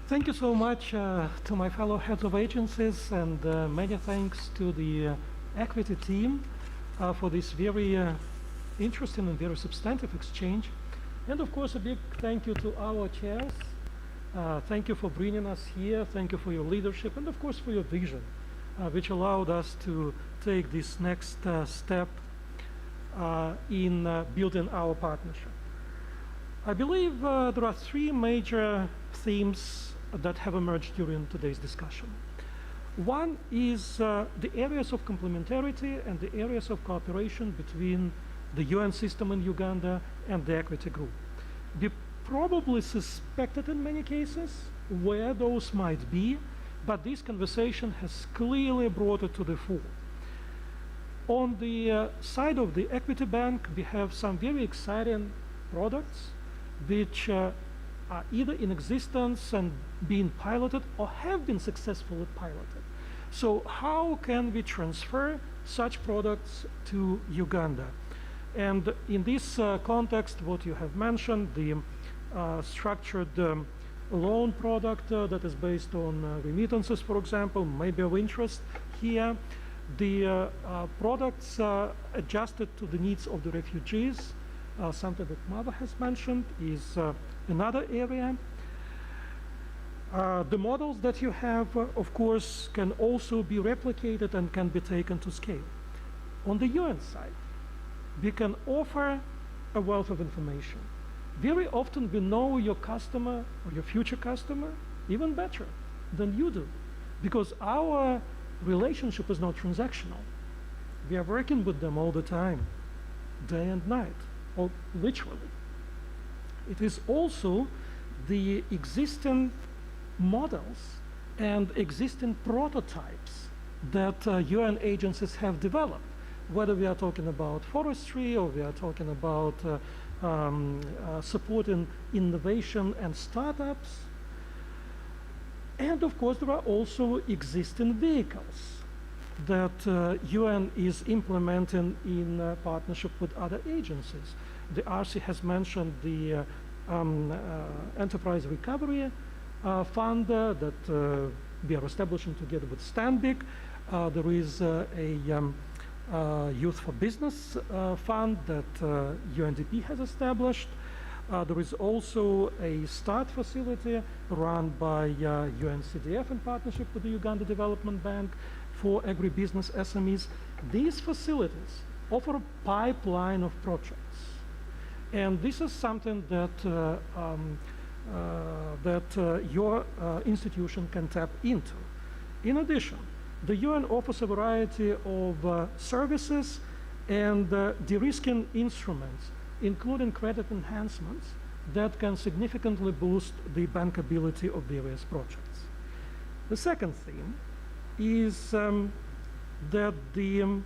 Thank you so much to my fellow heads of agencies, and many thanks to the equity team for this very interesting and very substantive exchange. And of course, a big thank you to our chairs. Thank you for bringing us here. Thank you for your leadership, and of course for your vision, which allowed us to take this next step in building our partnership. I believe there are 3 major themes that have emerged during today's discussion. One is the areas of complementarity and the areas of cooperation between the UN system in Uganda and the equity group. We probably suspected in many cases where those might be, but this conversation has clearly brought it to the fore. On the side of the equity bank, we have some very exciting products which are either in existence and being piloted or have been successfully piloted. So how can we transfer such products to Uganda? And in this context, what you have mentioned, the structured loan product that is based on remittances, for example, may be of interest here. The products adjusted to the needs of the refugees, something that Mava has mentioned, is another area. The models that you have, of course, can also be replicated and can be taken to scale. On the UN side, we can offer a wealth of information. Very often we know your customer or your future customer even better than you do, because our relationship is not transactional. We are working with them all the time, day and night, or literally. It is also the existing models and existing prototypes that UN agencies have developed, whether we are talking about forestry or we are talking about supporting innovation and startups. And of course, there are also existing vehicles that UN is implementing in partnership with other agencies. The RC has mentioned the Enterprise Recovery Fund that we are establishing together with Stanbic. There is a Youth for Business Fund that UNDP has established. There is also a START facility run by UNCDF in partnership with the Uganda Development Bank for agribusiness SMEs. These facilities offer a pipeline of projects. And this is something that, your institution can tap into. In addition, the UN offers a variety of services and de-risking instruments, including credit enhancements that can significantly boost the bankability of various projects. The second theme is that the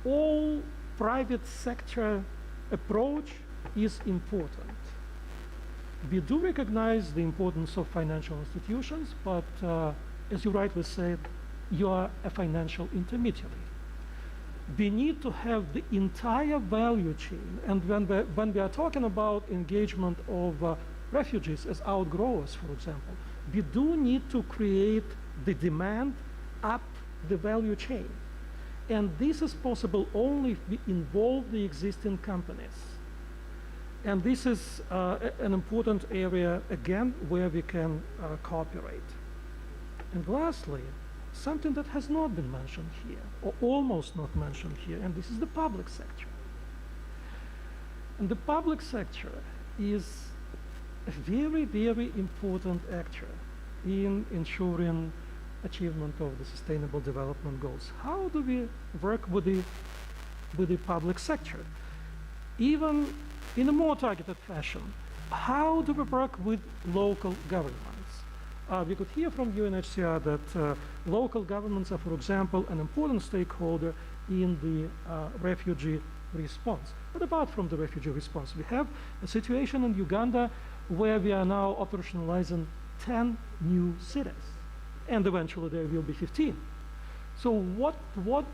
all private sector approach is important. We do recognize the importance of financial institutions, but as you rightly said, you are a financial intermediary. We need to have the entire value chain, and when we are talking about engagement of refugees as outgrowers, for example, we do need to create the demand up the value chain. And this is possible only if we involve the existing companies. And this is an important area, again, where we can cooperate. And lastly, something that has not been mentioned here, or almost not mentioned here, and this is the public sector. And the public sector is a very, very important actor in ensuring achievement of the Sustainable Development Goals. How do we work with the public sector? Even in a more targeted fashion, how do we work with local governments? We could hear from UNHCR that local governments are, for example, an important stakeholder in the refugee response. But apart from the refugee response, we have a situation in Uganda where we are now operationalizing 10 new cities, and eventually there will be 15. So what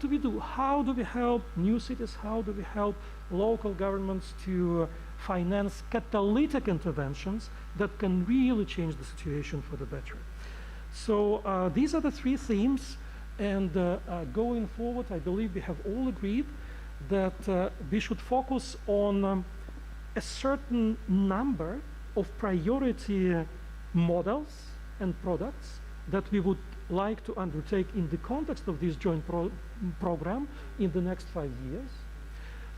do we do? How do we help new cities? How do we help local governments to finance catalytic interventions that can really change the situation for the better? So these are the three themes, and going forward, I believe we have all agreed that we should focus on a certain number of priority models and products that we would like to undertake in the context of this joint program in the next 5 years.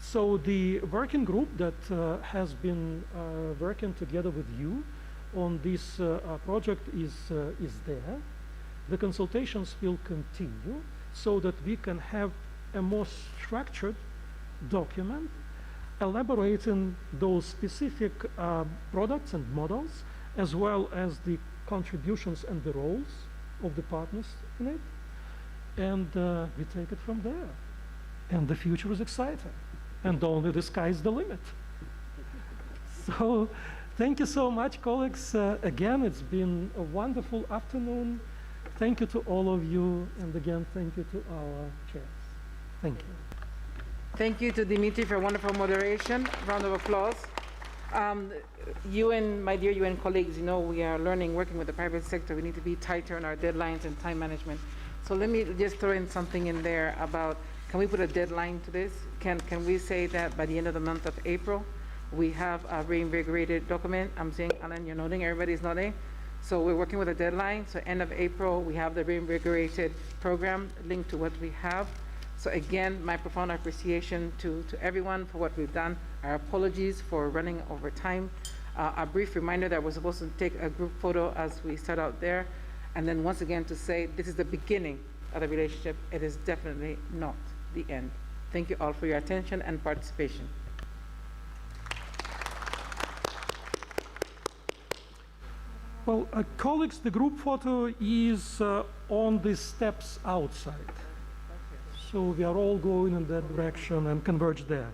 So the working group that has been working together with you on this project is there. The consultations will continue so that we can have a more structured document elaborating those specific products and models, as well as the contributions and the roles of the partners in it. And we take it from there. And the future is exciting. And only the sky is the limit. So thank you so much, colleagues. Again, it's been a wonderful afternoon. Thank you to all of you. And again, thank you to our chairs. Thank you. Thank you to Dimitri for wonderful moderation. Round of applause. You and my dear UN colleagues, you know, we are learning, working with the private sector. We need to be tighter on our deadlines and time management. So let me just throw in something in there about, can we put a deadline to this? Can we say that by the end of the month of April, we have a reinvigorated document? I'm saying, Alan, you're nodding, everybody's nodding. So we're working with a deadline. So end of April, we have the reinvigorated program linked to what we have. So again, my profound appreciation to everyone for what we've done. Our apologies for running over time. A brief reminder that we're supposed to take a group photo as we start out there. And then once again to say, this is the beginning of the relationship. It is definitely not the end. Thank you all for your attention and participation. Well, colleagues, the group photo is on the steps outside. So we are all going in that direction and converge there.